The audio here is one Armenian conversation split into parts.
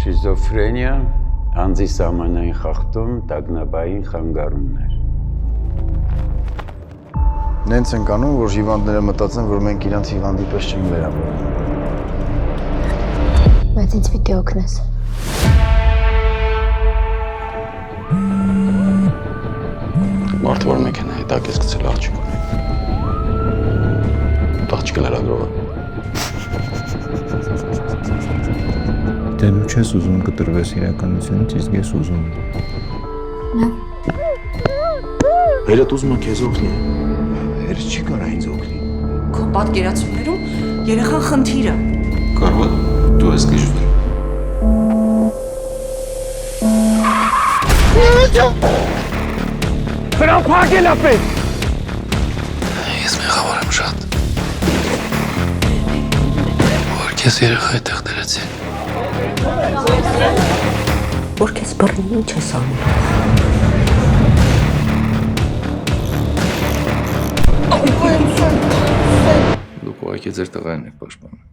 Շիզոֆրենիա, անձի սահմանային խախտում, տագնապային խանգարումներ։ Նենց ենք անում, որ հիվանդները մտածեն, որ մենք իրանց հիվանդի պես չենք վերաբերվում։ Բայց ինձ պիտի օգնես։ Մարդը, որ մեքենայի տակ ես գցել աղջիկ ունի։ Աղջիկը լրագրող է։ Դե դու չես ուզում կտրվես իրականությունից, իսկ ես ուզում եմ։ Հերդ ուզում է քեզ օգնի։ Հերս չի կարա ինձ օգնի։ Քո պատկերացումներում երեխան խնդիրը։ Կարող է դու ես գժվել։ Նրան փակել է պետք։ Ես մեղավոր եմ շատ։ Որ քեզ երեխա այդտեղ դրեցի։ Որ քեզ բռնի ինչ ես անում։ Դուք ուղղակի ձեր տղային եք պաշտպանում։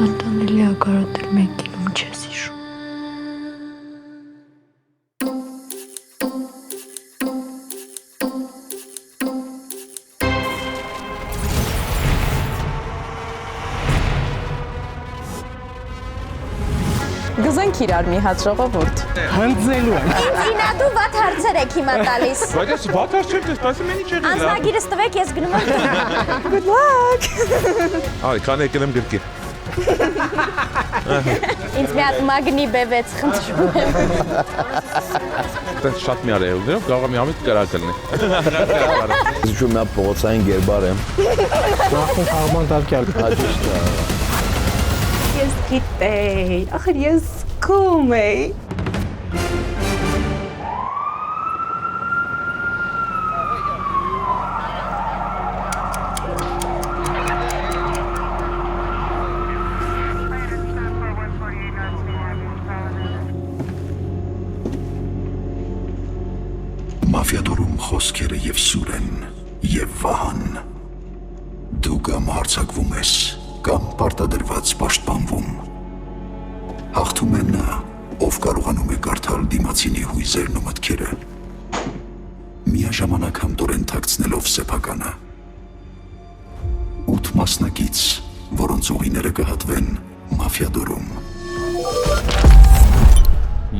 Անտանելի ակարոտել մեկ կինում չես հիշում։ Գզենք իրար մի հատ ժողովուրդ։ Հնձելու եմ։ Ինձինա դու վատ հարցեր եք հիմա տալիս։ Բայց ես վատ հարց չեմ տես, տասը մենի չեղել։ Անձնագիրս տվեք, ես գնում եմ։ Good luck։ Այ, քան եկել եմ գրկի։ Ինձ մի հատ մագնի B6 խնդրում եմ։ Տենց շատ մի արևներով կարող է մի ամիտ կրակ լինի։ Զուշում նա փողոցային գերբար եմ։ Նախուն խաղման տարկյալ։ Հաջիշտ է։ Ես գիտեի, ախր ես զգում էի։ Մաֆիադորում խոսքերը եւ Սուրեն եւ Վահան։ Դու կամ հարձակվում ես, կամ պարտադրված պաշտպանվում։ Հաղթում է նա, ով կարողանում է կարդալ դիմացինի հույզերն ու մտքերը։ Միաժամանակ համտորեն թաքցնելով սեփականը։ 8 մասնակից, որոնց ուղիները կհատվեն մաֆիադորում։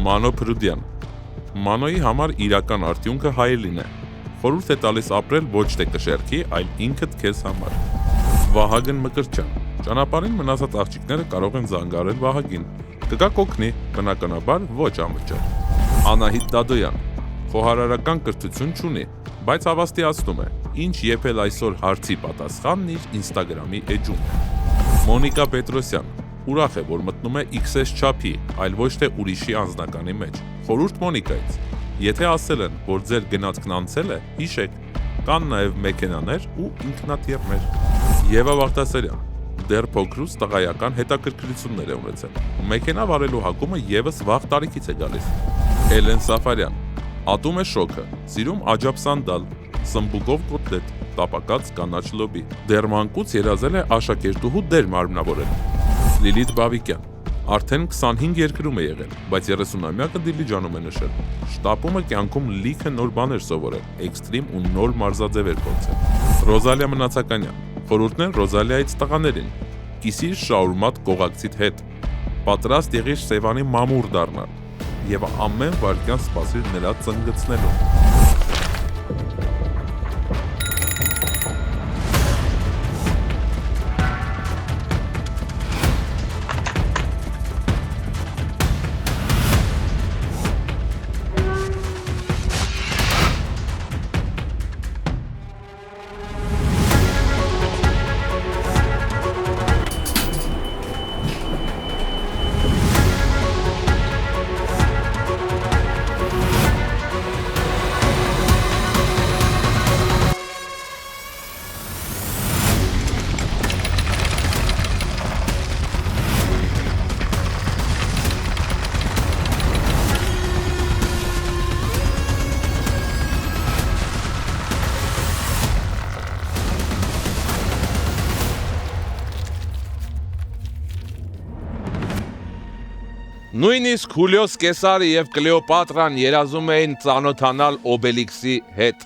Մանո Փրուդյան։ Մանոյի համար իրական արդյունքը հայելին է։ Խորհուրդ է տալիս ապրել ոչ թե կշեռքի, այլ ինքդ քեզ համար։ Վահագն Մկրտչյան։ Ճանապարհին մնացած աղջիկները կարող են զանգարել Վահագին։ Կգա կօգնի, բնականաբար ոչ անվճար։ Անահիտ Դադոյան։ Խոհարարական կրթություն չունի, բայց հավաստիացնում է, ինչ եփել այսօր հարցի պատասխանն իր Instagram-ի էջում։ Մոնիկա Պետրոսյան։ Ուրախ է, որ մտնում է XS չափի, այլ ոչ թե ուրիշի անձնականի մեջ։ Խորհուրդ Մոնիկայից։ Եթե ասել են, որ ձեր գնացքն անցել է, հիշեք, կան նաև մեքենաներ ու ինքնաթիռներ։ Եվա Վաղդասարյան։ Դեռ փոքրուց տղայական հետաքրքրություններ է ունեցել։ Մեքենա վարելու հակումը եւս վաղ տարիքից է գալիս։ Էլեն Սաֆարյան։ Ատում է շոքը, սիրում աջապսանդալ, սմբուկով կոտլետ, տապակած կանաչ լոբի։ Դեռ մանկուց երազել է աշակերտուհու դեր մարմնավորել։ Լիլիթ Բավիկյան։ Արդեն 25 երկրում է եղել, բայց 30-ամյակը Դիլիջանում է նշել։ Շտապում է կյանքում լիքը նոր բաներ սովորել, էքստրիմ ու նոր մարզաձևեր փորձել։ Ռոզալիա Մնացականյան։ Խորհուրդներ Ռոզալիայից տղաներին։ Կիսիր շաուրմատ կողակցիդ հետ։ Պատրաստ եղիր Սևանի մամուր դառնալ եւ ամեն վայրկյան սպասիր նրա ծնգցնելու։ Նույնիսկ Հուլիոս Կեսարը եւ Կլեոպատրան երազում էին ծանոթանալ Օբելիքսի հետ,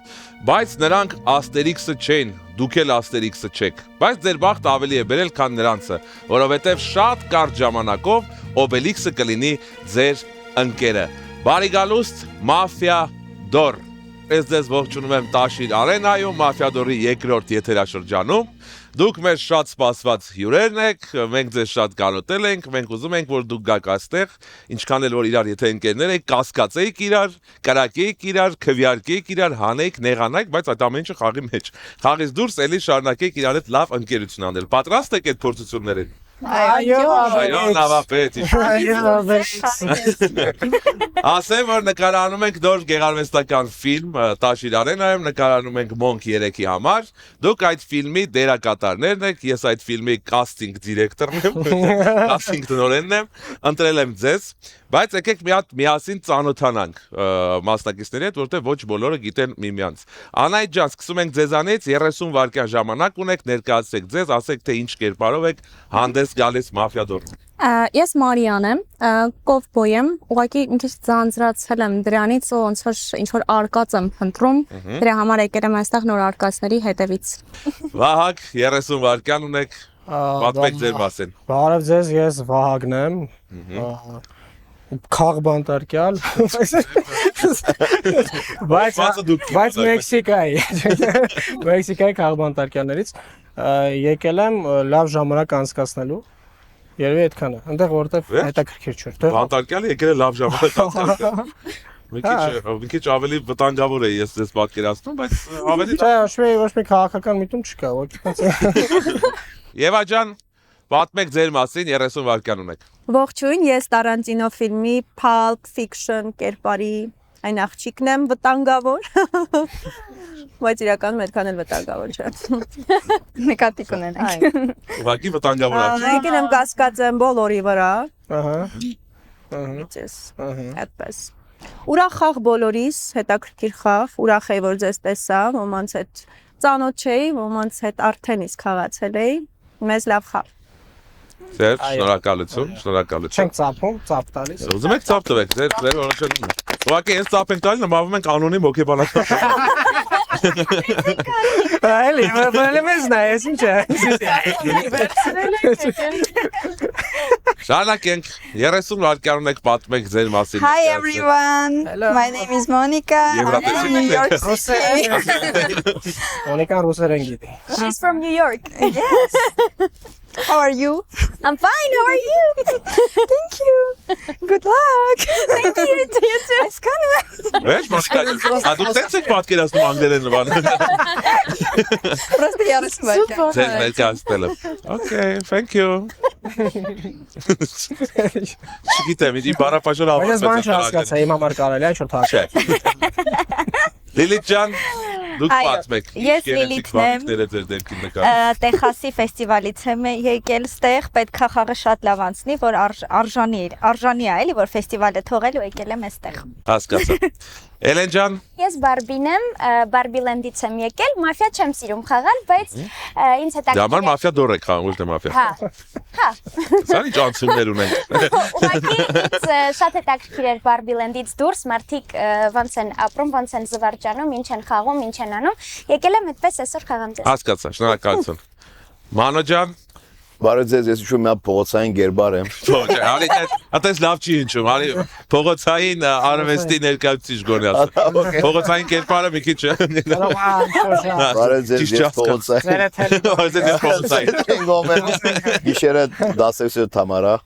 բայց նրանք Աստերիքսը չէին, դուք էլ Աստերիքսը չեք։ Բայց ձեր բախտը ավելի է բերել, քան նրանցը, որովհետեւ շատ կարճ ժամանակով Օբելիքսը կլինի ձեր ընկերը։ Բարի գալուստ, Մաֆիա Դոր։ Ես ձեզ ողջունում եմ Տաշիր Արենայում, Մաֆիա Դորի երկրորդ եթերաշրջանում։ Դուք մեր շատ սպասված հյուրերն եք, մենք ձեզ շատ կարոտել ենք, մենք ուզում ենք, որ դուք գաք այստեղ, ինչքան էլ որ իրար եթե ընկերներ եք, կասկածեիք իրար, կրակեիք իրար, քվեարկեիք իրար, հանեիք, նեղանայիք, բայց այդ ամեն ինչը խաղի մեջ։ Խաղից դուրս էլի շարունակեիք իրար հետ լավ ընկերություն անել։ Պատրաստ եք այդ փորձություններին։ Այո, նավապետ։ Ասեմ, որ նկարանում ենք նոր գեղարվեստական ֆիլմ Տաշիր Արենայում, նկարանում ենք Monk 3-ի համար։ Դուք այդ ֆիլմի դերակատարներն եք, ես այդ ֆիլմի կաստինգ դիրեկտորն եմ, կաստինգ տնօրենն եմ, ընտրել եմ ձեզ, բայց եկեք մի հատ միասին ծանոթանանք մասնակիցների հետ, որտեղ ոչ բոլորը գիտեն միմյանց։ Անայդ ջան, սկսում ենք ձեզանից, 30 վայրկյան ժամանակ ունեք, ներկայացրեք ձեզ, ասեք թե ինչ կերպարով եք հանդես գալիս Մաֆիա Դոր։ Ես Մարիան եմ, կովբոյ եմ, ուղղակի մի քիչ ձանձրացել եմ դրանից ու ոնց որ ինչ որ արկած եմ փնտրում, դրա համար եկել եմ այստեղ նոր արկածների հետևից։ Վահագ, 30 վայրկյան ունեք, պատմեք ձեր մասին։ Բարև ձեզ, ես Վահագն եմ։ Քաղբանտարկյալ, բայց Մեքսիկայի քաղբանտարկյալներից եկել եմ լավ ժամանակ անցկացնելու, երևի այդքանը, այնտեղ որտեղ հետաքրքիր չէր, թե Բանտարկյալը եկել է լավ ժամանակ անցկացնելու։ Մի քիչ ավելի վտանգավոր է ես ձեզ պատկերացնում, բայց ավելի ոչ մի քաղաքական միտում չկա, ոչ։ Եվա ջան, պատմեք ձեր մասին, 30 վայրկյան ունեք։ Ողջույն, ես Տարանտինո ֆիլմի Pulp Fiction կերպարի այն աղջիկն եմ, վտանգավոր, բայց իրականում այդքան էլ վտանգավոր չէ։ Նկատի կունենանք։ Ուղղակի վտանգավոր աղջիկ։ Եկել եմ կասկած եմ բոլորի վրա։ Այդպես։ Ուրախ խաղ բոլորիս, հետաքրքիր խաղ, ուրախ էի, որ ձեզ տեսա, ոմանց հետ ծանոթ չէի, ոմանց հետ արդեն իսկ խաղացել էի, մեզ լավ խաղ։ Ձեր շնորհակալություն, շնորհակալություն։ Չենք ծափում, ծափ տալիս։ Ուզում եք ծափ տվեք, ձեր որոշելն է։ Ուղղակի ես ծափ ենք տալիս, նմանվում ենք անոնիմ հոգեբանական։ Այլի, մեզ նայես ինչ է։ Շարունակենք, 30 վայրկյան ունեք, պատմեք ձեր մասին։ Hi everyone. My name is Monica. I'm from New York City. Monica ռուսերեն գիտի։ She's from New York. Yes. How are you? I'm fine. How are you? Thank you. Good luck. Thank you. To you too. It's kind Վեճ, Մոսկա, դուք տենց եք պատկերացնում անգլերեն բանը։ Просто я рассматриваю. Ձեր ներկայացնելը։ Okay, thank you։ Չգիտեմ, իդի բարապաշոր ավարտվեց։ Բայց բան չհասկացա, իմ համար կարելի է ինչ-որ թաքել։ Լիլիթ ջան, դուք պատմեք։ Ես Լիլիթն եմ։ Տեխասի ֆեստիվալից եմ եկել ստեղ, պետք է խաղը շատ լավ անցնի, որ արժանի է, էլի, որ ֆեստիվալը թողել ու եկել եմ այստեղ։ Հասկացա։ Էլեն ջան։ Ես Բարբին եմ, Բարբիլենդից եմ եկել, մաֆիա չեմ սիրում խաղալ, բայց ինձ հետաքրքիր է։ Դա համար մաֆիա դոր եք խաղում, ոչ թե մաֆիա։ Հա։ Սա ինչ անցումներ ունենք։ Ուղղակի ինձ շատ հետաքրքիր էր Բարբիլենդից դուրս, մարդիկ ոնց են ապրում, ոնց են զվարճանում, ինչ են խաղում, ինչ են անում։ Եկել եմ այդպես այսօր խաղամ ձեզ։ Հասկացա, շնորհակալություն։ Մանո ջան։ Բարև ձեզ, ես իշխում եմ փողոցային գերբար եմ։ Ոչ, արի այդպես լավ չի հնչում, արի փողոցային արվեստի ներկայացուցիչ գոնի ասա։ Փողոցային կերպարը մի քիչ։ Բարև ձեզ, ես փողոցային։ Գիշերը 10:07 համարա։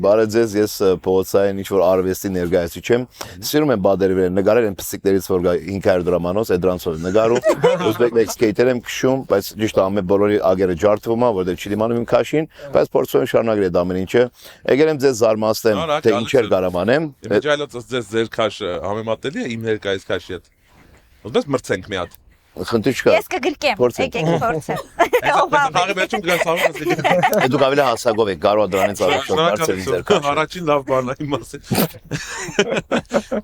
Բարև ձեզ, ես փողոցային ինչ-որ արվեստի ներկայացուցիչ եմ։ Սիրում եմ բادرվել, նկարել եմ փսիկներից, որ 500 դրամանոց, այդ դրանցով եմ նկարում։ Ուզբեկ սկեյթեր եմ քշում, բայց ճիշտ է բոլորի ագերը ջարդվում է, որտեղ չի դիմանում իմ քաշին, բայց փորձում եմ շարունակել այդ ամեն ինչը։ Եկել եմ ձեզ զարմացնեմ, թե ինչեր կարող անեմ։ Իմիջիայլոց ձեզ ձեր քաշը համեմատելի է իմ ներկայիս քաշի հետ։ Ոնց մրցենք մի հատ։ Խնդիր չկա։ Ես կգրկեմ, եկեք փորձեմ։ Խաղի մեջում գնացավ։ Դուք ավելի հասակով եք, կարող դրանից առաջ բարձրին ձեր քաշ։ Առաջին լավ բանն է իմ մասին։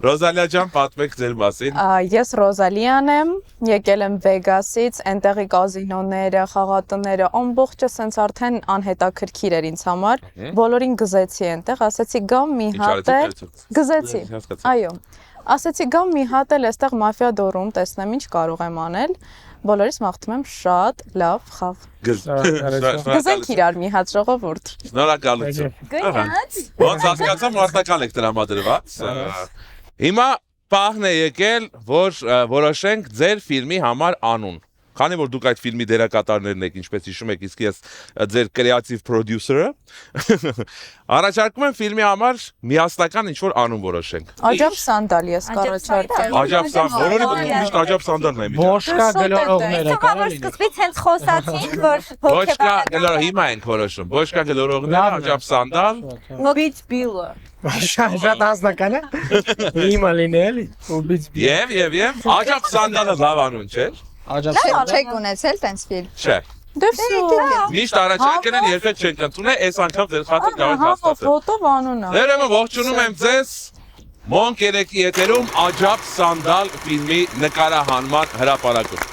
Ռոզալիա ջան, պատմեք ձեր մասին։ Ես Ռոզալիան եմ, եկել եմ Վեգասից, այնտեղի կազինոները, խաղատները, ամբողջը սենց արդեն անհետաքրքիր էր ինձ համար։ Բոլորին գզեցի այնտեղ, ասեցի գամ մի հատ է, գզեցի։ Այո։ Ասեցի գամ մի հատ էլ այստեղ մաֆիա դորում, տեսնեմ ինչ կարող եմ անել։ Բոլորիս մաղթում եմ շատ լավ խաղ։ Գզենք իրար մի հատ ժողովուրդ։ Շնորհակալություն։ Գնաց։ Ոնց հասկացա մարտական եք տրամադրված։ Հիմա պահն է եկել, որ որոշենք ձեր ֆիլմի համար անուն։ Քանի որ դուք այդ ֆիլմի դերակատարներն եք, ինչպես հիշում եք, իսկ ես ձեր կրեատիվ պրոդյուսերը, առաջարկում եմ ֆիլմի համար միասնական ինչ-որ անուն որոշենք։ Աջապ Սանդալ ես կառաջարկեմ։ Աջապ Սանդալ, բոլորի միշտ Աջապ Սանդալն է մի։ Ոშկա գլորողները կարելի։ Սկզբից հենց խոսացինք, որ Ոչկա գլորող հիմա ենք որոշում։ Ոչկա գլորողները Աջապ Սանդալ։ Մոբից բիլը։ Շատ ազնական է։ Հիմա լինելի։ Ուբից Եվ Աջապ Սանդալը լավ անուն չէ։ Աջապ Սանդալ։ չեք ունեցել տենց ֆիլմ։ Չէ։ Միշտ առաջարկել են երբեք չենք ընդունել, այս անգամ ձեր խաթր կարող եք հաստատել։ Ֆոտով անունը։ Ներեմը ողջունում եմ ձեզ Monk 3-ի եթերում Աջապ Սանդալ ֆիլմի նկարահանման հրապարակում։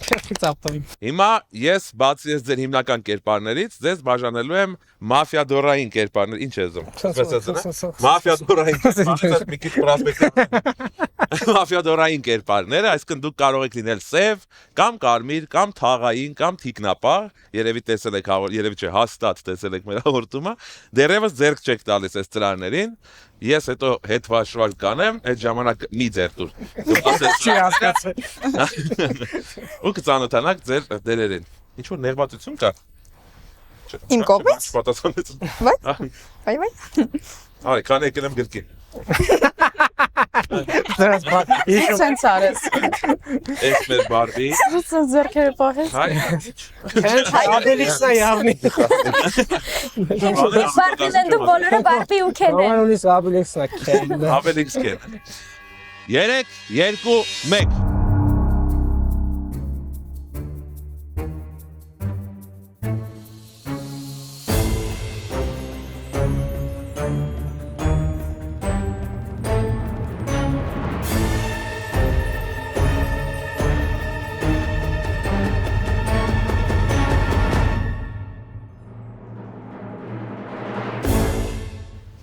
Հիմա ես բացի ես ձեր հիմնական կերպարներից, ձեզ բաժանելու եմ մաֆիադորային կերպարներ, ինչ ես զում։ Մաֆիադորային կերպարներ, մի քիչ պրոսպեկտ։ Մաֆիադորային կերպարները, այսինքն դուք կարող եք լինել սև, կամ կարմիր, կամ թաղային, կամ թիկնապահ, երևի տեսել եք, երևի չէ, հաստատ տեսել եք մեր հաղորդումը, դեռևս ձեռք չեք տալիս այս ծրարներին, ես հետո հետվաշվար կանեմ, այդ ժամանակ մի ձեռք տուր։ Չի հասկացել։ Ու կծանոթանաք ձեր դերերին։ Ինչ որ նեղվածություն կա։ Իմ կողմից։ Պատասխանեց։ Վայ։ Այ, քան եկել եմ գրկի։ Ինչ սենց արես։ Էս մեր բարբի։ Սենց ձեռքերը պահես։ Ադելիքսն է явնի։ Բարբին են դու բոլորը բարբի ու քեն են։ Անունից Ադելիքսն է քեն։ Ադելիքս քեն։ 3, 2, 1։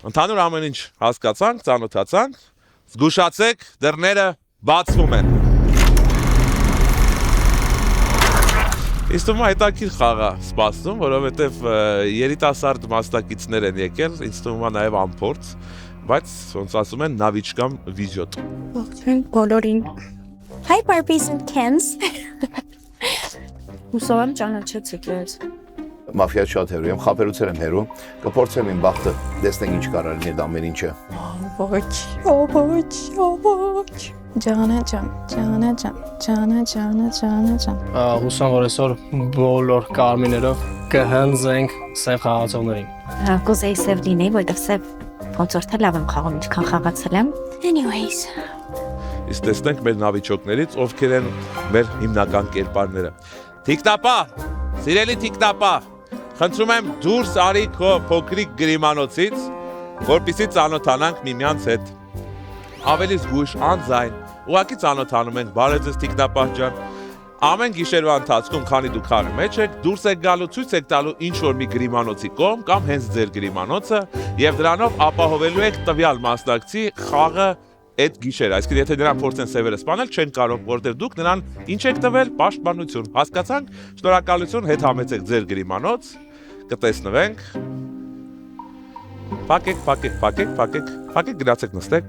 Ընդհանուր ամեն ինչ հասկացանք, ծանոթացանք, զգուշացեք, դռները բացվում են։ Ինձ թվում է հետաքրքիր խաղ է սպասում, որովհետև երիտասարդ մասնակիցներ են եկել, ինձ թվում է նաև անփորձ, բայց ոնց ասում են նավիճկամ վիզյոտ։ Ողջույն բոլորին։ Hi Barbies and Kens։ Հուսով եմ ճանաչեցիք ես։ Մաֆիա շատ հերու եմ, խաբերուցեր եմ հերու, կփորձեմ իմ բախտը, տեսնենք ինչ կարող լինի այդ ամեն ինչը։ Ոչ։ Ջանա։ Հուսամ որ այսօր բոլոր կարմիրներով կհնձենք սև խաղացողներին։ Կուզեի սև լինեի, որովհետև սև ոնց որ թե լավ եմ խաղում, ինչքան խաղացել եմ։ Anyways։ Իսկ տեսնենք մեր նավիճոկներից ովքեր են մեր հիմնական կերպարները։ Թիկտապա, սիրելի թիկտապա, խնդրում եմ դուրս արի քո փոքրիկ գրիմանոցից, որպեսզի ծանոթանանք միմյանց հետ։ Ավելի զգույշ, անձայն, ուղղակի ծանոթանում ենք, բարև ձեզ թիկտապահ ջան։ Ամեն գիշերվա ընթացքում, քանի դուք խաղի մեջ եք, դուրս եք գալու, ցույց եք տալու ինչ որ մի գրիմանոցի կողմ կամ հենց ձեր գրիմանոցը, եւ դրանով ապահովելու եք տվյալ մասնակցի խաղը այդ գիշեր, այսինքն եթե նրան փորձեն սևերը սպանել, չեն կարող, որովհետև դուք նրան ինչ եք տվել, պաշտպանություն։ Հասկացանք, շնորհակալություն, հետ համեցեք ձեր գրիմանոց, կտեսնվենք։ Փակեք, գնացեք նստեք։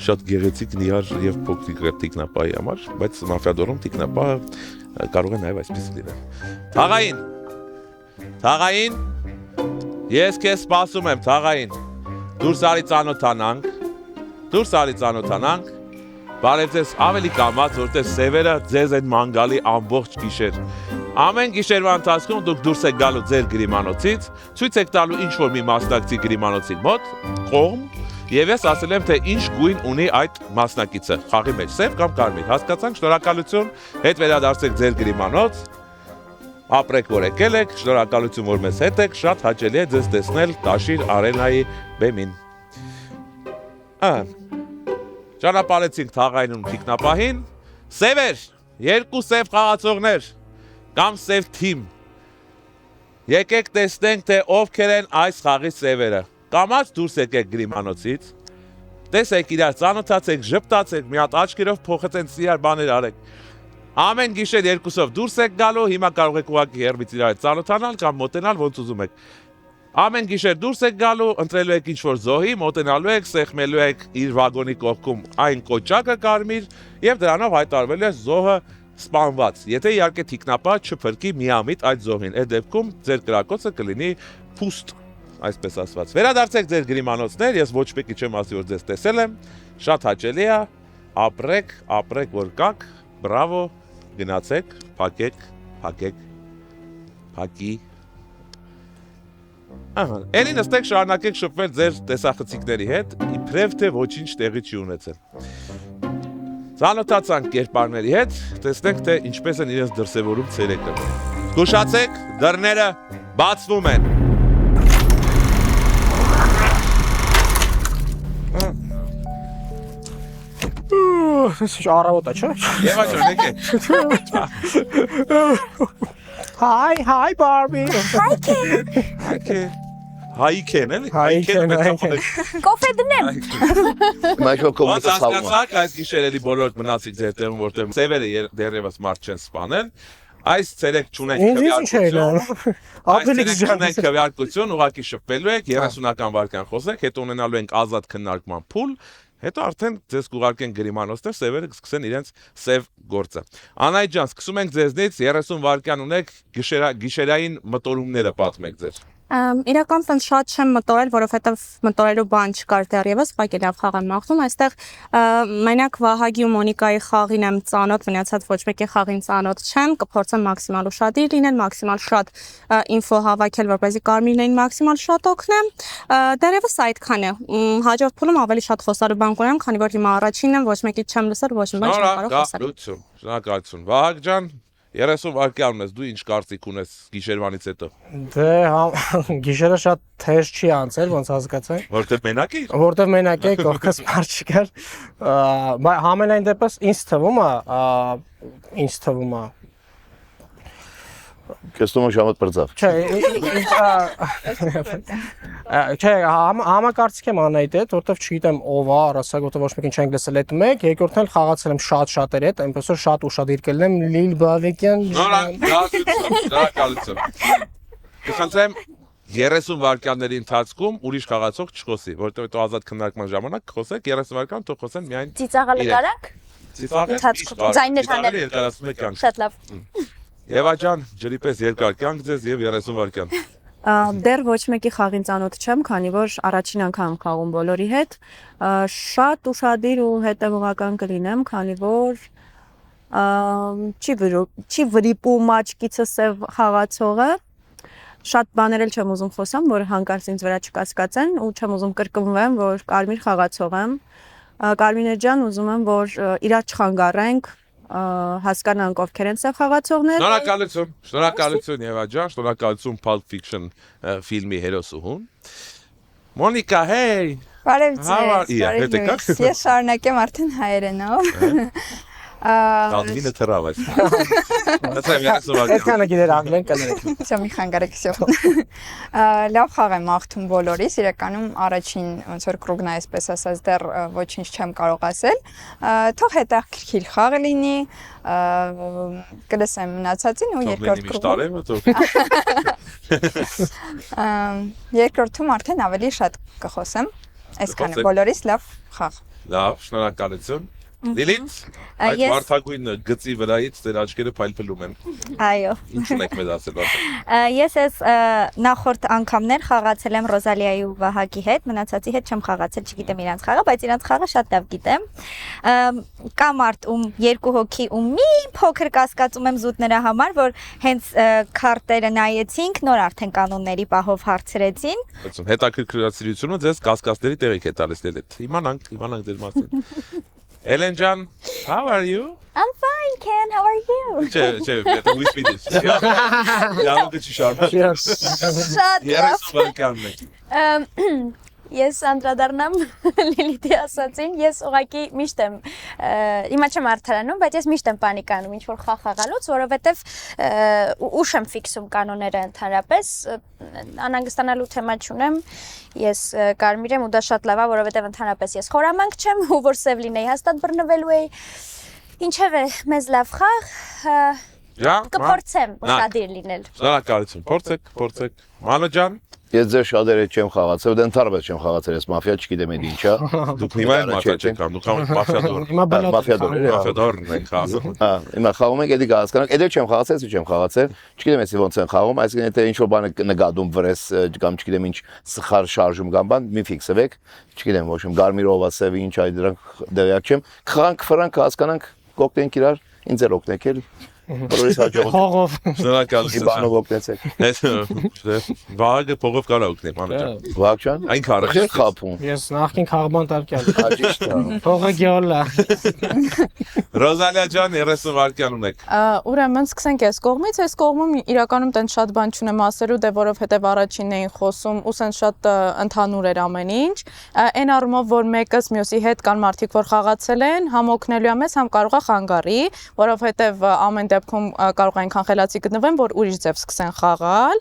Շատ գեղեցիկ նիհար եւ փոքրիկ թիկնապահի համար, բայց մաֆիադորում թիկնապահը կարող է նաեւ այսպես լինել։ Թաղային, ես քեզ սպասում եմ, Թաղային։ Դուրս արի ծանոթանանք, բարև ձեզ ավելի կամաց, որտեղ սևերը ձեզ են ման գալի ամբողջ գիշեր։ Ամեն գիշերվա ընթացքում դուք դուրս եք գալու ձեր գրիմանոցից, ցույց եք տալու ինչ որ մի մասնակցի գրիմանոցի մոտ, կողմ, Եվ ես ասել եմ, թե ինչ գույն ունի այդ մասնակիցը, խաղի մեջ, սև կամ կարմիր։ Հասկացանք, շնորհակալություն, հետ վերադարձեք ձեր գրիմանոց, ապրեք, որ եկել եք, շնորհակալություն, որ մեզ հետ եք, շատ հաճելի է ձեզ տեսնել Տաշիր Արենայի բեմին։ Ճանապարհեցինք թաղային թիկնապահին, սևեր, երկու սև խաղացողներ, կամ սև թիմ։ Եկեք տեսնենք, թե ովքեր են այս խաղի սևերը։ Կամաց դուրս եկեք գրիմանոցից, տեսեք իրար, ծանոթացեք, ժպտացեք, մի հատ աչքերով փոխեցենց իրար բաներ արեք։ Ամեն գիշեր երկուսով դուրս եք գալու, հիմա կարող եք ուղղակի հեռվից իրար ծանոթանալ կամ մոտենալ ոնց ուզում եք։ Ամեն գիշեր դուրս եք գալու, ընտրելու եք ինչ-որ զոհի, մոտենալու եք, սեղմելու եք իր վագոնի կողքում այն կոճակը կարմիր եւ դրանով հայտարարվելու է զոհը սպանված։ Եթե իհարկե թիկնապահը չփրկի միամիտ այդ զոհին, այդ դեպքում ձեր կրակոցը կլինի փուստ, այսպես ասված։ Վերադարձեք ձեր գրիմանոցներ, ես ոչ մեկի չեմ ասի, որ ձեզ տեսել եմ, շատ հաճելի է, ապրեք, որ կաք, բրավո, գնացեք, փակեք, փակի։ Էլի նստեք, շարունակեք շփվել ձեր տեսախցիկների հետ, իբրև թե ոչինչ տեղի չի ունեցել։ Ծանոթացանք կերպարների հետ, տեսնենք, թե ինչպես են իրենց դրսևորում ցերեկը։ Զգուշացեք, դռները բացվում են։ Առավոտ է, չէ՞։ Եվ այժմ եկեք։ Hi Barbie։ Հայքեն, էլի։ Կոֆե դնեմ։ Մայքրո կոմունիկա ցավում։ Հասկացաք, այս գիշեր էլի բոլորդ մնացիք ձեր տեղում, որտեղ սևերը դեռևս մարդ չեն սպանել։ Այս ցերեկ չունենք քվեարկություն, ուղղակի շփվելու եք, 30-ական վայրկյան խոսեք, հետո ունենալու ենք ազատ քննարկման փուլ, հետո արդեն ձեզ կուղարկեն գրիմանոցներ, սևերը կսկսեն իրենց սև գործը։ Անայ ջան, սկսում ենք ձեզնից 30 վայրկյան ունեք գիշերային մտորումները պատմեք ձեր։ Իրականում շատ չեմ մտորել, որովհետև մտորելու բան չկար դեռևս, ուղղակի լավ խաղ եմ մաղթում, այստեղ մենակ Վահագի ու Մոնիկայի խաղին եմ ծանոթ, մնացած ոչ մեկի խաղին ծանոթ չեմ, կփորձեմ մաքսիմալ ուշադիր լինել, մաքսիմալ շատ ինֆո հավաքել, որպեսզի կարմիրներին մաքսիմալ շատ օգնեմ։ Դեռևս այդքան է։ Հաջորդ փուլում ավելի շատ խոսալու բան կունեմ, քանի որ հիմա առաջինն եմ, ոչ մեկից չեմ լսել, ոչ մի բան չեմ կարող խոսալ։ Շնորհակալություն։ Վահագ ջան, 30 վայրկյան ունես, դու ինչ կարծիք ունես գիշերվանից հետո։ Դե գիշերը շատ թեժ չի անցել, ոնց հասկացեք։ Որտեվ մենակ եք։ Որտեվ մենակ եք, կողքս մարդ չկար։ Համենայն դեպս ինձ թվում է Կստոմը ժամդ բրձավ։ Չէ, համակարծիք եմ Անայիդ հետ, որտեվ չգիտեմ ով է, առասակ որտեվ ոչ մեկին չենք լսել այդ մեկ, երկրորդն էլ խաղացել եմ շատ-շատերի հետ, այնպես որ շատ ուշադիր կլինեմ Լիլ Բավեկյան։ Շնորհակալություն։ Կխնդրեմ 30 վայրկյանների ընթացքում ուրիշ խաղացող չխոսի, որտեղ հետո ազատ քննարկման ժամանակ խոսեք 30 վայրկյան թող խոսեն միայն Ծիծաղը կարանք։ Ծիծաղը ձայներ հանել։ Շատ լավ։ Եվա ջան, ջրի պես երկար կյանք ձեզ եւ 30 վայրկյան։ Դեռ ոչ մեկի խաղին ծանոթ չեմ, քանի որ առաջին անգամ խաղում բոլորի հետ։ Շատ ուշադիր ու հետևողական կլինեմ, քանի որ չի վրիպում աչքիցս սև խաղացողը։ Շատ բաներ էլ չեմ ուզում խոսամ, որ հանկարծ ինձ վրա չկասկածեն ու չեմ ուզում կրկնվեմ, որ կարմիր խաղացող եմ։ Կարմիրներ ջան, ուզում եմ, որ իրար չխանգարենք, հասկանանք ովքեր են սև խաղացողները։ Շնորհակալություն Եվա ջան, շնորհակալություն Pulp Fiction ֆիլմի հերոսուհուն։ Մոնիկա, hey։ Բարև ձեզ։ Ես շարունակեմ արդեն հայերենով։ Կալվինը թռավ այս։ Այդքանը գիտեր անգլեն կներեք։ Всё, մի խանգարեք всё։ Լավ խաղ եմ աղթում բոլորիս, իրականում առաջին ոնց որ կրուգն է, այսպես ասած, դեռ ոչինչ չեմ կարող ասել։ Թող հետաքրքիր խաղ լինի, կլսեմ մնացածին ու երկրորդ կրուգում։ Երկրորդում արդեն ավելի շատ կխոսեմ։ Այսքանը բոլորիս լավ խաղ։ Լավ, շնորհակալություն։ Լիլիթ, այդ վարդագույն գծի վրայից ձեր աչքերը փայլփլում են։ Այո։ Ինչու՞ն եք մեզ ասել։ Ես այս նախորդ անգամներ խաղացել եմ Ռոզալիայի ու Վահագի հետ, մնացածի հետ չեմ խաղացել, չգիտեմ իրանց խաղը, բայց իրանց խաղը շատ լավ գիտեմ։ Կա մարդ ում 2 հոգի ու մի փոքր կասկածում եմ զուտ նրա համար, որ հենց քարտերը նայեցինք, նոր արդեն կանոնների պահով հարցրեցին։ Հետաքրքրասիրությունը ձեզ կասկածների տեղիք է տալիս Լիլիթ։ Իմանանք ձեր մասին։ Ellen Jan, how are you? I'm fine, Ken. How are you? We speak this. Ja, dat is sharp. Shut up. Ես անդրադառնամ Լիլիթի ասածին, ես ուղղակի միշտ եմ հիմա չեմ արդարանում, բայց ես միշտ եմ պանիկանում ինչ որ խաղալուց, որովհետև ուշ եմ ֆիքսում կանոնները ընդհանրապես, անհանգստանալու թեմա չունեմ, ես կարմիր եմ ու դա շատ լավ է, որովհետև ընդհանրապես ես խորամանկ չեմ, ու որ սև լինեի հաստատ բռնվելու էի, ինչև է, մեզ լավ խաղ, կփորձեմ ուշադիր լինել։ Շնորհակալություն, փորձեք, Մանո ջան։ Ես ձեր շատերը չեմ խաղացել, դե ընդհանրապես չեմ խաղացել, ես մաֆիա չգիտեմ էդ ինչա։ Դուք հիմա մաֆիա չեք կամ դուք մաֆիադորն եք խաղում։ Հա, հիմա խաղում ենք, էդի կհասկանանք, էդ չեմ խաղացել, չեմ խաղացել, չգիտեմ էսի ոնց են խաղում, այսինքն եթե ինչ որ բան նկատում վրես կամ չգիտեմ ինչ սխալ շարժում կամ բան, մի ֆիքսվեք, չգիտեմ ոչ իմ Գարմիրովա սևի ինչ այդ դրանք դեղյակ չեմ, խաղանք ֆրանկ հասկանանք, կօգնենք իրար, ինձ էլ օգնեք էլի։ Որից հաջողով։ Շնորհակալություն։ Իբանով օգնեցեք։ Վահագը փողով կարա օգնի, Մանո ջան։ Վահագ ջան։ Այն քարը չէ խափում։ Ես նախքին խաղման տարկյալ։ Ճիշտ է։ Փողը գյոլա։ Ռոզալիա ջան, 30 վայրկյան ունեք։ Ուրեմն սկսենք այս կողմից, այս կողմում իրականում տենց շատ բան չունեմ ասելու, դե որովհետև առաջինն էին խոսում, ու սենց շատ ընդհանուր էր ամեն ինչ։ Այն առումով, որ մեկս մյուսի հետ կան մարդիկ, որ խաղացել են, համ օգնելու է մեզ, համ կարող է խանգարի, որովհետև ամեն դեպքում կարող այնքան խելացի գտնվեն, որ ուրիշ ձև սկսեն խաղալ։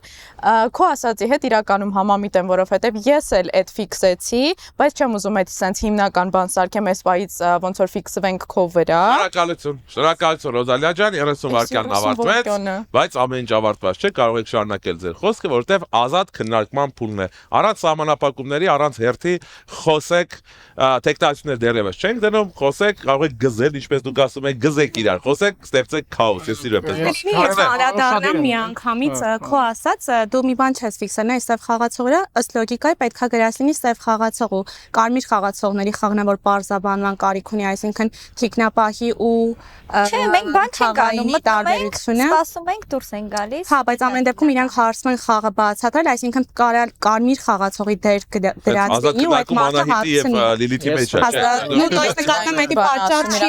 Քո ասածի հետ իրականում համամիտ եմ, որովհետև ես էլ այդ ֆիքսեցի, բայց չեմ ուզում այդ սենց հիմնական բան սարքեմ այս պայից ոնց որ ֆիքսվենք քո վրա։ Շնորհակալություն Ռոզալիա ջան, 30 վայրկյանն ավարտվեց, բայց ամեն ինչ ավարտված չէ, կարող եք շարունակել ձեր խոսքը, որովհետև ազատ քննարկման փուլն է։ Առանց սահմանափակումների, առանց հերթի խոսեք, տեխնիկներ դեռևս չենք դնում, խոսեք, կարող եք գզել, ինչպես դուք ասում եք, գզեք իրար, խոսեք, ստեղծեք քաոս, ես սիրում եմ Ես անդրադառնամ միանգամից քո ասած, դու մի բան չես ֆիքսել, այս սև խաղացողը ըստ լոգիկայի պետքա գրած լինի սև խաղացող ու կարմիր խաղացողների խաղն է, որ պարզաբանման կարիք ունի, այսինքն թիկնապահի ու Չէ, մենք բան չենք անում, տարբերությունը սպասում ենք դուրս են գալիս։ Հա, բայց ամեն դեպքում իրանք հարցնում են խաղը բացատրել, այսինքն կարմիր խաղացողի դեր դրած լինի ու այդ մարդը հարցնի։ Լիլիթի մեջ է։ Ну, то есть նկատում եմ, դա պատճառ չի,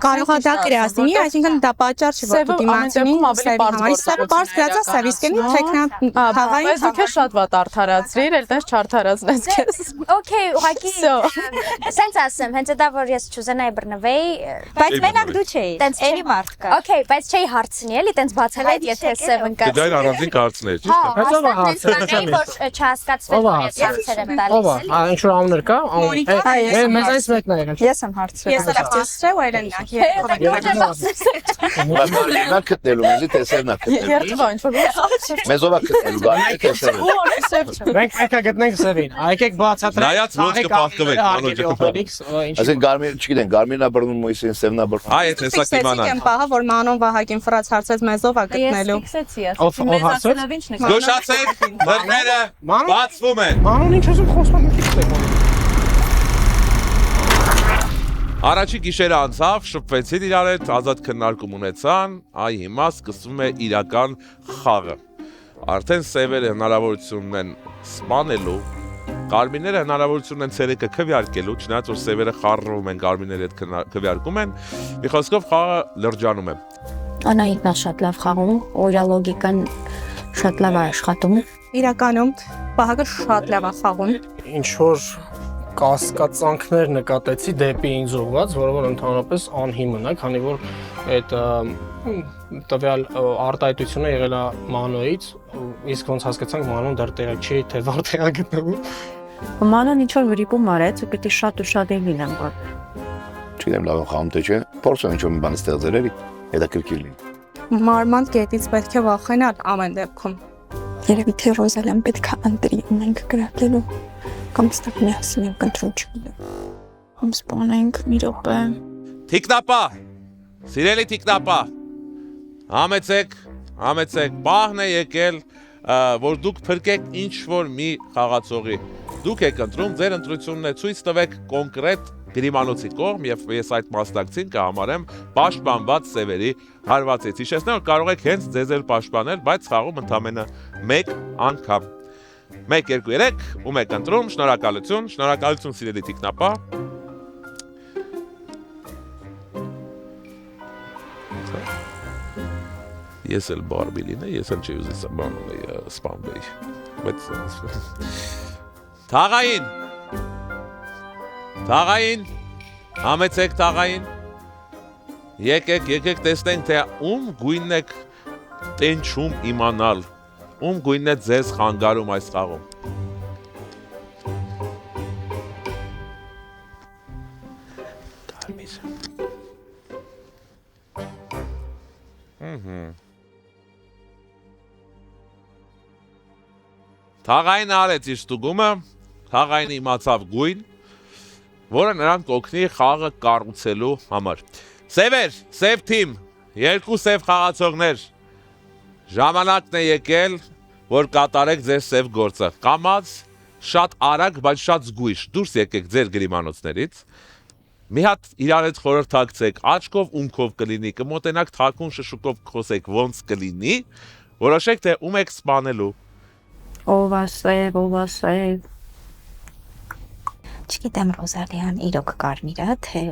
կարող է դա գրած լինի, այսինքն դա պատճառ չի, որ դու դիմացինին ավելի բարձր սա բարձ գրածա սավիս կենի թեկնա խաղային Բայց դուք շատ վատ արդարացրիր, էլ տես չարդարացնես քեզ։ Okay, ուղղակի սենց ասեմ, հենց դա որ ես չուզենայի բռնվեի, բայց մենակ դու չէի, տենց էլի մարդ կա։ Okay, բայց չէի հարցնի էլի, տենց բացալայդ եթե սև ընկած։ Դա առանձին կարծներ, ճիշտ է։ Բայց ով է հարցրել, որ չհասկացվեց, որ ես հարցեր եմ տալիս։ Ով է, ինչ որ անուններ կա, մեզ այս մեկն է եղել։ Ես եմ հարցրել։ Ես էլ ծեսրել ու այլն Նա գտնելու մեզի տեսերնա գտնելու։ Երթվա ինչ որ Մեզ ով է գտնելու, գալի տեսերը։ Մենք եկա գտնենք սևին։ Եկեք բացատրենք։ Նայած ոնց կփախկվեք, Մանո ջան։ Այսինքն Գարմիր, չգիտեն, Գարմիրն է բռնում Մոյսին, Սևնա բռնում։ Այ այդ հեսակ իմանան։ Եմ պահը, որ Մանոն Վահագին ֆրաց հարցրեց մեզ ով է գտնելու։ Ով հարցրեց։ Զգուշացեք, դռները բացվում են։ Մանոն ինչ ուզում խոսում է ֆիքսեք։ Առաջի գիշերը անցավ, շփվեցին իրար հետ, ազատ քննարկում ունեցան, այ հիմա սկսվում է իրական խաղը։ Արդեն սևերը հնարավորություն ունեն սպանելու, կարմիրները հնարավորություն ունեն ցերեկը քվեարկելու, չնայած որ սևերը խառնվում են, կարմիրները հետ քվեարկում են, մի խոսքով խաղը լրջանում է։ Անահիտն է շատ լավ խաղում, ու իր լոգիկան շատ լավ է աշխատում։ Իրականում Վահագը շատ լավ է խաղում։ Ինչ որ կասկածանքներ նկատեցի դեպի ինձ ուղղված, որը որ ընդհանրապես անհիմն է, քանի որ այդ տվյալ արտահայտությունը եղել է Մանոյից, իսկ ոնց հասկացանք Մանոն դեռ տեղակ չի, թե որտեղ է գտնվում։ Մանոն ինչ որ վրիպում արեց ու պիտի շատ ուշադիր լինեմ, որ Չգիտեմ լավ խաղում թե չէ, փորձում ինչ որ մի բան ստեղծել էլի, հետաքրքիր լինի։ Մարմանդ կետից պետք է վախենալ ամեն դեպքում։ Երևի թե Ռոզալիան պետք է ընտրի ունենք գրատելու, կամ ստակ միասին ենք ընտրում չգիտեմ։ Համ սպանենք մի րոպե։ Թիկնապա։ Սիրելի թիկնապա։ Համեցեք, պահն է եկել, որ դուք փրկեք ինչ-որ մի խաղացողի։ Դուք եք ընտրում, ձեր ընտրությունն է, ցույց տվեք կոնկրետ գրիմանոցի կողմ եւ ես այդ մասնակցին կհամարեմ պաշտպանված սևերի հարվածից։ Հիշեցնեմ, որ կարող եք հենց ձեզ էլ պաշտպանել, բայց խաղում ընդամենը 1 անգամ։ 1, 2, 3, ում եք ընտրում, շնորհակալություն սիրելի թիկնապա։ Ես էլ բարբի լինե, ես էլ չի ուզի սպանվեի, բայց Թաղային, համեցեք թաղային, եկեք տեսնենք, թե ում գույնն եք տենչում իմանալ, ում գույնն է ձեզ խանգարում այս խաղում։ Թաղային արեց իր ստուգումը, թաղային իմացավ գույն, որը նրան կօգնի խաղը կառուցելու համար։ Սևեր, սև թիմ, 2 սև խաղացողներ, ժամանակն է եկել, որ կատարեք ձեր սև գործը։ Կամաց, շատ արագ, բայց շատ զգույշ, դուրս եկեք ձեր գրիմանոցներից, մի հատ իրար հետ խորհրդակցեք, աչքով ումքով կլինի, կմոտենաք թաքուն շշուկով խոսեք ոնց կլինի, որոշեք, թե ում եք սպանելու։ Ով ասև։ Չգիտեմ Ռոզալիան իրոք Կարմիրա, թե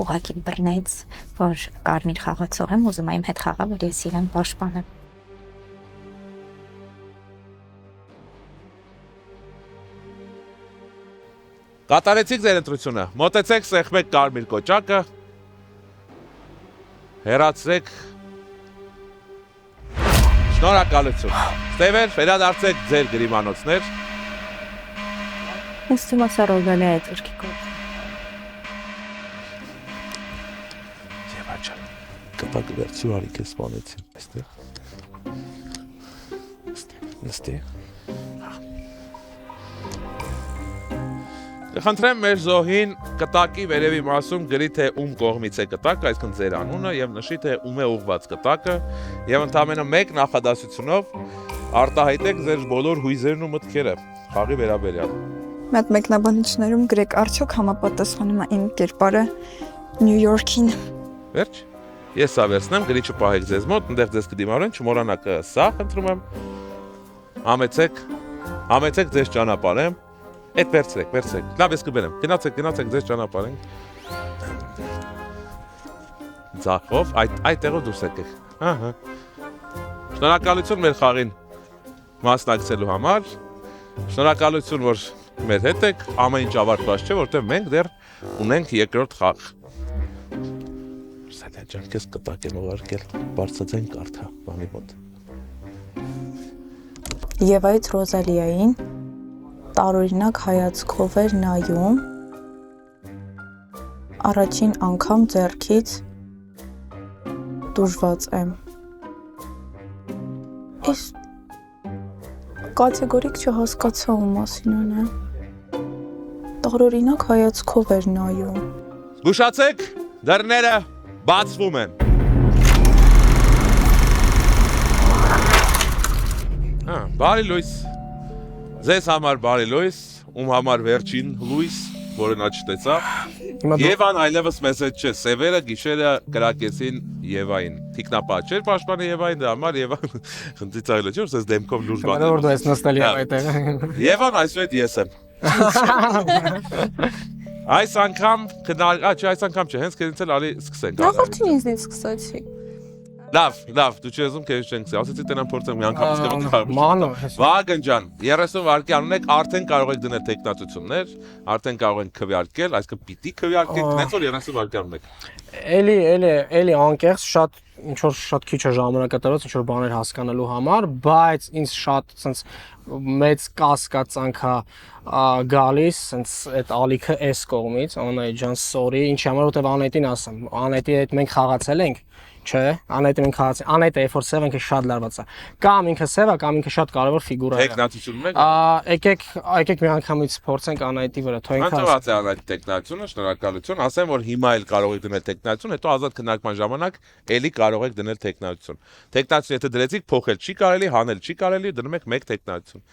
ուղղակի բռնեց, որ Կարմիր խաղացող եմ, ուզում եմ հետ խաղա, որ ես իրեն պաշտպանեմ։ Կատարեցիք ձեր ընտրությունը, մոտեցեք, սեղմեք կարմիր կոճակը, հեռացրեք, շնորհակալություն։ Ստևեր, վերադարձեք ձեր գրիմանոցներ։ Ինձ թվում է սա Ռոզալիա է ձերքի կողմ։ Եվա ջան, կտակ վերցու արի քեզ սպանեցին, այստեղ։ Նստի։ Կխնդրեմ մեր զոհին կտակի վերևի մասում գրի թե ում կողմից է կտակը, այսինքն ձեր անունը եւ նշի թե ում է ուղված կտակը եւ ընդամենը մեկ նախադասությունով արտահայտեք ձեր բոլոր հույզերն ու մտքերը խաղի վերաբերյալ։ Մեծ մեկնաբանություններում գրեք արդյոք համապատասխանում է իմ կերպարը Նյու Յորքին։ Վերջ։ Ես սա վերցնեմ, գրի չպահեք ձեզ մոտ, այնտեղ ձեզ կդիմավորեն, չմոռանաք սա, խնդրում եմ։ Համեցեք ձեզ ճանապարհեմ։ Այդ վերցրեք։ Լավ, ես կբերեմ։ Գնացեք ձեզ ճանապարհենք։ Ձախով, այդ տեղով դուրս եկեք։ Ահա։ Շնորհակալություն մեր խաղին մասնակցելու համար։ Շնորհակալություն, որ մեր հետ եք, ամեն ինչ ավարտված չէ, որտեղ մենք դեռ ունենք երկրորդ խաղ։ Սա ջան, քեզ կտակ եմ ուղարկել, բարձրաձայն կարդա, բանի մոտ։ Եվ այդ Ռոզալիային տարօրինակ հայացքով էր նայում, առաջին անգամ ձեռքից դուրժված եմ։ Ես կատեգորիկ չհասկացա ում մասին է։ Տարօրինակ հայացքով էր նայում։ Զգուշացեք, դռները բացվում են։ Բարի լույս։ Ձեզ համար բարի լույս, ում համար վերջին լույս, որը նա չտեսավ։ Եվան այլևս մեզ հետ չէ, սևերը գիշերը կրակեցին Եվային։ Թիկնապա չէր պաշտպանը Եվային, դրա համար Եվան խնդրից այլը չէ, որ ես դեմքով լուրջ բան։ Որ դու ես նստել այդտեղ։ Եվան այսուհետ ես եմ։ Այս անգամ այս անգամ չէ, հենց քեզից էլ արի սկսենք։ Նախորդին ինձնից սկսեցի։ Լավ, դու չես ուզում քեզ չենք ասեցի, ասեցի տենան փորձեմ մի անգամ սկսեմ։ Մանո։ Վագն ջան, 30 վայրկյան ունեք, արդեն կարող եք դնել տեխնատություններ, արդեն կարող ենք քվեարկել, այսինքն պիտի քվեարկենք, նենց որ 30 վայրկյան ունեք։ Էլի անկեղծ շատ ինչ որ շատ քիչ է ժամանակը տրված ինչ որ բաներ հասկանալու համար, բայց ինձ շատ sense մեծ կասկածանք է գալիս sense այդ ալիքը էս կողմից, Անայ ջան, sorry, ինչի համար որտեվ Անետին ասեմ, Անետի հետ մենք խաղացել ենք Չէ, անայտը մենք խաղացի, անայտը երբ որ սև ինքը շատ լարված է։ Կամ ինքը սև է, կամ ինքը շատ կարևոր ֆիգուրա է։ Տեխնատություն եք։ Եկեք մի անգամից փորձենք անայտի վրա, թող ինքը։ Ոնց է անայտի տեխնատությունը, շնորհակալություն։ Ասեմ, որ հիմա էլ կարող եք դնել տեխնատություն, հետո ազատ քննարկման ժամանակ էլի կարող եք դնել տեխնատություն։ Տեխնատություն եթե դրեցիք, փոխել չի կարելի, հանել չի կարելի, դնում եք մեկ տեխնատություն։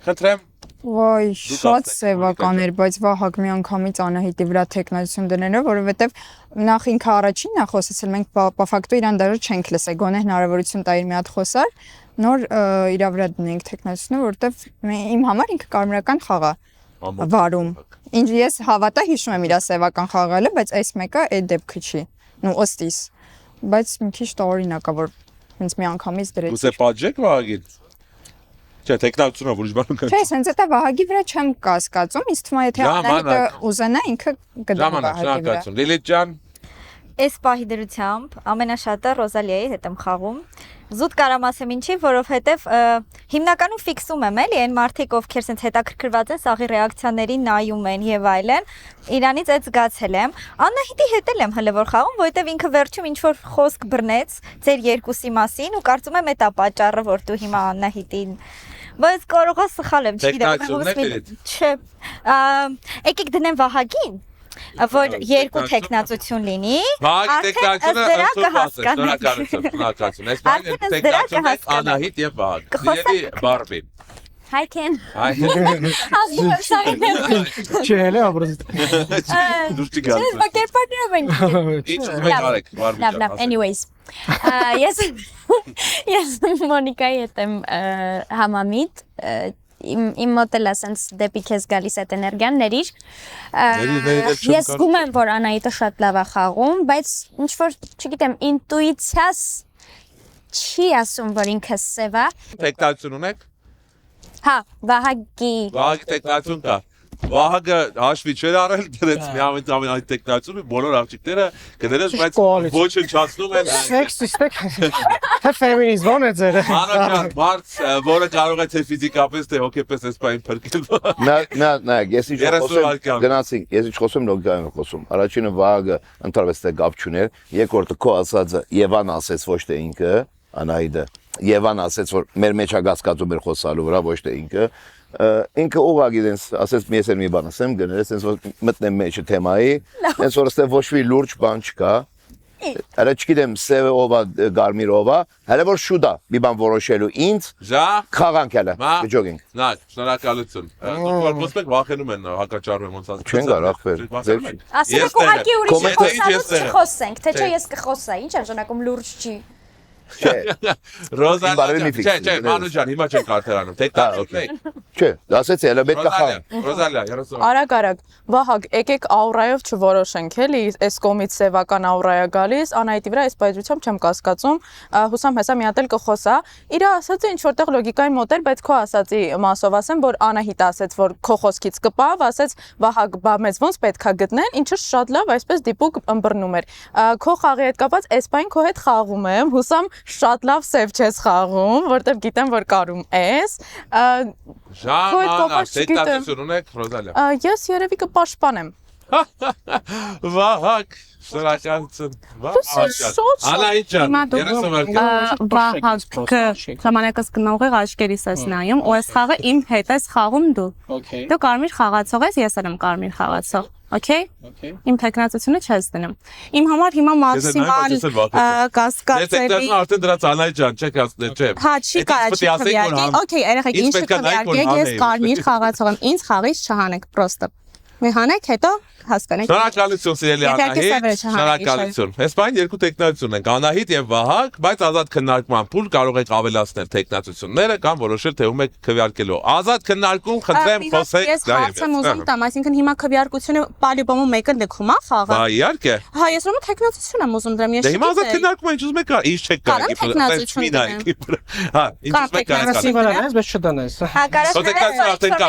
Խնդրեմ։ Ոայ, շատ սևական էր, բայց Վահագ մի անգամից Անահիտի վրա տեխնատություն դնելով, որովհետև նախ ինքը առաջինն է խոսեցել, մենք բաֆակտո իրան դեռ չենք լսել, գոնե հնարավորություն տա իր մի հատ խոսար, նոր իրա վրա դնենք տեխնատությունը, որովհետև իմ համար ինքը կարմրական խաղ է վարում։ Ինչ ես հավատա հիշում եմ իր սևական խաղալը, բայց այս մեկը այդ դեպքը չի։ Նու ըստիս։ Բայց մի քիչ տարօրինակ է, որ ինձ մի անգամից դրեցի։ Ուզե պատժեք Վահագին։ Չէ, տեխնատությունը ուրիշ բան կա։ Չէ, սենց դա Վահագի վրա չեմ կասկածում, իսկ թվում է եթե Անահիտը ուզենա ինքը կդնի Վահագի վրա։ Լիլիթ ջան։ Այս պահի դրությամբ ամենաշատը Ռոզալիայի հետ եմ խաղում։ Զուտ կարամ ասեմ ինչի, որովհետև հիմնականում ֆիքսում եմ էլի այն մարդիկ, ովքեր սենց հետաքրքրված են սաղի ռեակցիաներին նայում են եւ այլն, իրանից այդ զգացել եմ։ Անահիտի հետ էլ եմ հələ որ խաղում, որովհետև ինքը վերջում ինչ որ խոսք բռնեց ձեր երկուսի մասին ու կարծում եմ դա պատճառը, որ դու հիմա Անահիտին բայց կարող է սխալ եմ, չգիտեմ։ Չէ։ Եկեք դնեմ Վահագին, որ երկու տեխնատություն լինի։ Արդեն դրա կհասկանաք։ Շնորհակալություն։ Այս բանը տեխնատությունն է Անահիտ եւ Վահագ։ Դիելի Բարբի։ Hi Ken։ Չէ, հələ ապրես։ Դուք չգաց։ Ես բակեր պատրում եմ։ Ինչ մենք արեք, Բարբի։ Լավ, anyways։ Ես Մոնիկայի հետ եմ համամիտ, իմ մոտ էլ ասենց դեպի քեզ գալիս այդ էներգիան ներիր։ Ես զգում եմ, որ Անահիտը շատ լավ է խաղում, բայց ինչ որ, չգիտեմ, ինտուիցիաս չի ասում, որ ինքը սև է։ Տեխնատություն ունեք։ Հա, Վահագի տեխնատություն կա։ Վահագը հաշվի չէր արել, դրեց միամենամեն այդ տեխնատությունը, բոլոր աղջիկները կդրեց, բայց ոչնչացնում են։ Սեքսիստեք։ Թե ֆեմինիզմն է ձերը։ Անական մարդ, որը կարող է թե ֆիզիկապես, թե հոգեպես այս բանը փրկել։ Նա, ես ինչ խոսում, գնացինք, ես ինչ խոսում, լոգիկայով խոսում։ Առաջինը Վահագը ընդհանրապես թե գապ չուներ, երկրորդը քո ասածը Եվան ասեց, ոչ թե ինքը, Անահիտը։ Եվան ասեց, որ մեր մեջ է գասկածում էր խոսալու վրա, ոչ թե ինքը։ Ինքը ուղղակի դենց ասեց ես էլ մի բան ասեմ, գներես, դենց որ մտնեմ մեջը թեմայի, դենց որ ստե ոչ մի լուրջ բան չկա։ Հələ չգիտեմ սևը ով է, կարմիր ով է, հələ որ շուտ է մի բան որոշելու ինձ։ Խաղանք հələ, կջոգենք։ Նա, շնորհակալություն։ Դուք ոսպեք վախենում են հակաճառում ոնց ասած։ Չեն գար ախպեր։ Ասեք ուղղակի ուրիշ խոսանոց չխոսենք, թե չէ ես կխոսայի, ինչ է նշանակում լուրջ չի։ Չէ։ Ռոզալիա, չէ, Մանու ջան, հիմա չենք արդարանում։ Տեխնատություն։ Չէ, ասեցի, հələ պետք է խաղանք։ Ռոզալիա, 30։ Արագ, Վահագ, եկեք աուրայով չորոշենք, էլի, այս կողմից սևական աուրայա գալիս, Անահիտի վրա այս պայծրությամբ չեմ կասկածում, հուսամ հեսա մի հատ էլ կխոսա։ Իրա ասածը ինչ որտեղ լոգիկային մոտ էր, բայց քո ասածի մասով ասեմ, որ Անահիտը ասեց, որ քո խոսքից կպավ, ասեց Վահագ, բա մեզ ոնց պետքա գտնեն, ինչը շատ լավ այսպես դիպուկ ըմբռնում էր։ Քո խաղի հետ կապած այս պայն քո հետ խաղում եմ, հուսամ շատ լավ սև չես խաղում, որտեվ գիտեմ, որ կարում ես։ Ժամանակ, տեխնատություն ունեք, Ռոզալիա։ Ես երևի կպաշտպանեմ։ Վահագ, շնորհակալություն։ Անահիտ ջան, 30 Վահագը ժամանակս գնողեղ աչքերիս ես նայում, ու այս խաղը իմ հետ ես խաղում դու։ Դու կարմիր խաղացող ես, ես եմ կարմիր խաղացող։ Okay? Իմ տեխնատությունը չես դնում։ Իմ համար հիմա մաքսիմալ կասկածելի։ Ես արդեն դրած Անահիտ ջան, չէ։ Հա, չի կարա չքվեարկի։ Okay, երեխեք, ինչ կքվեարկեք, ես կարմիր խաղացող եմ, ինձ խաղից չհանեք, պրոստը։ Մի հանեք, հետո հասկանեք։ Շնորհակալություն սիրելի Անահիտ, շնորհակալություն։ Այս բան երկու տեխնատություն են, Անահիտ եւ Վահագ, բայց ազատ քննարկման փուլ կարող եք ավելացնել տեխնատությունները կամ որոշել թե ում եք քվեարկելու։ Ազատ քննարկում, խնդրեմ, խոսեք։ Ես հարցեմ ուզում տամ, այսինքն հիմա քվեարկությունը պալիբոմը մեկը լքում է խաղը։ Բա իհարկե։ Հա, ես ուրեմն տեխնատություն եմ ուզում դրեմ, ես չգիտեմ։ Դե հիմա ազատ քննարկումը ինչ ուզում եք, ինչ չեք կարելի։ Հա, ինչ ուզում եք կարասիվարանես, բայց չդանես։ Հա, կարասիվարանես արդեն կա,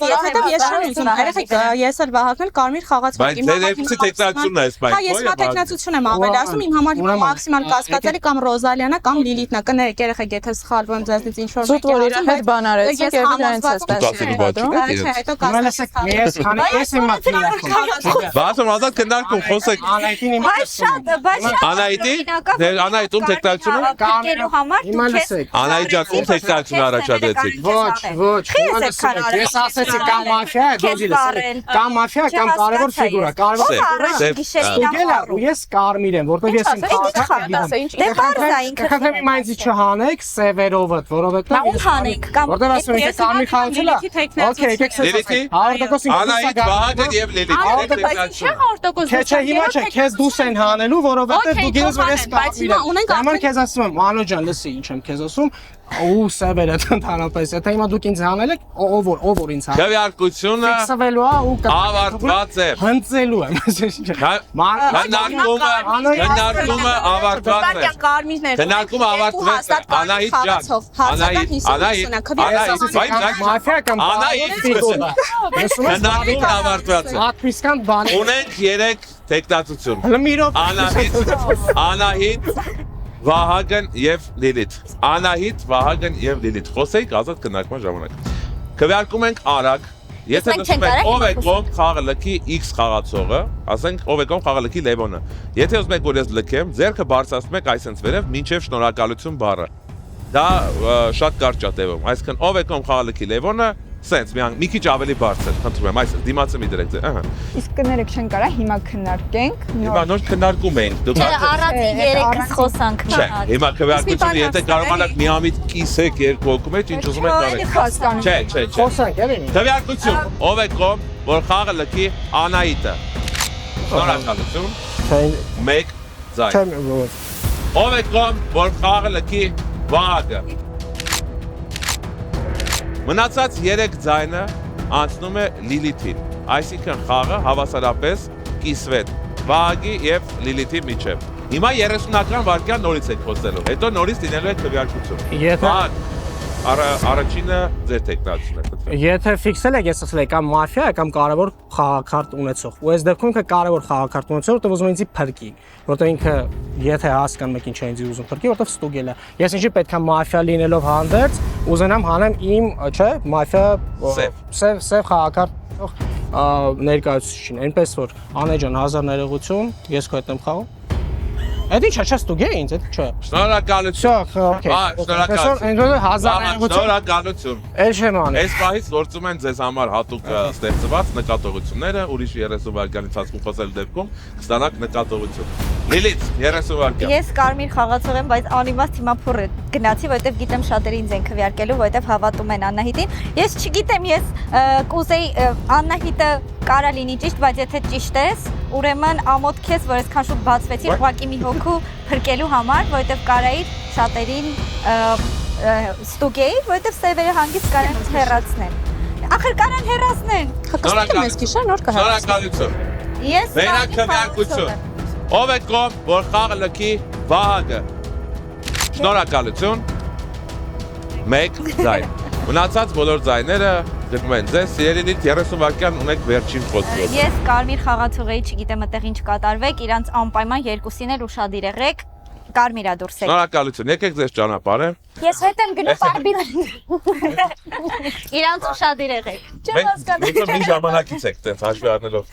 որովհետև ես չեմ ուզում, երեխեք ես էլ Վահագն էլ կարմիր խաղացող Բայց դե դեպի տեխնացիոնն է, բայց հա ես մա տեխնացիություն եմ ավելի ասում, իմ համար հիմա մաքսիմալ կասկածելի կամ Ռոզալիանա կամ Լիլիթն է, կներեք երեխեք, եթե սխալվում եմ ձեզնից ինչ որ Զուտ որ իր հետ բան արեցիք եւ իրենց է ստացվում։ Բասում ազատ քննարկում խոսեք։ Անահիտի Անահիտում տեխնացիոնը Անահիտում տեխնացիոնը առաջադրեցիք։ Ոչ, ես ասեցի կամ մաֆիա, կամ մաֆիա, կամ կարևոր ֆիգուրա, կարևոր ստուգելա, ու ես կարմիր եմ, որտեղ ես իմ քաղաքը ինձ չհանեք սևերովը, որովհետեւ որտեղ ասում եք կարմիր խաղացելա։ Okay, եկեք սա։ 100% Անահիտ Վահագն եւ Լիլիթ։ Չէ, հիմա չէ, քեզ դուս են հանելու, որովհետեւ դու գիտես որ ես կարմիր եմ։ Հիմա քեզ ասում եմ, Մանո ջան, լսի, ինչ եմ քեզ ասում։ Ու սևերը ընդհանրապես, եթե հիմա դուք ինձ հանել եք, ով որ ինձ հանել։ Քվեարկությունը ֆիքսվելու է ու ավարտված է։ Հնձելու եմ։ Հնարքումը ավարտված է։ Հնարքումը ավարտված է։ Անահիտ ջան, մաֆիա կամ հնարքումը ավարտված է։ Պատմիսկան բան։ Ունենք 3 տեխնացություն։ Լմիրով Անահիտ Վահագն եւ Լիլիթ։ Անահիտ, Վահագն եւ Լիլիթ։ Խոսեիք ազատ քննարկման ժամանակ։ Քվեարկում ենք արագ։ Եթե դուք ով եք ով խաղը լքի X խաղացողը, ասենք ով եք ով խաղը լքի Լևոնը։ Եթե ուզում եք որ ես լքեմ, ձեռքը բարձրացնում եք այսպես վերև մինչև շնորհակալություն բառը։ Դա շատ կարճ է տևում։ Այսինքն ով եք ով խաղը լքի Լևոնը, սենց մի քիչ ավելի բարձր, խնդրում եմ, այս դիմացը մի դրեք ձեր, ահա։ Իսկ կներեք չեն կարա հիմա քննարկենք։ Հիմա նոր քննարկում ենք։ Չէ, առանց 3-ից խոսանք։ Չէ, հիմա քվեարկությունը եթե կարողանաք միամիտ կիսեք երկու հոգու մեջ ինչ ուզում եք արեք։ Չէ։ Խոսանք, էլի։ Քվեարկություն, ով է կողմ, որ խաղը լքի Անահիտը։ Շնորհակալություն։ 1 ձայն։ Ով է կողմ, որ խաղը լքի Վահագը։ Մնացած 3 ձայնը անցնում է Լիլիթին, այսինքն խաղը հավասարապես կիսվեց Վահագի եւ Լիլիթի միջև։ Հիմա 30-ական վայրկյան նորից եք խոսելու, հետո նորից դինելու եք քվեարկություն։ Վահագ, առաջինը ձեր տեխնացիոնն է։ Եթե ֆիքսել եք, ես ասել եմ կամ մաֆիա կամ կարևոր խաղակարդ ունեցող։ Ու այս դեպքում ինքը կարևոր խաղակարդ ունեցող, որտեղ ուզում ինձ փրկի, որտեղ ինքը եթե հասկանում եք ինչ է ինձ ուզում փրկի, որտեղ ստուգել է։ Ես ինչի պետք է մաֆիա լինելով հանդերձ, ուզենամ հանեմ իմ, չէ, մաֆիա սև խաղակարդ ներկայացուցիչին, այնպես որ Անե ջան 1000 ներողություն, ես քո հետ եմ խաղում։ Այդ ինչ չես ստուգե ինձ, այդ չէ։ Շնորհակալություն։ Շնորհակալություն։ Էլ չեմ անի։ Այս պահից գործում են ձեզ համար հատուկ ստեղծված նկատողությունները, ուրիշ 30 վայրկյան ընթացքում խոսելու դեպքում կստանաք նկատողություն։ Լիլիթ, 30 վայրկյան։ Ես կարմիր խաղացող եմ, բայց անիմաստ հիմա փուռ գնացի, որովհետև գիտեմ շատերը ինձ են քվեարկելու, որովհետև հավատում են Անահիտին։ Ես չգիտեմ, ես կուզեի Անահիտը կարա լինի ճիշտ, բայց եթե ճիշտ ես, ուրեմն ամոթ քեզ, որ այսքան շուտ բացվեցի, ուղղակի մի հոգու փրկելու համար, որովհետև կարայի շատերին ստուգեի, որովհետև սևերը հանգիստ կարան հեռացնեն։ Ախր կարան հեռացնեն։ Կստուգեմ ես գիշեր նոր կհեռացնեմ։ Շնորհակալություն։ Ես քվեարկություն։ Ով է կողմ, որ խաղը լքի Վահագը։ Շնորհակալություն։ 1 ձայն։ Մնացած բոլոր ձայները դեպքում են ձեզ, սիրելի 30 վայրկյան ունեք վերջին խոսքը։ Ես կարմիր խաղացող էի, չգիտեմ այդտեղ ինչ կատարվեք, իրանց անպայման երկուսին էլ ուշադիր եղեք, կարմիրա դուրս եք։ Շնորհակալություն, եկեք ձեզ ճանապարհը։ Ես հետ եմ գնում բարբիր։ Իրանց ուշադիր եղեք։ Չեմ հասկանում։ Ոնց մի ժամանակից եք տենց հաշվի առնելով։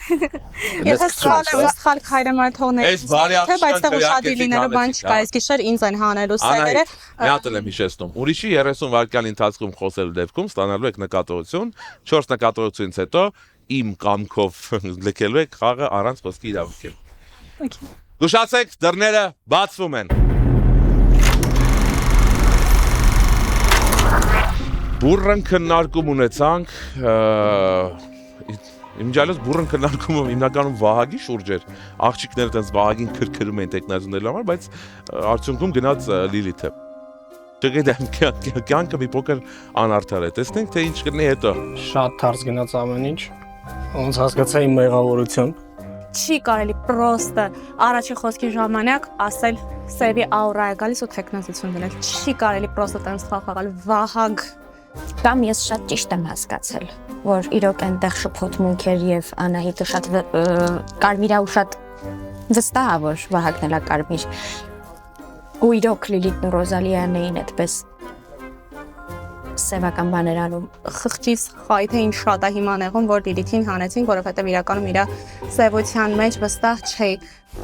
Ես սխալ քայլեմ այդ հողները։ Այս բարի բայց այդտեղ ուշադիր լինելու բան չկա, այս գիշեր ինձ են հանելու սևերը։ Մի հատ եմ հիշեցնում։ Ուրիշի 30 վայրկյան ընթացքում խոսելու դեպքում ստանալու եք նկատողություն, 4 նկատողությունից հետո իմ կամքով լքելու եք խաղը առանց խոսքի իրավունքի։ Զգուշացեք, դռները բացվում են։ Բուրըն քննարկում ունեցանք, իմջալոս բուրըն քննարկումը հիմնականում Վահագի շուրջ էր։ Աղջիկները տենց Վահագին քրքրում են տեխնազունելու համար, բայց արդյունքում գնաց Լիլիթը։ Չգիտեմ, կյանքը մի փոքր անարդար է։ Տեսնենք թե ինչ կլինի հետո։ Շատ թարս գնաց ամեն ինչ։ Ոնց հասկացա իմ մեղավորություն։ Չի կարելի պրոստը առաջի խոսքի ժամանակ ասել սևի աուրա է գալիս ու տեխնացիություն դնել։ Չի կարելի պրոստը տենց խաղալ Վահագ Կամ ես շատ ճիշտ եմ հասկացել, որ իրոք այնտեղ շփոթմունք էր եւ Անահիտը շատ Կարմիրա ու շատ վստահ է, որ Վահագնն էլա Կարմիր։ Ու իրոք Լիլիթն ու Ռոզալիան էին այդպես սևական բաներ անում։ Խղճից խայթեին շատ է հիմա նեղում, որ Լիլիթին հանեցին, որովհետև իրականում իր սևության մեջ վստահ չէի։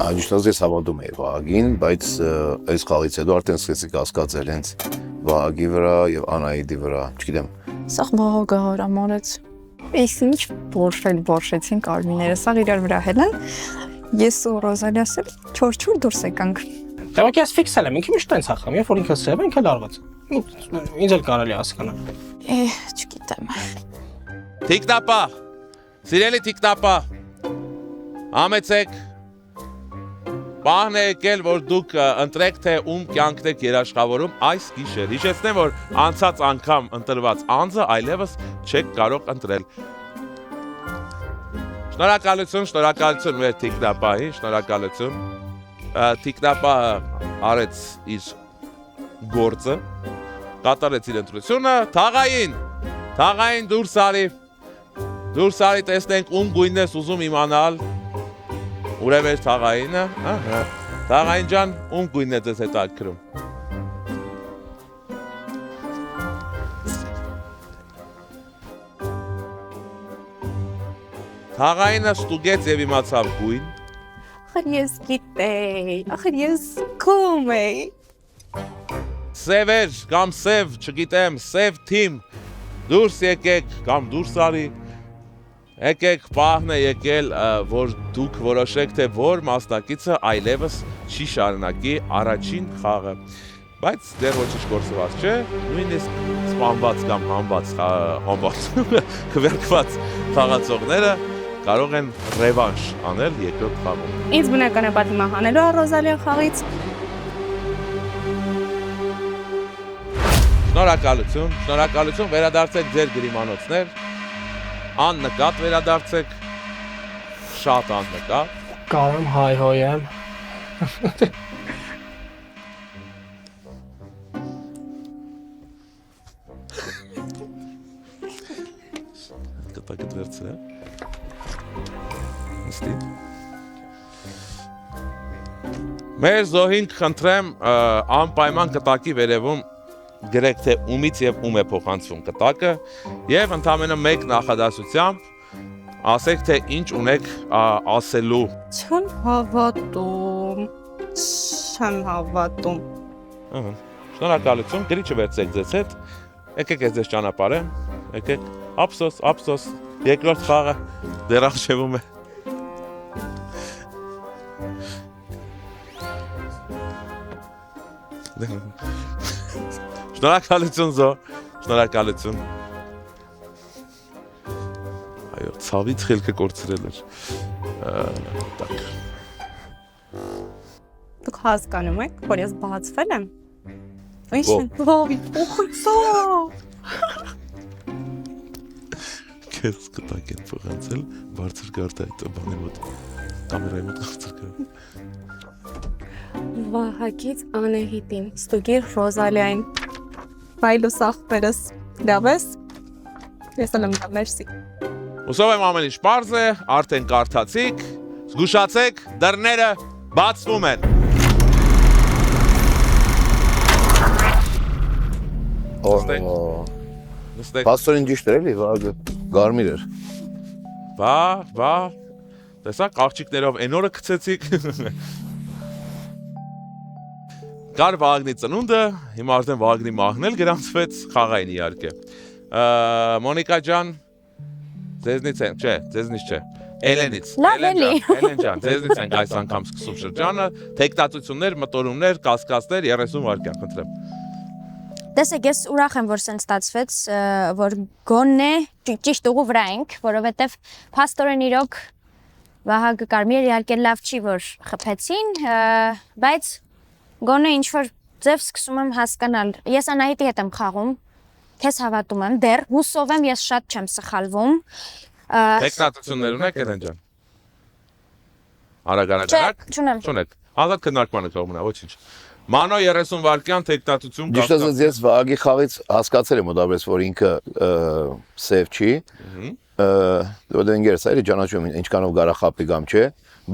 Աջուշտած ես հավատում էի Վահագին, բայց այս խաղից հետո արդեն սկսեցի կասկածել հենց Վահագի վրա եւ Անահիտի վրա, չգիտեմ։ Սա Վահագը հարամարեց։ Էս ինչ որշեցին Կարմիրները, սա իրար վրա հելան։ Ես ու Ռոզալիաս էլ չոր դուրս եկանք։ Դեպի ես ֆիքսել եմ, ինքը միշտ տենց հախամ, երբ որ ինքը սև է, ինքը լարված։ Ինձ էլ կարելի հասկանալ։ Չգիտեմ։ Տիկնապա։ Սիրելի տիկնապա։ Համեցեք։ Բահն է եկել, որ դուք ընտրեք, թե ում կյանքն եք երաշխավորում այս գիշեր։ Հիշեցնեմ, որ անցած անգամ ընտրված անձը այլևս չեք կարող ընտրել։ Շնորհակալություն մեր տիկնապայի, շնորհակալություն։ Տիկնապահը արեց իր գործը, կատարեց իր ընտրությունը, թաղային դուրս արի, տեսնենք ում գույնն ես ուզում իմանալ, ուր է մեր թաղայինը, թաղային ջան, ում գույնն է ձեզ հետաքրում։ Թաղայինը ստուգեց եւ իմացավ գույն։ Ախր ես գիտեի, ախր ես կում էի։ Սևեր կամ սև, չգիտեմ, սև թիմ, դուրս եկեք կամ դուրս արի, եկեք պահն է եկել, որ դուք որոշեք, թե որ մասնակիցը այլևս չի շարունակի առաջին խաղը, բայց դեռ ոչինչ գործված չէ, նույնիսկ սպանված կամ համված, քվերքված խաղացողները կարող են ռևանշ անել երկրորդ խաղում։ Ինձ բնական է պատիմա հանելու Ռոզալիա խաղից։ Շնորհակալություն, վերադարձեք ձեր գրիմանոցներ, աննկատ վերադարձեք, շատ աննկատ։ Կարամ հայհոյեմ։ Կտակդ վերցրե։ Նստի։ Մեր զոհին կխնդրեմ անպայման կտակի վերևում գրեք թե ումից եւ ում է փոխանցվում կտակը եւ ընդամենը մեկ նախադասությամբ ասեք թե ինչ ունեք ասելու։ Չեմ հավատում։ Շնորհակալություն, գրիչը վերցրեք ձեզ հետ, եկեք ես ձեզ ճանապարհեմ, եկեք, ափսոս, երկրորդ խաղը դեռ արժևում է։ Շնորհակալություն Զո, շնորհակալություն։ Այո, ցավից խելքը կորցրել էր։ Так։ Դուք հասկանում եք, որ ես բացվել եմ։ Ինչ բովի փոխանցա։ Քեզ կտակ են փոխանցել, բարձր կարտա այդ բանի մոտ, կամերայի մոտ բարձր կարտա։ Վահագից Անահիտին, ստուգիր Ռոզալիային։ Վայլուս աղբերս, լավ ես։ Ես էլ եմ լավ, մերսի։ Ուսով եմ ամեն ինչ պարզ է, արդեն կարդացիք, զգուշացեք, դռները բացվում են։ Նստեք։ Պաստորին ճիշտ էր էլի, Վահագը, Գարմիր էր։ Բա, տեսակ աղջիկներով այն օրը գցեցիք։ Կար Վահագնի ծնունդը, հիմա արդեն Վահագնի մահն էլ գրանցվեց, խաղային իհարկե։ Մոնիկա ջան, ձեզնից են, ձեզնից չէ, Էլենից։ Լավ էլի։ Էլեն ջան, ձեզնից ենք այս անգամ սկսում շրջանը, թեկտածություններ, մտորումներ, կասկածներ, 30 վայրկյան, խնդրեմ։ Տեսեք, ես ուրախ եմ, որ սենց ստացվեց, որ գոնե ճիշտ ուղու վրա ենք, որովհետև փաստորեն իրոք Վահագը Կարմիրը իհարկե լավ չի, որ խփեցին, բայց գոնե ինչ-որ ձև սկսում եմ հասկանալ։ Ես Անահիտի հետ եմ խաղում, քեզ հավատում եմ, դեռ հուսով եմ, ես շատ չեմ սխալվում։ Տեքնատություններ ունեք, Էլեն ջան։ Արագ։ Չունեմ։ Ազատ քննարկմանը կողմնա, ոչինչ։ Մանո 30 վայրկյան տեխնատություն Ճիշտ ասած ես Վահագի խաղից հասկացել եմ մոտավորապես որ ինքը սև չի։ Որտեղ ինգերս այլ ճանաչում ինչքանով գարախապի կամ չէ,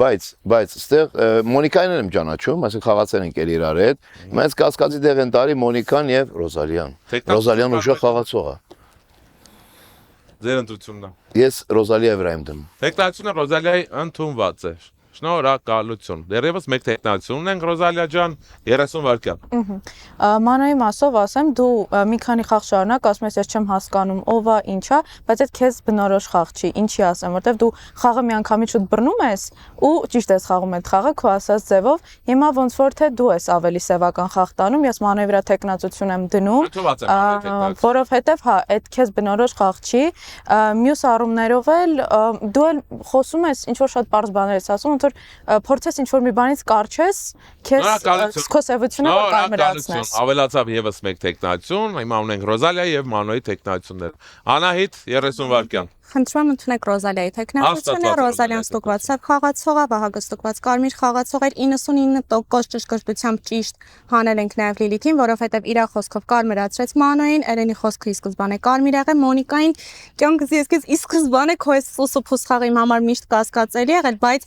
բայց այստեղ Մոնիկային եմ ճանաչում, այսինքն խաղացել ենք էլ իրար հետ։ Մենք կասկածի դեղ են տարի Մոնիկան եւ Ռոզալիան։ Ռոզալիան ուժեղ խաղացող է։ Ձեր ընտրությունն է։ Ես Ռոզալիա վրա եմ դնում։ Տեխնատությունը Ռոզալիայի ընդունված է։ Շնորհակալություն։ Դեռևս մեկ տեխնատություն ունենք Ռոզալիա ջան, 30 վայրկյան։ Մանոյի մասով ասեմ, դու մի քանի խաղ շարունակ ասում ես, ես չեմ հասկանում ով է, ինչ է, բայց այդ քեզ բնորոշ խաղ չի։ Ինչի ասեմ, որտեվ դու խաղը միանգամից շուտ բռնում ես ու ճիշտ ես խաղում այդ խաղը քո ասած ձևով։ Հիմա ոնց որ թե դու ես ավելի սևական խաղ տանում, ես Մանոյի վրա տեխնատություն եմ դնում, որովհետև հա, այդ քեզ բնորոշ խաղ չի։ Մյուս առումներով էլ դու էլ խոսում ես ինչ որ շատ པարզ բաներ ես ասում, ոնց որ փորձես ինչ որ մի բանից կարճես, քեզ քո սևությունը կարմրացնես։ Ավելացավ եւս մեկ տեխնատություն, հիմա ունենք Ռոզալիա եւ Մանոյի տեխնատություններ։ Անահիտ 30 վայրկյան։ Խնդրում եմ ընդունեք Ռոզալիայի տեխնատությունը, Ռոզալիան ստուգված սև խաղացող է, Վահագը ստուգված կարմիր խաղացող էր, 99% ճշգրտությամբ ճիշտ հանել ենք նաև Լիլիթին, որովհետև իր խոսքով կարմրացրեց Մանոյին, Էրենի խոսքը ի սկզբանե կարմիր եղել, Մոնիկային կյանքս ես ի սկզբանե քո այս սուսուփուս խաղը իմ համար միշտ կասկածելի եղել, բայց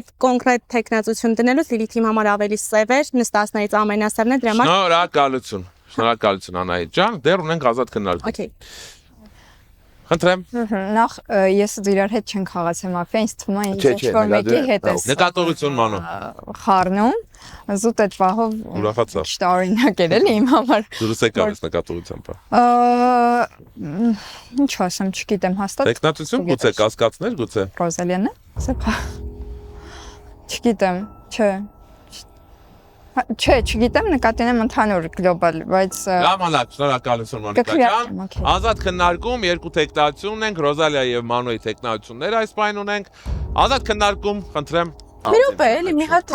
այդ կոնկրետ տեխնատություն դնելուց Լիլիթի համար ավելի սև էր, նստածներից ամենասևն է դրա համար։ Շնորհակալություն։ Շնորհակալություն Անահիտ ջան, դեռ ունենք ազատ քննարկում։ Okay։ Խնդրեմ։ Նախ ես իրար հետ չենք խաղացել մաֆիա, ինձ թվում է ինչ որ մեկի հետ է։ Նկատողություն Մանո։ Խառնում, զուտ այդ վահով ուրախացա։ Շտարինակ էր էլի իմ համար։ Դուրս եկավ ես նկատողությամբ։ Ինչ ասեմ, չգիտեմ հաստատ։ Տեխնատություն գուցե կասկածներ գուցե։ Ռոզալիան է։ Սա։ Չգիտեմ, չէ։ Չէ, չգիտեմ, նկատի ունեմ ընդհանուր գլոբալ, բայց Ժամանակ, շնորհակալություն Մոնիկա ջան։ Ազատ քննարկում, երկու տեխնատություն ունենք, Ռոզալիա եւ Մանոյի տեխնատությունները այս պայն ունենք։ Ազատ քննարկում, խնդրեմ։ Մի րոպե, էլի մի հատ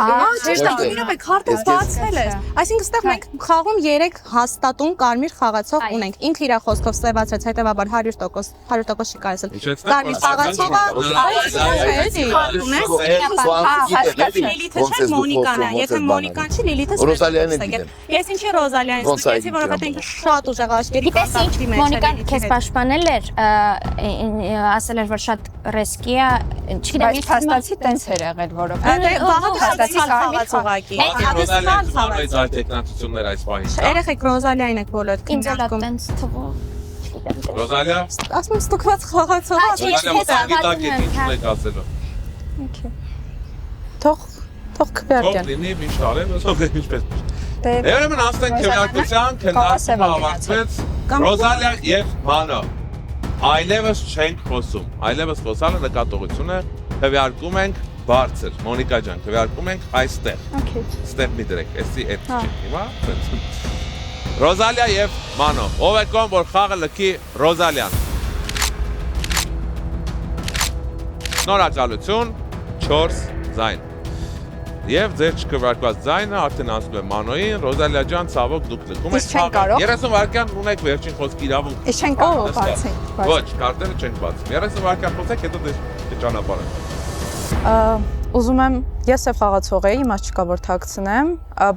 ճիշտ է, մի րոպե, քարտը բացել ես։ Այսինքն այստեղ մենք խաղում 3 հաստատուն կարմիր խաղացող ունենք։ Ինքը իր խոսքով սևացրեց, հետեւաբար 100% չի կարելի ասել։ Կարմիր խաղացողը Լիլիթը չէ, Մոնիկան է։ Եթե Մոնիկան չի, Լիլիթը Ռոզալիան է դիտեմ։ Ես ինչի Ռոզալիային ստուգեցի, որովհետեւ ինքը շատ ուժեղ աշկերի կասկածի մեջ է։ Մոնիկան քեզ պաշտպանել էր, ասել էր որ շատ ռիսկի է, չգիտեմ, բայց փաստացի տենց էր եղել, որովհետեւ Վահագը խաղացողակի։ Մանոյից այլ տեխնատություններ այս պահին։ Երեխեք Ռոզալիային եք բոլոր քննարկում։ տենց թվում։ Ռոզալիա։ Ասում եմ ստուգված խաղացողա։ Թող քվեարկեն։ Թող լինի ինչ արեմ, ոսով ինչպես։ Ուրեմն անցնենք քննարկության, քննարկումը ավարտվեց Ռոզալիա եւ Մանո։ Այլևս չենք խոսում։ Այլևս խոսալը նկատողություն է, քվեարկում ենք բարձր, Մոնիկա ջան, քվեարկում ենք այստեղ։ Okay։ Ստեղ մի դրեք, էսի այդ չի, հիմա։ Ռոզալիա եւ Մանո։ Ով է կողմ, որ խաղը լքի Ռոզալիան։ Շնորհակալություն, 4 ձայն։ Եվ ձեր չքվեարկված ձայնը արդեն անցնում է Մանոյին, Ռոզալիա ջան, ցավոք դուք լքում եք խաղը։ 30 վայրկյան ունեք վերջին խոսքի իրավունք։ Ես չենք կարող բացել։ Ոչ, քարտերը չենք բացում։ 30 վայրկյան խոսեք, հետո դե ճանապարհը։ Ուզում եմ, ես եւ խաղացող էի, իմաց չկա որ թաքցնեմ,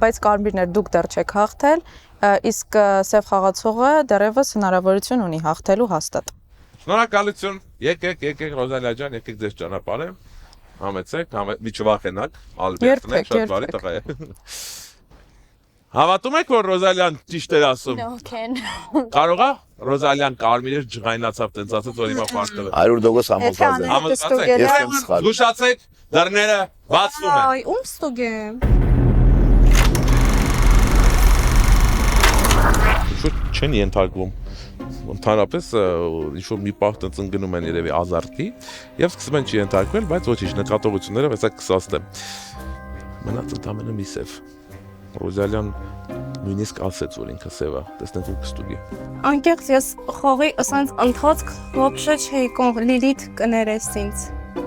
բայց կարմիրներ դուք դեռ չեք հաղթել, իսկ սև խաղացողը դեռևս հնարավորություն ունի հաղթելու հաստատ։ Շնորհակալություն։ Եկեք Ռոզալիա ջան, եկեք ձեզ ճանապարհը։ Համեցեք, մի չվախենաք, Ալբերտն է, շատ բարի տղա է։ Հավատում եք, որ Ռոզալիան ճիշտ էր ասում։ Կարող է Ռոզալիան կարմիրեր ջղայնացավ, տենց ասած, որ հիմա պարտվել է։ 100% համոզված եմ։ Համոզված եք։ Ես եմ սխալ։ Զգուշացեք, դռները բացվում են։ Այ, ում ստուգեմ։ Շուտ չեն ենթարկվում։ Ընդհանրապես ինչ-որ մի պահ տենց ընկնում են երևի ազարտի եւ սկսում են չենթարկվել, բայց ոչինչ նկատողությունները հեսա կսաստեմ։ Մնաց ընդամենը մի սև։ Ռոզալիան նույնիսկ ասեց, որ ինքը սև է, տեսնենք ու կստուգի։ Անկեղծ ես խողի ասենց ընթացք ոբշե չէի Լիլիթ կներես ինձ։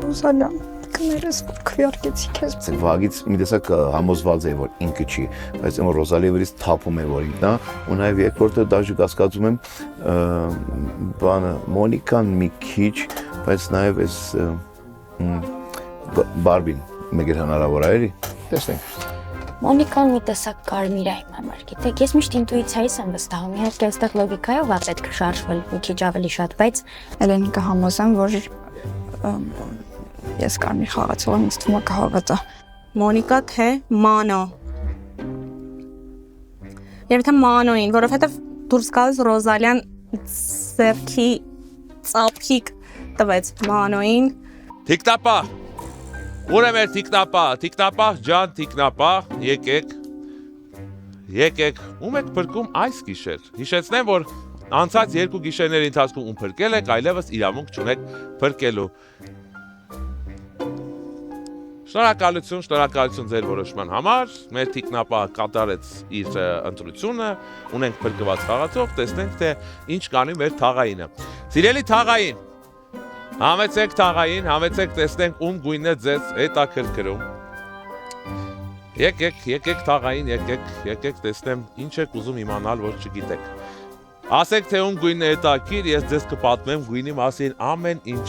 Ռոզալիան կներես որ քվեարկեցի քեզ։ Վագից մի տեսակ համոզված է որ ինքը չի, բայց ում Ռոզալիա վերից թափում է որ ինքն է, ու նաև երկրորդը դաժե կասկածում եմ բանը Մոնիկան մի քիչ, բայց նաև այս Բարբին մեկ հնարավոր է էլի։ Տեսնենք։ Մոնիկան մի տեսակ կարմիր է իմ համար, գիտեք, ես միշտ ինտուիցիայից եմ վստահում, իհարկե այստեղ լոգիկայով է պետք է շարժվել մի քիչ ավելի շատ, բայց Էլենի կհամոզեմ, որ ես կարմիր խաղացող եմ, ինձ թվում է կհավատա։ Մոնիկա թե Մանո։ Եվ թե Մանոին, որովհետև դուրս գալիս Ռոզալյան ձեռքի ծափիկ տվեց Մանոին։ Թիկնապա։ Ուր է մեր թիկնապա, թիկնապա, ջան, թիկնապա, եկեք, ում եք փրկում այս գիշեր։ Հիշեցնեմ, որ անցած 2 գիշերների ընթացքում ում փրկել եք, այլևս իրավունք չունեք փրկելու։ Շնորհակալություն ձեր որոշման համար։ Մեր թիկնապա կատարեց իր ընտրությունը, ունենք փրկված խաղացող, տեսնենք թե ինչ կանի մեր թաղայինը։ Սիրելի թաղային, համեցեք թաղային, համեցեք տեսնենք ում գույնն է ձեզ հետաքրքրում։ Եկեք թաղային, եկեք տեսնեմ ինչ եք ուզում իմանալ, որ չգիտեք։ Ասեք թե ում գույնն է հետաքրքիր, ես ձեզ կպատմեմ գույնի մասին ամեն ինչ։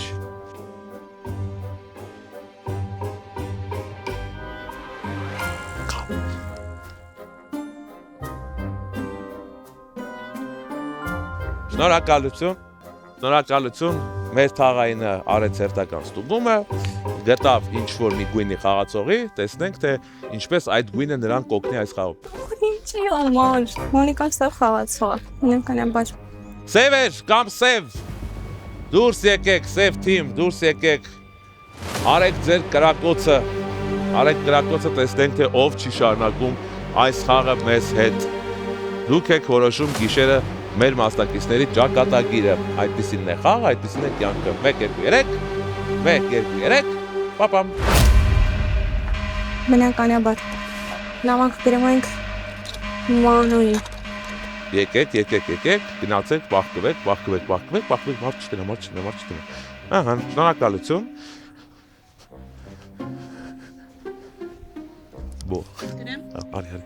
Շնորհակալություն, մեր թաղայինը արեց հերթական ստուգումը, գտավ ինչ-որ մի գույնի խաղացողի, տեսնենք թե ինչպես այդ գույնը նրան կօգնի այս խաղում։ Ինչի համար, Մոնիկան սև խաղացող է, ունենք անեմ բաց։ Սևեր կամ սև, դուրս եկեք, սև թիմ, դուրս եկեք, արեք ձեր կրակոցը, տեսնենք թե ով չի շարունակում այս խաղը մեզ հետ։ Դուք եք որոշում գիշերը մեր մասնակիցների ճակատագիրը, այդպիսին է խաղը, այդպիսին է կյանքը, 1, 2, 3, պապամ։ Բնականաբար, լավանք գրում ենք Մանոին։ Եկեք, գնացեք, պաղկվեք, մարդ չտնա։ Ահա, շնորհակալություն։ Բո։ Արի։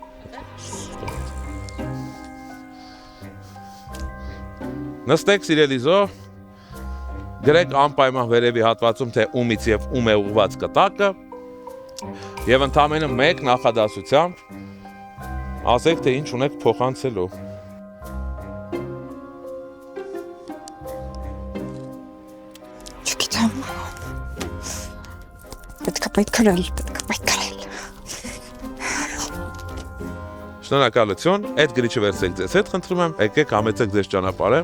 Նստեք սիրելիզո, գրեք անպայման վերևի հատվածում, թե ումից և ում է ուղված կտակը և ընդամենը մեկ նախադասությամբ ասեք, թե ինչ ունեք փոխանցելու։ Չգիտեմ, պետք է քրել։ Շնորհակալություն, այդ գրիչը վերցեք ձեզ հետ, խնդրում եմ, եկեք համեցեք ձեզ ճանապարհը,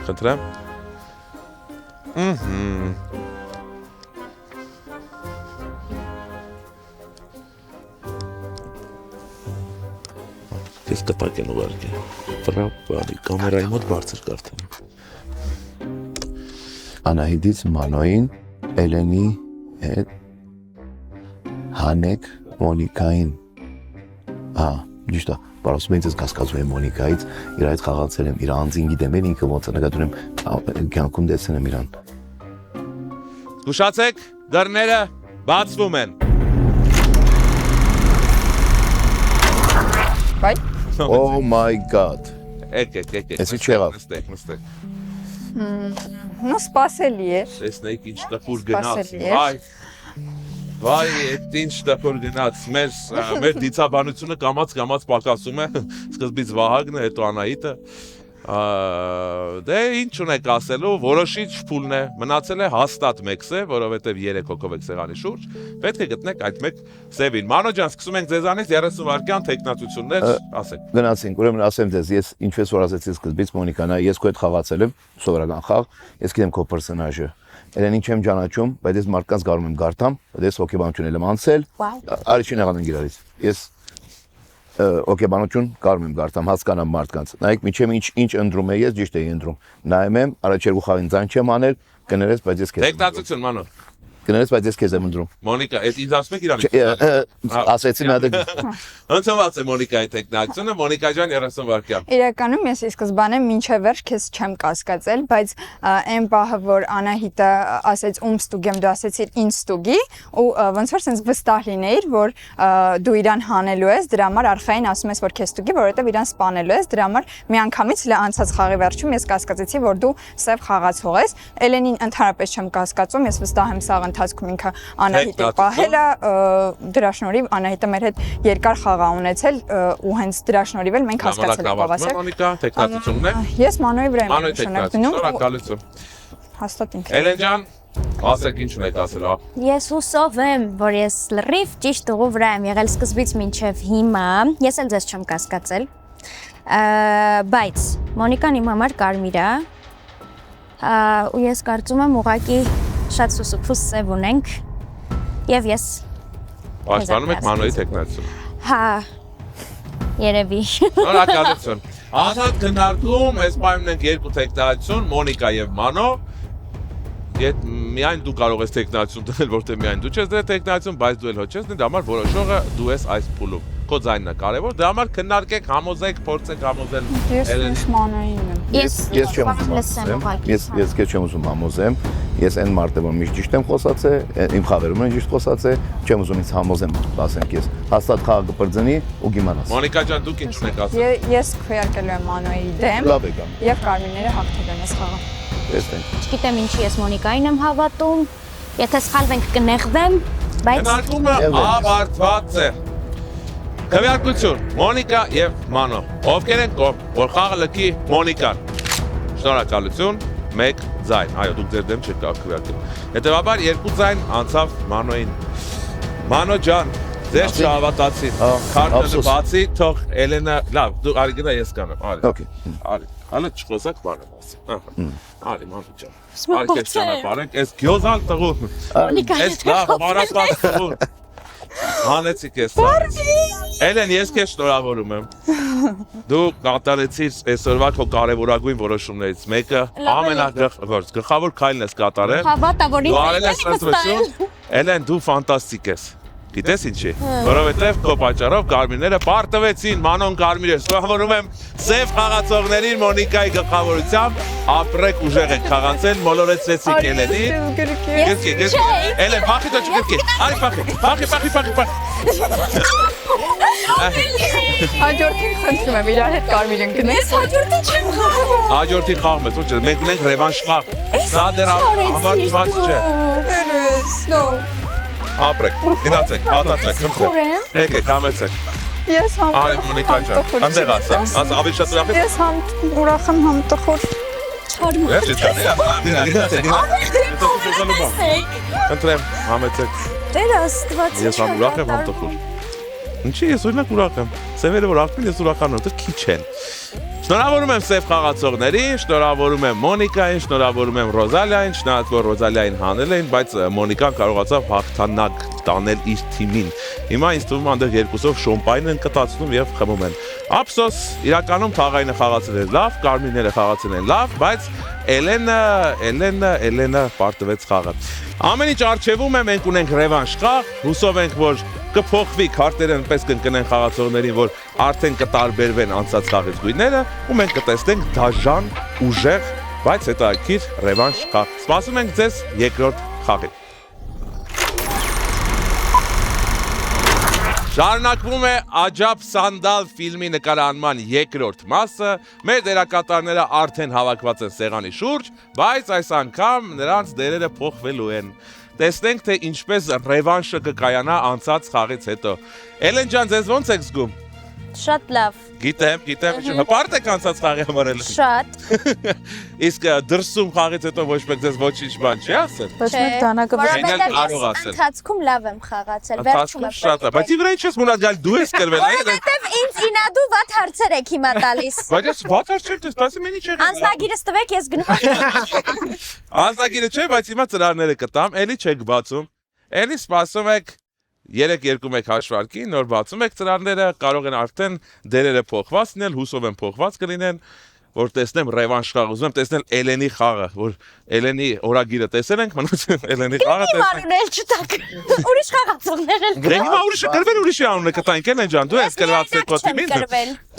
խնդրեմ։ Ես կտակ են ուղարկել, վրապ, կամերայի մոտ բարձր կարդեմ։ Անահիտից Մանոին, Էլենի հետ, Հանեք Մոնիկային։ Ճիշտ է, պարոսում եմ ձեզ կասկածում եմ Մոնիկայից, իր այդ խաղացել եմ, իր անձին գիտեմ, էլ ինքը ոնց է նկատում եմ կյանքում տեսել եմ իրան։ Զգուշացեք, դռները բացվում են։ Բայ։ Oh my god։ Եկեք։ Էս ինչ եղավ։ Նստեք։ Նո սպասելի էր։ Տեսնեք ինչ տխուր գնաց։ Վայ, այդ ինչ տխուր գնաց, մեր դիցաբանությունը կամաց պակասում է, սկզբից Վահագնը, հետո Անահիտը, դե ինչ ունեք ասելու, որոշիչ փուլն է, մնացել է հաստատ մեկ սև, որովհետև 3 հոգով եք սեղանի շուրջ, պետք է գտնեք այդ մեկ սևին։ Մանո ջան, սկսում ենք ձեզանից 30 վայրկյան թեկնածություններ, ասեք։ Գնացինք, ուրեմն ասեմ ձեզ, ես ինչպես որ ասեցի սկզբից Մոնիկան, ես քո հետ խաղացել եմ, սովորական խաղ, ես գիտեմ քո պերսոնաժը։ Էլենին չեմ ճանաչում, բայց ես մարդկանց գարում եմ գարտամ, ես հոգեբանություն եմ անցել։ Արի չի նեղանում իրարից։ Ես հոգեբանություն գարում եմ գարտամ, հասկանամ մարդկանց։ Նայեք, միջև ինչ ընդրում է, ես ճիշտ էի ընդրում։ Նայում եմ, առաջերու խաղին ձայն չեմ անել, կներես, բայց ես քեզ։ Տեխնացություն, Մանո։ Կներես, բայց ես քեզ եմ ընդրում։ Մոնիկա, այդ ինձ ասում եք իրանից։ Ասեցի մի հատ։ Ընդունված է Մոնիկայի տեխնացությունը, Մոնիկա ջան 30 վայրկյան։ Իրականում ես ի սկզբանե մինչև վերջ քեզ չեմ կասկածել, բայց այն պահը, որ Անահիտը ասեց ում ստուգեմ, դու ասեցիր ինձ ստուգի, ու ոնց որ sense վստահ լինեիր, որ դու իրան հանելու ես, դրա համար արխային ասում ես, որ քեզ ստուգի, որովհետև իրան սպանելու ես, դրա համար միանգամից անցած խաղի վերջում ես կասկածեցի, որ դու սև խաղացող ես։ Էլենին ընդհանրապես չեմ կասկածում, ես վստահ եմ սաղ ընթացքում ինքը Անահիտի պահել է, դրա շնորհիվ Անահիտը մեր հետ երկար խաղ ա ունեցել ու հենց դրա շնորհիվ էլ մենք հասկացել ենք ով է։ Մոնիկա, տեխնացությունն է։ Ես Մանոյի վրա եմ նշանակնում։ Շնորհակալություն։ Հաստատ ինքը։ Էլեն ջան, ասեք ինչ ունեք ասել, հա։ Ես հուսով եմ, որ ես լրիվ ճիշտ ուղու վրա եմ եղել սկզբից մինչև հիմա։ Ես էլ ձեզ չեմ կասկածել։ Բայց Մոնիկան իմ համար կարմիր է։ Ու ես կարծում եմ ուղղակի շատ սուսուփուս սև ունենք։ Եվ ես Պաշտպանում եք Մանոյի տեխնացությունը։ Հա։ Երևի։ Շնորհակալություն։ Ազատ քննարկում, այս պայմանն ենք երկու տեխնացություն, Մոնիկա եւ Մանո։ Ետ միայն դու կարող ես տեխնացություն դնել, որտեղ միայն դու չես դրել տեխնացություն, բայց դու էլ հո չես դնել, դա համար որոշողը դու ես այս փուլում։ Քո ձայնն է կարևոր, դրա համար քննարկեք, համոզեք, փորձեք համոզել։ Ես Մանոյին եմ։ Ես չեմ ուզում համոզեմ, ես այն մարդը, որ միշտ ճիշտ եմ խոսացել, իմ խաղերում են ճիշտ խոսացել, չեմ ուզում ինձ համոզեմ, ասենք ես հաստատ խաղը կպրծնի ու կիմանաս։ Մոնիկա ջան, դուք ինչ ունեք ասել։ Ես քվեարկելու եմ Մանոյի դեմ։ Լավ եք անում։ Եվ կարմիրները հաղթել են այս խաղը։ Տեսնենք։ Չգիտեմ ինչի ես Մոնիկային եմ հավատում։ Եթե սխալվենք կնեղվեմ, բայց Քննարկումը ավարտված է։ Քվեարկություն, Մոնիկա եւ Մանո։ Ովքեր են կողմ, որ խաղը լքի Մոնիկան։ Շնորհակալություն, 1 ձայն։ Այո, դուք ձեր դեմ չեք կարող քվեարկել։ Հետևաբար 2 ձայն անցավ Մանոյին։ Մանո ջան, ձեզ չհավատացին։ Քարտը բացի, թող Էլենա, լավ, դու արի գնա ես կանեմ, արի։ Okay։ Արի։ Հələ չխոսակ բանը ասի։ Ահա։ Արի Մանո ջան։ Արի քեզ ճանապարհենք, այս գյոզան տղուն։ Այս լավ բարապած տղուն։ Հանեցիք ես։ Էլեն, ես քեզ շնորհավորում եմ։ Դու կատարեցիր այսօրվա քո կարևորագույն որոշումներից մեկը, գլխավոր քայլն ես կատարել։ հավատա որ Դու արել ես ընտրություն։ Էլեն, դու ֆանտաստիկ ես։ Գիտես ինչի, որովհետև քո պատճառով կարմիրները պարտվեցին, Մանոն կարմիր է, շնորհավորում եմ սև խաղացողներին Մոնիկայի գլխավորությամբ, ապրեք ուժեղ եք խաղացել, մոլորեցրեցիք Էլենին։ Գերքի, Էլեն, փախի դու չգերքի, արի փախի։ Հաջորդին խնդրում եմ իրար հետ կարմիր ընկնենք։ Ես հաջորդին չեմ խաղում։ Հաջորդին խաղում ես, ոչ, մենք ունենք ռևանշ խաղ։ Սա դեռ ավարտված չէ։ Ապրեք, գնացեք, հատացեք, խնդրեմ։ Եկեք, համեցեք։ Ես համ Արի Մոնիկա ջան, այնտեղ ասա, ավելի շատ ուրախ ես։ Ես համ ուրախ եմ, համ տխուր։ Ընտրեմ, համեցեք։ Տեր Աստված։ Ես համ ուրախ եմ, համ տխուր։ Ինչի ես օրինակ ուրախ եմ։ Սևերը որ աղբին ես ուրախանում, դա քիչ են։ Շնորհավորում եմ սև խաղացողներին, շնորհավորում եմ Մոնիկային, շնորհավորում եմ Ռոզալիային, շնորհակալ որ Ռոզալիային հանել էին, բայց Մոնիկան կարողացավ հաղթանակ տանել իր թիմին։ Հիմա ինձ թվում է այնտեղ երկուսով շոմպայն են կտացնում եւ խմում են։ Ափսոս, իրականում թաղայինը խաղացել է լավ, կարմիրները խաղացել են լավ, բայց Էլենը պարտվեց խաղը։ Ամեն ինչ արժևում է, մենք ունենք ռևանշ խաղ, հուսով ենք, որ կփոխվի քարտերը այնպես կընկնեն խաղացողներին, որ արդեն կտարբերվեն անցած խաղից գույները, ու մենք կտեսնենք դաժան, ուժեղ, բայց հետաքրքիր ռևանշ խաղ։ Սպասում ենք ձեզ երկրորդ խաղին։ Շարունակվում է Աջաբ Սանդալ ֆիլմի նկարահանման երկրորդ մասը, մեր դերակատարները արդեն հավաքված են սեղանի շուրջ, բայց այս անգամ նրանց դերերը փոխվելու են։ Տեսնենք, թե ինչպես ռևանշը կկայանա անցած խաղից հետո։ Էլեն ջան, ձեզ ոնց եք զգում։ Շատ լավ։ Գիտեմ, հպարտ եք անցած խաղի համար Էլեն։ Շատ։ Իսկ դրսում խաղից հետո ոչ մեկ ձեզ ոչինչ բան չի ասել։ Ոչ մեկ դանակը Որովհետև ընթացքում լավ եմ խաղացել, վերջում եմ։ Շատ է, բայց ի վրա ինչ ես մնաց գալ, դու ես կրվել, այ։ Որովհետև ինձ ինադու վատ հարցեր եք հիմա տալիս։ Բայց ես վատ հարցեր չեմ, ասում եմ ինչ եղել։ Անձնագիրս տվեք, ես գնում։ Անձնագիրը չէ, բայց հիմա ծրարները կտամ, էլի չեք բացում։ Էլի սպասում եք 3-2-1 հաշվարկի, նոր բացում եք ծրարները, կարող են արդեն դերերը փոխված լինել, հուսով են փոխված կլինեն, որ տեսնեմ ռևանշ խաղ, ուզում եմ տեսնել Էլենի խաղը, որ Էլենի օրագիրը տեսել ենք, մնաց Էլենի խաղը տեսնենք։ Ուրիշ խաղացողներ էլ կան։ Հիմա ուրիշը կրվել ուրիշի անունը կտանք Էլեն ջան, դու ես կրված քո թիմին։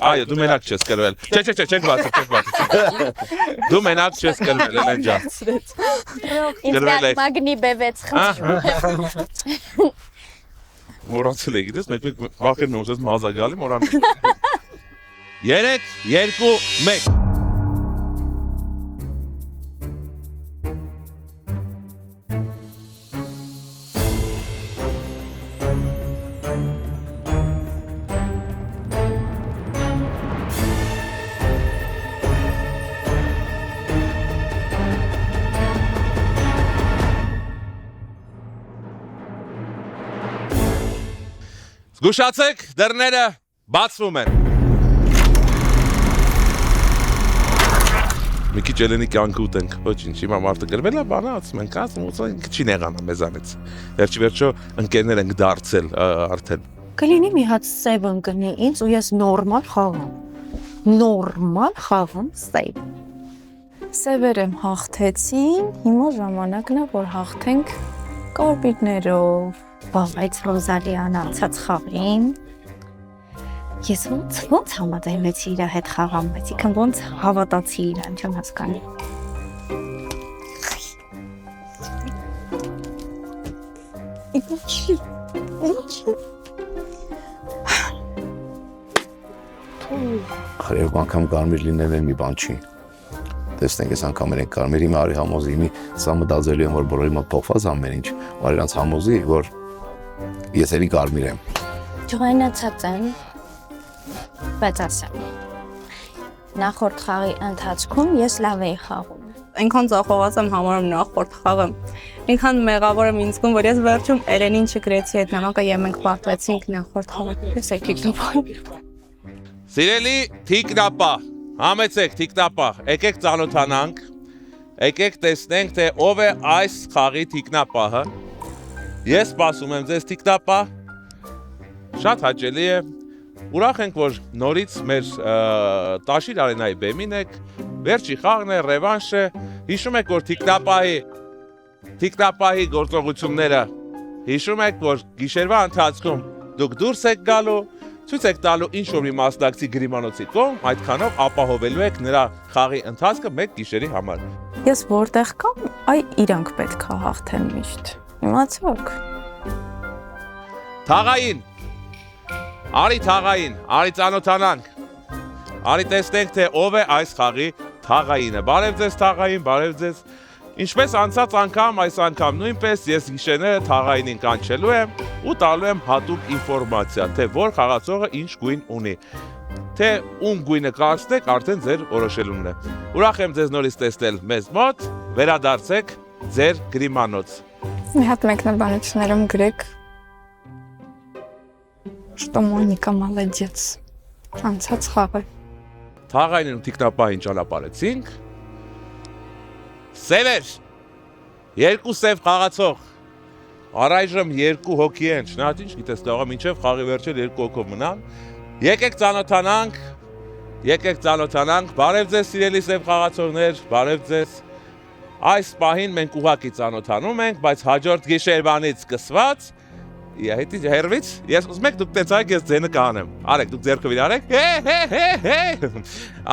Այո, դու մենակ չես կրվել։ Չէ, չեք բացել։ Դու մենակ չես կրվել Էլեն ջան։ Ինձ մագնի բևեց խնդրում։ Մոռացել եք, գիտես, մեկ վախերն ու ուզես մազա գալի, մոռանում։ 3-2-1 Զգուշացեք, դռները բացվում են։ Մի քիչ Էլենի կյանքը ուտենք, ոչինչ, հիմա մարդը գրվել է, բանը ասում ենք, ինքը չի նեղանա մեզանից։ Վերջի ընկերներ ենք դարձել արդեն։ Կլինի մի հատ սև ընկնի ինձ ու ես նորմալ խաղամ սև։ Սևեր եմ հաղթեցին, հիմա ժամանակն է, որ հաղթենք կարմիրներով։ Բայց Ռոզալիան անցած խաղին ես ոնց համաձայնվեցի իր հետ խաղամ, բայց ինքն ոնց հավատացի իրան, չեմ հասկանում։ Երկու անգամ կարմիր լինելն մի բան չի։ Տեսնենք այս անգամ ենք կարմիր, հիմա արի համոզի, հիմի սա մտածելու եմ, որ բոլորի մոտ փոխված ամեն ինչ, արի նրանց համոզի, որ ես էլի կարմիր եմ։ Ջղայնացած եմ, բայց ասեմ, նախորդ խաղի ընթացքում ես լավ էի խաղում։ Այնքան ծախողած եմ համարում նախորդ խաղը։ Այնքան մեղավոր եմ ինձ զգում, որ ես վերջում Էլենին չգրեցի այդ նամակը եւ մենք պարտվեցինք նախորդ խաղը։ Ես եկեք Սիրելի թիկնապա, համեցեք թիկնապա, եկեք ծանոթանանք, եկեք տեսնենք, թե ով է այս խաղի թիկնապահը։ Ես սպասում եմ ձեզ թիկնապա, շատ հաճելի է, ուրախ ենք, որ նորից մեր Տաշիր արենայի բեմին եք, վերջի խաղն է, ռևանշ է, հիշում եք, որ թիկնապահի գործողությունները, հիշում եք, որ գիշերվա ընթացքում դուք դուրս եք գալու, ցույց եք տալու ինչ-որ մի մասնակցի գրիմանոցի կողմ, այդքանով ապահովելու եք նրա խաղի ընթացքը մեկ գիշերի համար։ Ես որտեղ կամ, իրանք պետք է հաղթեն միշտ։ Իմացոք։ Թաղային, արի ծանոթանանք, արի տեսնենք, թե ով է այս խաղի թաղայինը։ Բարև ձեզ թաղային, բարև ձեզ։ Ինչպես անցած անգամ, այս անգամ նույնպես ես գիշերները թաղայինին կանչելու եմ ու տալու եմ հատուկ ինֆորմացիա, թե որ խաղացողը ինչ գույն ունի։ Թե ում գույնը կարծնեք, արդեն ձեր որոշելունն է։ Ուրախ եմ ձեզ նորից տեսնել մեզ մոտ, վերադարձեք ձեր գրիմանոց։ Մի հատ մեկնաբանություններում գրեք, что Монիկա молодец։ Անցած խաղը։ Թաղայինին ու թիկնապահին ճանապարհեցինք։ Սևեր, երկու սև խաղացող, առայժմ երկու հոգի են, չնայած ինչ գիտես կարող է մինչև խաղի վերջել երկու հոգով մնան, եկեք ծանոթանանք, բարև ձեզ սիրելի սև խաղացողներ, բարև ձեզ, այս պահին մենք ուղղակի ծանոթանում ենք, բայց հաջորդ գիշերվանից սկսված, հերվից, ես ուզում եք դուք տենց արեք, ես ձենը կանեմ, արեք, դուք ձեռքը վիրարեք,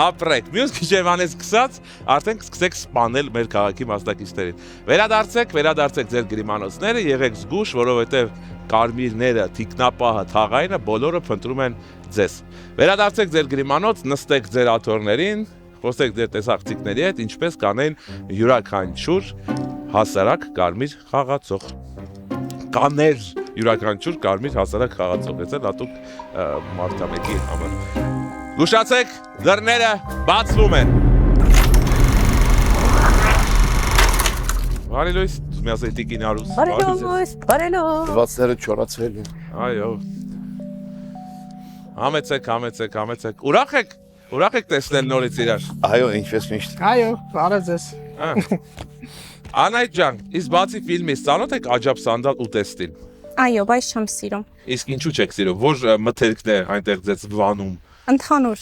ապրեք, մյուս գիշերվանից սկսած, արդեն սկսեք սպանել մեր քաղաքի մասնակիցներին։ Վերադարձեք ձեր գրիմանոցները, եղեք զգուշ, որովհետև կարմիրները, թիկնապահը, թաղայինը բոլորը փնտրում են ձեզ։ Վերադարձեք ձեր գրիմանոց, նստեք ձեր աթոռներին, խոսեք ձեր տեսախցիկների հետ, ինչպես կանեն յուրաքանչյուր հասարակ կարմիր խաղացող։ Կաներ յուրաքանչյուր կարմիր հասարակ խաղացող, ես էլ հատուկ մարդամեկի համար։ Զգուշացեք, դռները բացվում են։ Բարի լույս, մի ասեի տիկին Արուս։ Բարի լույս։ Դվածները չորացվել են։ Այո։ Համեցեք։ Ուրախ եք տեսնել նորից իրար։ Այո, ինչպես միշտ։ Այո, բարև ձեզ։ Անայդ ջան, իսկ բացի ֆիլմից ծանոթ եք Աջափ Սանդալ ուտեստին։ Այո, բայց չեմ սիրում։ Իսկ ինչու չեք սիրում, որ մթերքն է այնտեղ ձեզ վանում։ Ընդհանուր։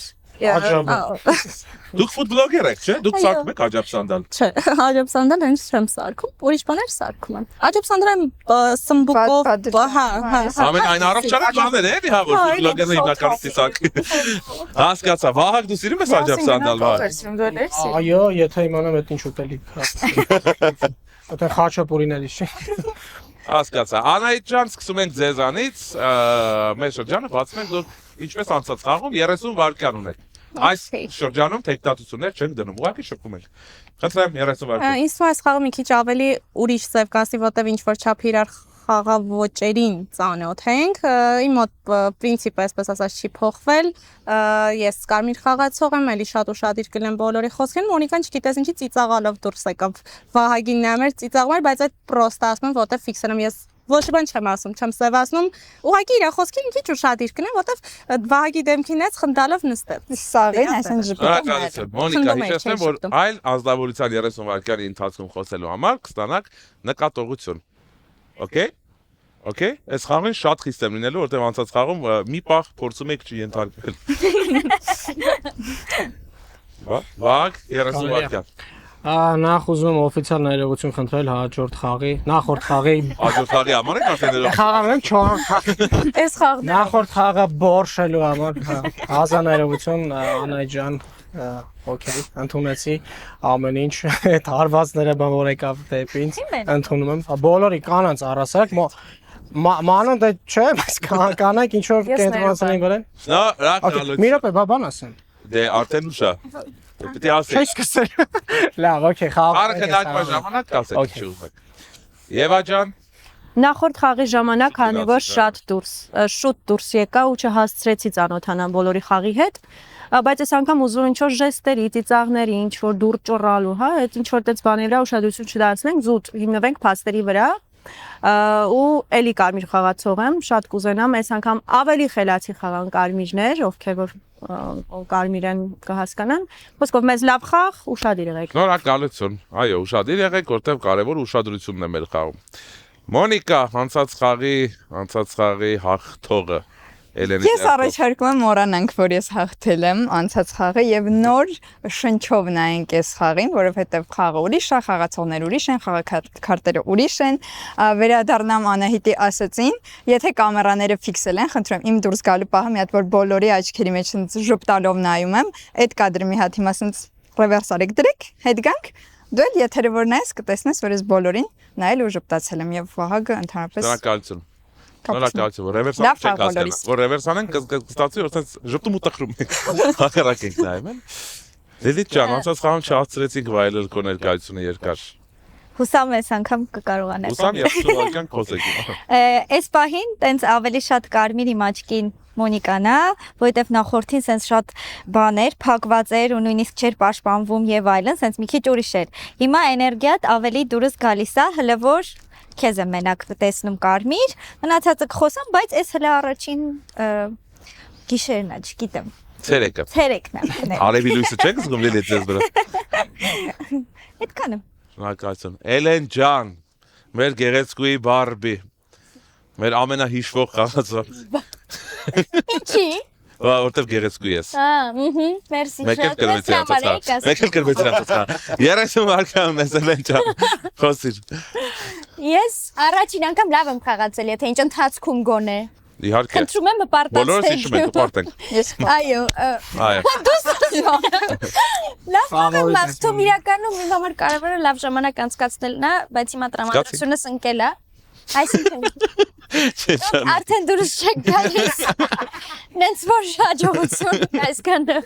Դուք ֆուտբլոգեր եք, չէ՞։ Դուք սարքում եք Աջափ Սանդալ։ Չէ, Աջափ Սանդալ ինձ չեմ սարքում, ուրիշ բաներ սարքում եմ։ Աջափ Սանդալը սմբուկով, հա։ Ամեն առողջարար բաներ է, հա, որ ֆուտբլոգերն հիմնականում սարքի։ Հասկացա, Վահագ դու սիրում ես Աջափ Սանդալ։ Այո, եթե իմանամ այդ ինչ ուտելիք։ Այդտեղ խաչապուրիներից չի։ Հասկացա։ Անահիտ ջան, սկսում ենք ձեզանից, մեր շրջանը բացում ենք, դուք ինչպես անցած խաղում 30 վայրկյան ունեք։ Այս շրջանում թեկտածություններ չենք դնում, ուղղակի շփում ենք։ Խնդրեմ 30 վայրկյան։ Ինձ թվում է այս խաղը մի քիչ ավելի ուրիշ ձև կասի, որտեվ ինչ որ չափ իրար խաղավոճերին ծանոթ ենք։ Իմ մոտ պրինցիպը, այսպես ասած, չի փոխվել։ Ես կարմիր խաղացող եմ, էլի շատ ուշադիր կլեմ բոլորի խոսքերին։ Մոնիկան չգիտես ինչի ծիծաղալով դուրս եկավ։ Վահագինն է մեր ծիծաղում էր, բայց այդ պրոստը ասում եմ, որտեվ ֆիքսել եմ ես ոչ բան չեմ ասում, չեմ սևացնում։ Ուղղակի իր խոսքին քիչ ուշադիր կնեմ, որովհետև Վահագի դեմքին էս խնդալով նստեց։ Սաղին, այսինքն Շնորհակալություն։ Մոնիկա, հիշեցնեմ, որ այլ ազնվորության 30 վայրկյանի ընթացքում խոսելու համար կստանաք նկատողություն։ Okay? Okay? Այս խաղին շատ խիստ եմ լինելու, որտեղ անցած խաղում մի պահ փորձում եք չենթարկվել։ Վահագ, 30 վայրկյան։ Նախ ուզում օֆիցիալ ներողություն խնդրել հաջորդ խաղի, նախորդ խաղի համար եք արդեն ներողություն։ Խաղարեմ 4 Այս խաղն նախորդ խաղը բորշելու համար հազա ներողություն Անայ ջան, օքեյ, ընդունեցի ամեն ինչ, այդ հարվածները բան որ եկավ դեպի ինձ, ընդունում եմ, բոլորի կանանց առասարակ Մանոն դե չէ, բայց կանայք ինչ որ կենտրոնացել են գրել։ Շնորհակալություն։ Մի րոպե, բան ասեմ։ Դե արդեն ուշ է։ Պետք է ասել։ Չէ, սկսել։ Լավ, օքեյ, խաղ։ Արքը դակվա ժամանակ կասեք ինչ ուզում եք։ Եվա ջան։ Նախորդ խաղի ժամանակ քանի որ շուտ դուրս եկա ու չհասցրեցի ծանոթանալ բոլորի խաղի հետ, բայց այս անգամ ուզում ինչ որ ժեստերի, ծիծաղների, ինչ որ դուր ճոռալու, հա, այդ ինչ որ տենց բաների վրա ուշադրություն չդարձնենք, զուտ հիմնվենք փաստերի վրա ու էլի կարմիր խաղացող եմ, շատ կուզենամ այս անգամ ավելի խելացի խաղան կարմիրներ, ովքեր որ կարմիրեն կհասկանան, խոսքով մեզ լավ խաղ, ուշադիր եղեք։ Շնորհակալություն։ Այո, ուշադիր եղեք, որտեղ կարևոր ուշադրությունն է մեր խաղում։ Մոնիկա, անցած խաղի հաղթողը Էլենի։ Ես առաջարկում եմ մոռանանք, որ ես հաղթել եմ անցած խաղը եւ նոր շնչով նայենք այս խաղին, որովհետեւ խաղը ուրիշ է, խաղացողներ ուրիշ են, խաղաքարտերը ուրիշ են։ Վերադառնամ Անահիտի ասացին, եթե կամերաները ֆիքսել են, խնդրում եմ իմ դուրս գալու պահը մի հատ որ բոլորի աչքերի մեջ ժպտալով նայում եմ, այդ կադրը մի հատ հիմա ասենց ռևերս արեք դրեք, հետ գանք։ Դու էլ եթերը որ նայես կտեսնես, որ ես բոլորին նայել ու ժպտացել եմ եւ Վահագը ընդհանրապես Շնորհակալություն։ Շնորհակալություն, որ ռևերս չեք հասկանա։ Որ ռևերս անեն կստացի, որ ասած ժպտում ու տխրում եք։ Հակառակ եք նայում են։ Լիլիթ ջան, անցած խաղում չհասցրեցիք վայելել քո ներկայությունը երկար։ Հուսամ այս անգամ կկարողանեմ։ Հուսամ եւ շնորհակալ խոսեք։ Այս պահին տենց ավելի շատ կարմիր իմ աչքին Մոնիկան է, որովհետև նախորդին սենց շատ բաներ, փակված էր ու նույնիսկ չէր պաշտպանվում եւ այլն, սենց մի քիչ ուրիշ էր։ Հիմա էներգիատ ավելի դուրս գալիս է, հələ որ քեզ եմ մենակ տեսնում կարմիր, մնացածը կխոսամ, բայց այս հələ առաջին գիշերն է, չգիտեմ։ Ցերեկն է։ Արևի լույսը չեք զգում Լիլիթ ձեզ վրա։ Այդքան է։ Շնորհակալություն։ Էլեն ջան, մեր գեղեցկուի Բարբի, մեր ամենահիշվող խաղացող։ Ինչի։ Որտեվ գեղեցկու ես։ Մերսի Մեկ էլ կրվեցի անցած։ 30 վայրկյան ես Էլեն ջան։ Խոսիր։ Ես առաջին անգամ լավ եմ խաղացել, եթե ինչ ընթացքում գոնե։ Իհարկե։ Խնդրում եմ հպարտացեք։ Բոլորս հիշում ենք, հպարտենք։ Այո։ Լավ եմ մաղթում, իրականում իմ համար կարևորը լավ ժամանակ անցկացնելն է, բայց հիմա տրամադրությունս ընկել է։ Այսինքն արդեն դուրս չեք գալիս։ Նենց որ հաջողություն այսքանը։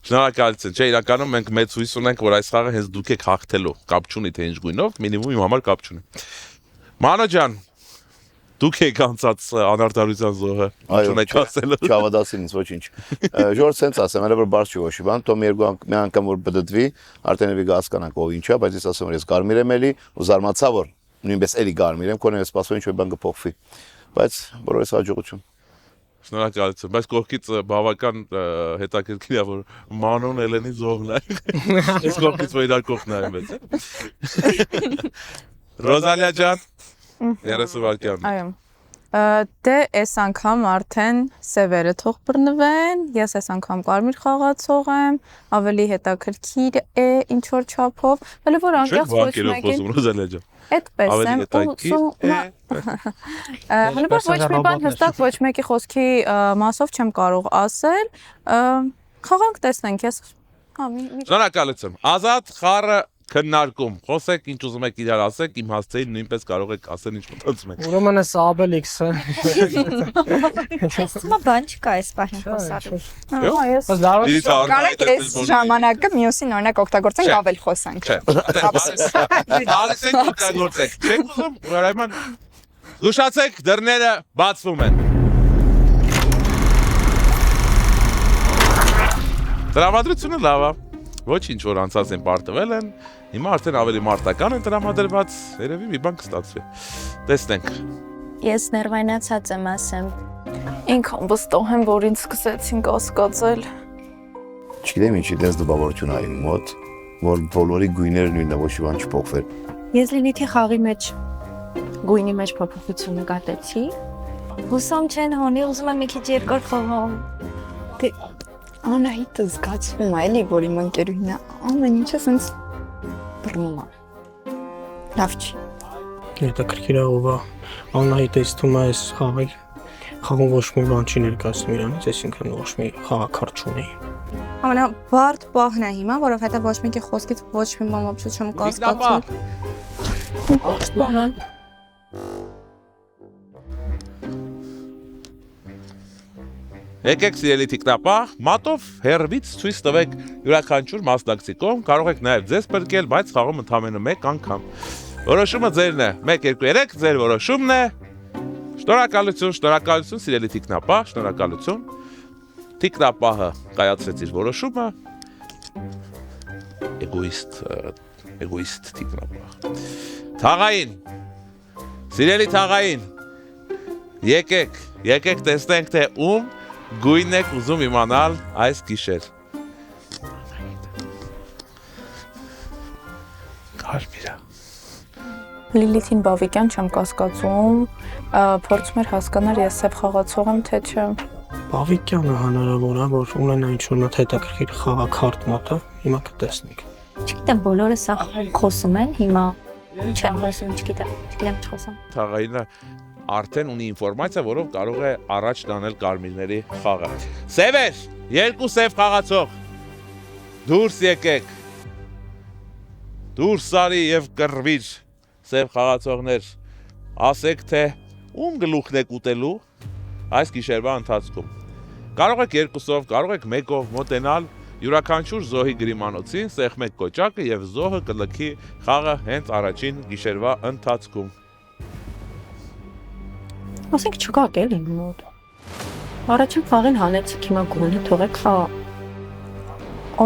Շնորհակալություն։ Չէ, իրականում մենք մեծ հույս ունենք, որ այս խաղը հենց դուք եք հաղթելու։ Կապ չունի թե ինչ գույնով, մինիմում իմ համար կապ չունի։ Մանո ջան, դուք եք անցած անարտարության զոհը։ Չունեք ասելու։ Չավադասին ինձ ոչինչ։ Ժորժ սենց ասեմ, հələ որ բարձ չի ոչի բան, տոմ մի անգամ որ բդդվի, արդեն էլի կհասկանանք ով ինչ է, բայց ես ասեմ որ ես կարմիր եմ էլի ու զարմացա որ նույնպես էլի կարմիր եմ, կոնե սպասում ինչ որ բան կփոխվի։ Բայց բոլորս հաջողություն։ Շնորհակալություն, բայց կողքից բավական հետաքրքիր է որ Մանոն Էլենի զոհն է։ Ես կողքից որ իրար կողքն նայում եմ։ Ռոզալիա ջան, 30 վայրկյան։ Այո։ Դե այս անգամ արդեն սևերը թող բռնվեն, ես այս անգամ կարմիր խաղացող եմ, ավելի հետաքրքիր է ինչ որ չափով, հələ որ անկեղծ ոչ մեկին։ Ռոզալիա ջան։ Այդպես եմ հələ որ ոչ մի բան հստակ ոչ մեկի խոսքի մասով չեմ կարող ասել, խաղանք տեսնենք, ես Շնորհակալություն։ Ազատ խառը քննարկում։ Խոսեք, ինչ ուզում եք իրար ասեք, իմ հասցեին նույնպես կարող եք ասել ինչ մտածում եք։ Ուրեմն էս Աբելիքս է։ Հիմա բան չկա այս պահին խոսալու։ Կարեք այս ժամանակը մյուսին օրինակ օգտագործենք ավել խոսանք։ Ալիս եք օգտագործեք։ Չեք ուզում, ուրեմն զուշացեք, դռները բացվում են։ Տրամադրությունը լավ է։ Ոչինչ որ անցած են պարտվել են, հիմա արդեն ավելի մարտական են տրամադրված, երևի մի բան կստացվի։ Տեսնենք։ Ես ներվայնացած եմ ասեմ։ Ինքան վստահ եմ, որ ինձ սկսեցին կասկածել։ Չգիտեմ ինչի դες դպավորություն ա իմ մոտ, որ բոլորի գույները նույնն է, ոչ մի բան չփոխվեր։ Ես Լիլիթի խաղի մեջ գույնի մեջ փոփոխություն նկատեցի։ Հուսամ չեն հոնի, ուզում եմ մի քիչ երկար խաղամ։ Դե Անահիտը զգացվում է էլի, որ իմ ընկերուհին է, ամեն ինչը սենց բռնում է։ Լավ չի։ Հետաքրքիր է ով է։ Անահիտը ինձ թվում է այս խաղում ոչ մի բան չի ներկայացնում իրանից, այսինքն ոչ մի խաղաքարտ չունի։ Ամենաբարդ պահն է հիմա, որովհետև ոչ մեկի խոսքից ոչ մի բան ոչինչ չեմ կասկածում։ Եկեք սիրելի թիկնապահ, մատով հերվից ցույց տվեք յուրաքանչյուր մասնակցի կողմ, կարող եք նաև ձեզ բրկել, բայց խաղում ընդամենը մեկ անգամ։ Որոշումը ձերն է։ 1 2 3 ձեր որոշումն է։ Շնորհակալություն սիրելի թիկնապահ, շնորհակալություն։ Թիկնապահը կայացրեց իր որոշումը։ Էգոիստ թիկնապահ։ Թաղային։ Սիրելի թաղային։ Եկեք տեսնենք թե ում գույն եք ուզում իմանալ այս գիշեր։ Կարմիրա։ Լիլիթին Բավիկյան չեմ կասկածում, փորձում էր հասկանալ ես սև խաղացող եմ, թե չէ։ Բավիկյանը հնարավոր է, որ ունենա ինչ-որ մոտ հետաքրքիր խաղաքարտ մոտը, հիմա կտեսնենք։ Չգիտեմ, բոլորը սա խոսում են հիմա։ Չեմ խոսում, չգիտեմ չխոսեմ։ Թաղայինը արդեն ունի ինֆորմացիա, որով կարող է առաջ տանել կարմիրների խաղը։ Սևեր, 2 սև խաղացող։ Դուրս եկեք։ Դուրս արի եւ կռվիր սև խաղացողներ։ Ասեք թե ում գլուխն եք ուտելու այս գիշերվա ընթացքում։ Կարող եք 2-ով, կարող եք 1-ով մոտենալ յուրաքանչյուր զոհի գրիմանոցին, սեղմեք կոճակը եւ զոհը կլքի խաղը հենց առաջին գիշերվա ընթացքում։ Ասենք չկաք էլ իմ մոտ։ Առաջին խաղին հանեցիք, հիմա գոնե թողեք խաղա։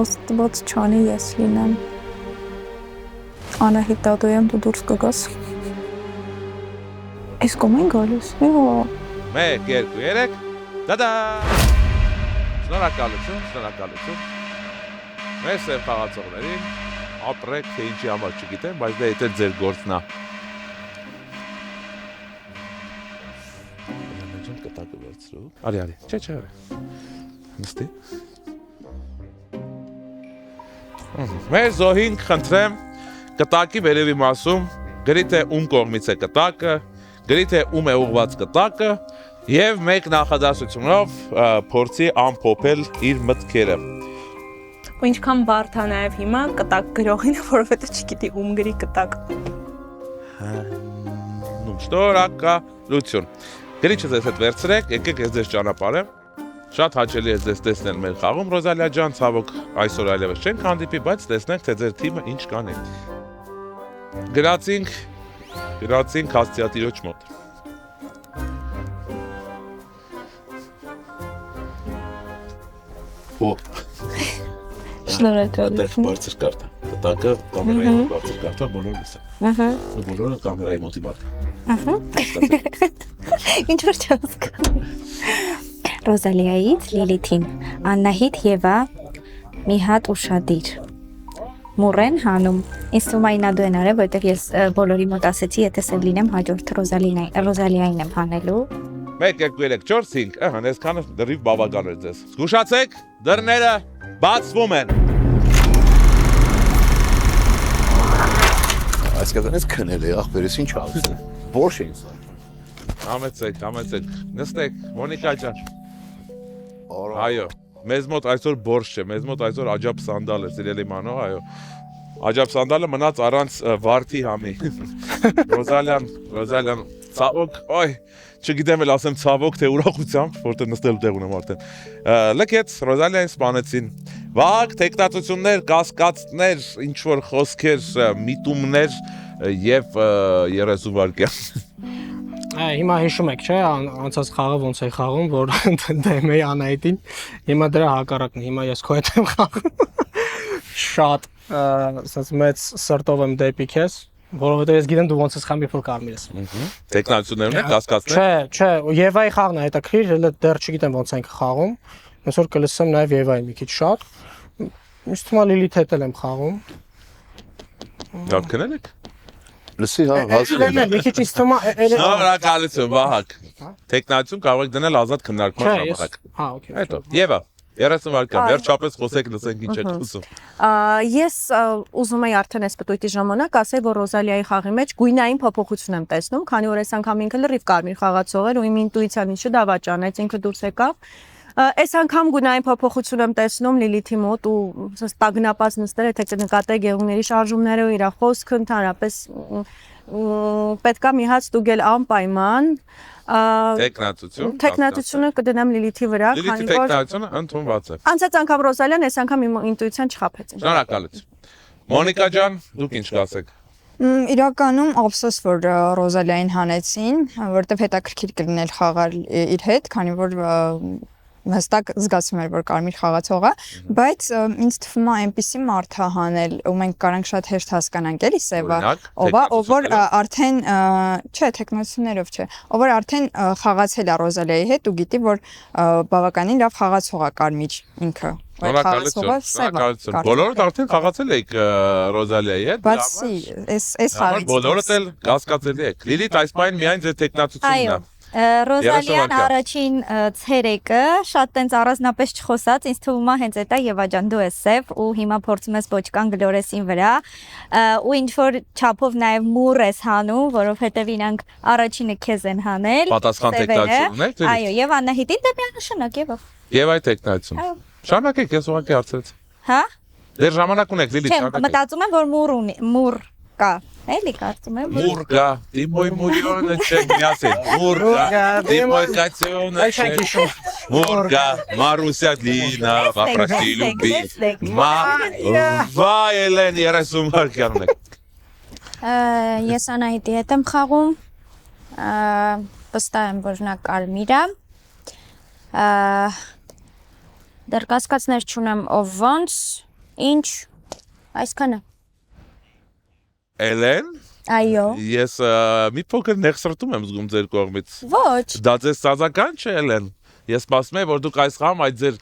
Աստված չանի ես լինեմ։ Անահիտ դադոյեմ դու դուրս կգաս։ Այս կոմեն գալիս։ 1 2 3 դադա։ Շնորհակալություն։ Մեր սև խաղացողներին ապրեք թե ինչի համար չգիտեմ, բայց դա եթե ձեր գործն է։ Կտակը վերցրու։ Արի։ Չէ։ Նստի։ Մեր զոհին խնդրեմ կտակի վերևի մասում գրի թե ում կողմից է կտակը, գրի թե ում է ուղված կտակը եւ մեկ նախադասությունով փորձի ամփոփել իր մտքերը։ Ու ինչքան բարդ է նաև հիմա կտակ գրողին, որովհետեւ չգիտի ում գրի կտակ։ Շնորհակալություն։ Գրիչը ձեզ հետ վերցրեք, եկեք ես ձեզ ճանապարհեմ։ Շատ հաճելի է ձեզ տեսնել մեր խաղում, Ռոզալիա ջան, ցավոք այսօր այլևս չենք հանդիպի, բայց տեսնենք թե ձեր թիմը ինչ կանի։ Գրացինք Աստիատիրոջ մոտ։ Շնորհակալություն։ Բարձր կարտա։ Կտակը կամերայի բարձր կարտա բոլորը լսեն։ Բոլորը կամերայի մոտի բարձր։ Ինչ որ չհասկանում։ Ռոզալիայից Լիլիթին, Աննահիտ Եվա, մի հատ ուշադիր։ Մուրեն հանում։ Ինձ թվում է նա դու են արել, որովհետև ես բոլորի մոտ ասեցի, եթե սև լինեմ հաջորդ Ռոզալիային եմ հանելու։ 1 2 3 4 5 ահա այսքանը դրիվ բավական է ձեզ։ Զգուշացեք, դռները բացվում են։ Այս կազանից քնել է, ախպերս ինչ ասում։ Որոշ է ինձ։ Համեցեք, նստեք, Մոնիկա ջան։ Այո, մեզ մոտ այսօր բորշ չէ, մեզ մոտ այսօր աջապ սանդալ է, սիրելի մանո, այո։ Աջապ սանդալը մնաց առանց վարդի համի։ Ռոզալիան, ցավոք, չգիտեմ էլ ասեմ ցավոք թե ուրախությամբ, որտեղ նստելու տեղ ունեմ արդեն։ Լքեց Ռոզալիային սպանեցին։ Վաղ տեխնատություններ, կասկածներ, ինչ որ խոսքեր, միտումներ եւ 30 վայրկյան։ Հիմա հիշում եք, չէ, անցած խաղը ոնց է խաղում, որ դեմ էի Անահիտին, հիմա դրա հակառակն է, հիմա ես քո հետ եմ խաղում։ Շատ ասած մեծ սրտով եմ դեպի քեզ, որովհետեւ ես գիտեմ դու ոնց ես խաղում, երբ որ կարմիր ես։ Տեխնացիաներն են, կասկածներ։ Չէ, Եվայի խաղն է հետաքրիր, հələ դեռ չգիտեմ ոնց ենք խաղում։ Ես որ կլսեմ նաև Եվայի մի քիչ շատ։ Ինձ թվում է Լիլիթ հետ եմ խաղում։ Լավ քնել եք։ Լսի, հա, հասկանում եմ։ Մի քիչ ինձ թվում է Շնորհակալություն, Վահագ։ Տեխնացիան կարող եք դնել ազատ քննարկման ժամանակ։ Հա, օքեյ։ Հետո, Եվա, 30 վայրկյան, վերջապես խոսեք, լսենք ինչ եք խոսում։ Ես ուզում եի արդեն այս պտույտի ժամանակ ասել, որ Ռոզալիայի խաղի մեջ գույնային փոփոխություն եմ տեսնում, քանի որ այս անգամ ինքը լրիվ կարմիր խաղացող էր ու իմ ինտուիցիան ինձ չդավաճանեց, ինքը դուրս եկավ։ Այս անգամ գունային փոփոխություն եմ տեսնում Լիլիթի մոտ ու ստագնապած նստել, եթե կնկատեք գեղուների շարժումները ու իր խոսքը ընդհանրապես պետքա մի հատ ստուգել անպայման։ Տեխնացիությունը կդնեմ Լիլիթի վրա, քանի որ տեխնացիությունը ընդունված է։ Անցած անգամ Ռոզալիան, այս անգամ իմ ինտուիցիան չխաբեց։ Շնորհակալություն։ Մոնիկա ջան, դուք ինչ կասեք։ Իրականում ափսոս որ Ռոզալիային հանեցին, որտեվ հետաքրքիր կլիներ խաղալ իր հետ, քանի որ հստակ զգացում էր որ կարմիր խաղացող է, բայց ինձ թվում է այնպիսի մարդ է հանել, ու մենք կարանք շատ հեշտ հասկանանք էլի Սևա, ով որ արդեն չէ, տեխնացիաներով չէ, ով որ արդեն խաղացել է Ռոզալիայի հետ ու գիտի որ բավականին լավ խաղացող է կարմիր ինքը։ Շնորհակալություն։ Բոլորդ արդեն խաղացել եք Ռոզալիայի հետ։ Բացի այս խաղից։ Բոլորդ էլ կասկածելի եք։ Լիլիթ այս պայն միայն ձեր տեխնացությունն է։ Ռոզալիան առաջին ցերեկը շատ տենց առանձնապես չխոսած, ինձ թվում է հենց էտա Եվա ջան դու ես սև ու հիմա փորձում ես ոչկան գլորեսին վրա ու ինչ որ չափով նաև մուռ ես հանում, որովհետև իրանք առաջինը քեզ են հանել։ Պատասխան տեխնացիոնն է։ Այո, եւ Անահիտին դե միանշանակ Եվա։ Եվ այդ տեխնացիոն։ Շարունակեք, ես ուղղակի հարցրեց։ Հա։ Դեր ժամանակ ունեք Լիլիթ, շարունակեք։ Մտածում եմ որ մուռ կա։ Էլի կարծում եմ Մուրգա, դիմոյ մուրյոնը չեն միասին։ Մուրգա, դիմոյ կացյոնը չեն։ Մուրգա, Մարուսյա Դինա, վապրաշտի լուբի։ Վայ Էլեն, 30 վայրկյան ունեք։ Ես Անահիտի հետ եմ խաղում։ Վստահ եմ, որ նա կարմիր է։ Դեռ կասկածներ չունեմ ով ոնց, ինչ, այսքանը։ Էլեն։ Այո։ Ես մի փոքր նեղսրտում եմ զգում ձեր կողմից։ Ոչ։ Դա ձեզ սազական չէ Էլեն։ Ես սպասում եմ որ դուք այս խաղում այդ ձեր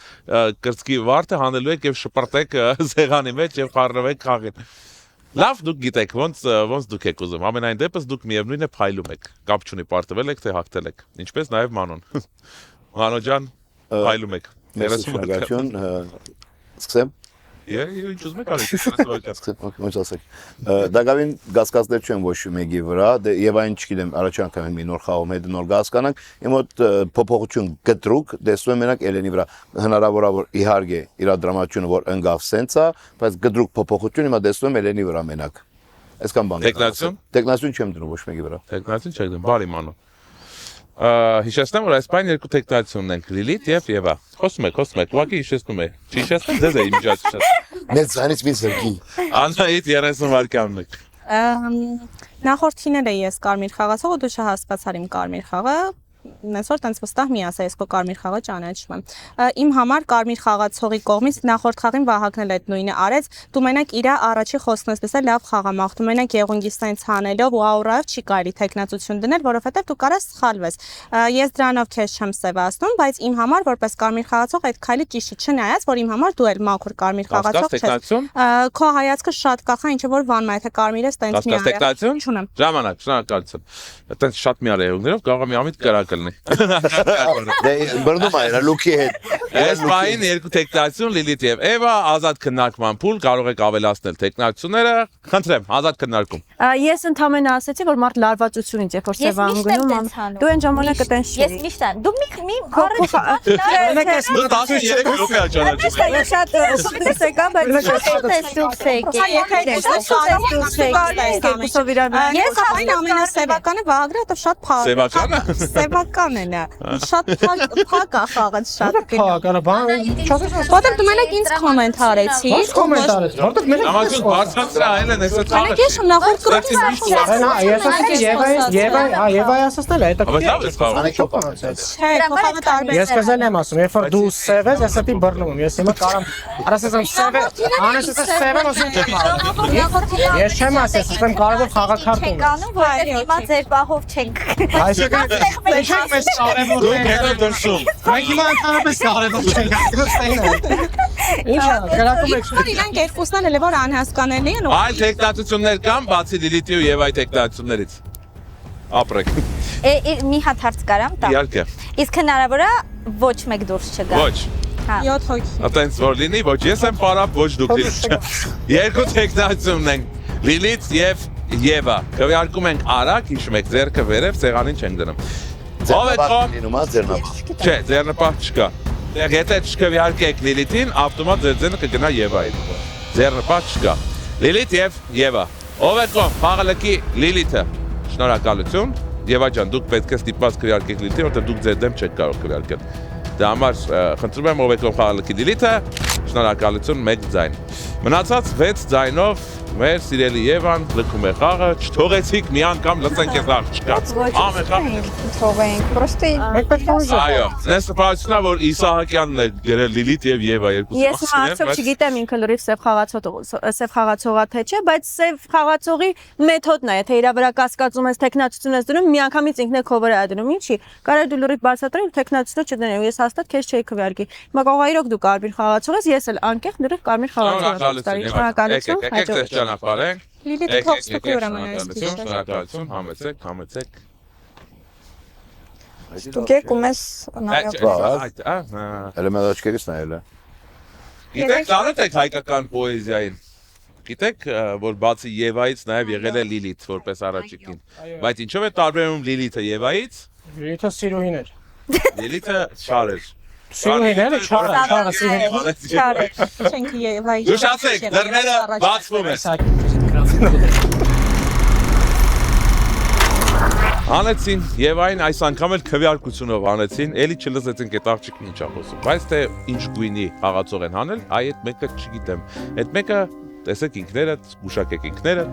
կրծքի վարդը հանելու եք եւ շպրտեք սեղանի մեջ եւ խառնվեք խաղին։ Լավ, դուք գիտեք ոնց դուք եք ուզում։ Ամենայն դեպս դուք միևնույն է փայլում եք։ Կապ չունի պարտվել եք թե հաղթել եք։ Ինչպես նաեւ Մանոն։ Մանո ջան, փայլում եք։ Ներսում սկսեմ։ Ինչ ուզում եք արեք։ Ոնց ասեք։ Դակավին գասկածներ չեմ ոչ մեկի վրա, եւ այն չգիտեմ, առաջ անգամ մի նոր խաղում հետ նոր գասկանանք, իմ մոտ փոփոխություն կտրուկ տեսնում եմ մենակ Էլենի վրա։ Հնարավոր է որ իհարկե իր դրամատուրգությունը որ ընկավ սենցա, բայց կտրուկ փոփոխություն հիմա տեսնում եմ Էլենի վրա մենակ։ Այսքան բան։ Տեխնացիոն չեմ դնում ոչ մեկի վրա։ Տեխնացիոն չեք դնում, բարի Մանո։ Հիշեցնեմ որ այս պայն երկու տեխնացիոն ունենք Լիլիթ եւ Եվա։ Խոսում եք, ուղղակի հիշեցնում եք։ Չհիշեցնեմ ձեզ է իմիջացիա։ Մեծ ցանից մի զրկի։ Անահիտ 30 վայրկյան ունեք։ Նախորդին էլ ես կարմիր խաղացող ու դու չհասկացար իմ կարմիր խաղը։ Ես որ տենց վստահ մի ասա, ես քո կարմիր խաղը ճանաչում եմ։ Իմ համար կարմիր խաղացողի կողմից նախորդ խաղին Վահագն էլ այդ նույնը արեց։ Դու մենակ իր առաջի խոսքն ես լսել լավ խաղամաղթում, մենակ Եղունգիստանից հանելով ու աուրայով չի կարելի տեխնացիություն դնել, որովհետև դու կարաս սխալվես։ Ես դրանով քեզ չեմ սևացնում, բայց իմ համար որպես կարմիր խաղացող այդ քայլը ճիշտ չի, չնայած որ իմ համար դու էլ մաքուր կարմիր խաղացող ես։ Քո հայացքը շատ կախա, ինչ որ բանում է, թե կարմիր ես տենց մի արա։ Չունեմ։ Ժամանակ, շնորհակալություն։ Տենց շատ մի արա եղունգներով կարող եմ ամիտ կրակլնի։ Դե բռնում է նա լուքի հետ։ Այս պայն երկու տեխնացիոն Լիլիթ եւ Էվա ազատ քննարկման փուլ կարող եք ավելացնել տեխնացիաները։ Խնդրեմ, ազատ քննարկում։ Ես ընդհանրապես ասացի, որ մարդ լարվածությունից, երբ որ Սևան գնում, դու այն ժամանակը տենց չի։ Ես միշտ եմ։ Դու մի շատ սուպլես եկա, բայց դուք եք։ Ես այն ամենասևականը Վահագնը դա շատ փակ։ Սևականը։ Սևական է նա։ Շատ փակ է խաղը, շատ գնա։ հակառակ բան չասես։ Որտեղ դու մենակ ինձ կոմենտ արեցի։ Ո՞նց կոմենտ արես։ Որտեղ մենակ Ամասուն բարձրացրա այլ են էսա ծաղը։ Մենակ ես նախորդ կրկին ես ասացի Եվայի ասացնել է, հետո։ Բայց լավ է սպառում։ Չէ, փոխանը տարբեր։ Ես կզել եմ ասում, երբ որ դու սև ես, ես դի բռնում եմ։ Ես հիմա կարամ ասեմ սև է, անես սև եմ ասում չեմ։ Ես չեմ ասես, ասեմ կարևոր խաղակարգ Չենք անում, որտեղ հիմա ձեր պահով չենք։ Այսինքն չենք մեզ կարևոր Դու հետո դրսում։ Մենք հիմա ընդհանրապես կարևոր չենք ասում։ Ինչ է, գրակում եք։ Իրանք երկուսն էլ որ անհասկանալի են։ Այլ տեխնատություններ կան, բացի Լիլիթի ու Եվայի տեխնատություններից։ Ապրեք։ Մի հատ հարց կարամ տա։ Իհարկե։ Իսկ հնարավոր է ոչ մեկ դուրս չգա։ Ոչ։ 7 հոգի։ Այտենց որ լինի, ոչ ես եմ պարապ, ոչ դուք լինի։ Երկու տեխնատությունն են։ Լիլիթ եւ Եվա։ Քվեարկում ենք արագ, հիշում եք, ձեռքը վերև, սեղանին չենք դնում։ Ով է կողմ։ Լինում է ձեռնապահ։ Չէ, ձեռնապահ չկա։ Դեռ եթե չքվեարկեք Լիլիթին, ավտոմատ ձեր ձենը կգնա Եվային։ Ձեռնապահ չկա։ Լիլիթ եւ Եվա։ Ով է կողմ, խաղը լքի Լիլիթը։ Շնորհակալություն։ Եվա ջան, դուք պետք է ստիպված քվեարկեք Լիլիթին, որտեղ դուք ձեր դեմ չեք կարող քվեարկել։ Դա համար խնդրում եմ ով է կողմ խաղը լքի Լիլիթը։ Շնորհակալություն 1 ձայն։ Մնացած 6 ձայնով մեր սիրելի Եվան լքում է խաղը, չթողեցիք մի անգամ լսենք այս աղջկա։ Թողենք, պրոստը Մենք պետք է ուզենք։ Այո, նստապահությունն է, որ Իսահակյանն է գրել Լիլիթ եւ Եվա երկուսը։ Ես արդյոք չգիտեմ ինքը լրիվ սև խաղացողա թե չէ, բայց սև խաղացողի մեթոդն է, եթե իր վրա կասկածում ես տեխնատություն ես դնում, միանգամից ինքն է քո վրա է դնում, ինչի։ Կարելի դու լրիվ բարձրացնել տեխնատությունը չդնես, ես հաստատ քեզ չէի քվեարկի։ Հիմա կարող է իրոք դու կարմիր խաղացող ես, ես էլ անկեղծ լրիվ կարմիր խաղացող եմ։ Շնորհակալություն։ Եկեք ճանապարհենք։ Լիլիթը քոքսկի ուրեմն Շնորհակալություն, համեցեք։ Դուք եք ու մեզ նայեք։ Հələ մեր աչքերից նայել է։ Գիտեք, ծանոթ եք հայկական պոեզիային։ Գիտեք, որ բացի Եվայից նաև եղել է Լիլիթ որպես առաջիկին։ Բայց ինչով է տարբերում Լիլիթը Եվայից։ Լիլիթը սիրուհին էր։ Լիլիթը չար էր։ Սիրուհիները չարը սիրուհին։ Չարը։ Չենք Եվայի։ Ուշացեք, դռները բացվում են։ Անեցին Եվային այս անգամ էլ քվեարկությունով անեցին, էլի չլսեցինք այդ աղջիկն ինչ է խոսում, բայց թե ինչ գույնի խաղացող են անել, այդ մեկը չգիտեմ։ Այդ մեկը տեսեք ինքներդ, գուշակեք ինքներդ։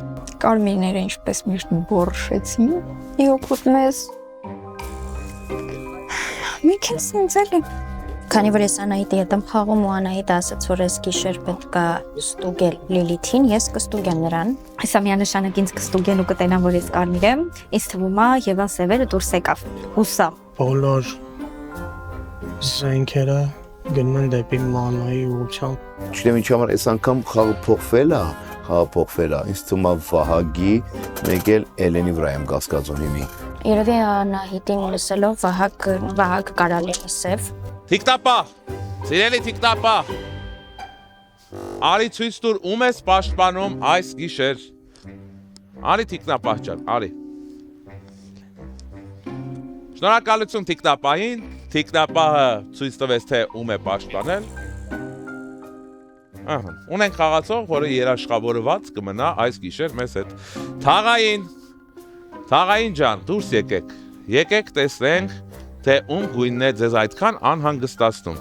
Կարմիրները ինչպես միշտ բորշեցին, իօգուտ մեզ։ Մի քիչ ինձ Քանի որ ես Անահիտի հետ եմ խաղում ու Անահիտը ասաց, որ ես գիշեր պետք է ստուգել Լիլիթին, ես կստուգեմ նրան։ Այսա միանշանակ ինձ կստուգեն ու կտենան, որ ես կարմիր եմ, ինձ թվում է Եվան սևերը դուրս եկավ։ Հուսա։ Բոլոր զենքերը գնում են դեպի Մանոյի ուղղությամբ։ Չգիտեմ ինչ համար այս անգամ խաղը փոխվել է, ինձ թվում է Վահագի, մեկ էլ Էլենի վրա եմ կասկածում հիմի։ Երևի Անահիտին լսելով Վահագ կարալ է սև։ Թիկտապահ, սիրելի թիկտապահ, արի ցույց տուր ում ես պաշտպանում այս գիշեր, արի թիկնապահ ջան, արի, շնորհակալություն թիկնապահին, թիկնապահը ցույց տվեց թե ում է պաշտպանել, ունենք խաղացող, որը երաշխավորված կմնա այս գիշեր մեզ հետ, Թաղային ջան, դուրս եկեք տեսնենք, թե ում գույնն է ձեզ այդքան անհանգստացնում։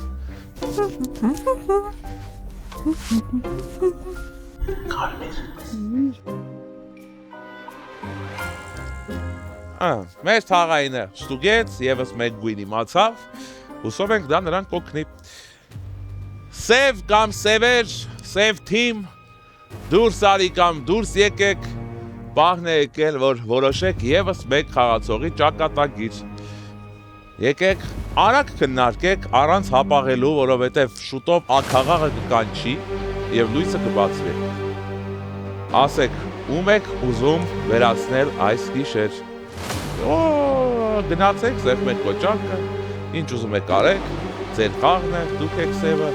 Կարմիր։ Մեր Թաղայինը ստուգեց, եւս մեկ գույն իմացավ, հուսով ենք դա նրան կօգնի։ Սև կամ սևեր, սև թիմ, դուրս արի կամ դուրս եկեք, պահն է եկել, որ որոշեք եւս մեկ խաղացողի ճակատագիր։ Եկեք, արագ քննարկեք առանց հապաղելու, որովհետև շուտով ակաղաղը կկանչի եւ լույսը կբացվի։ Ասեք, ում եք ուզում վերացնել այս գիշեր։ Գնացեք, ձեր մեկ կոճակը, ինչ ուզում եք արեք, ձեր խաղն է, դուք եք սևը։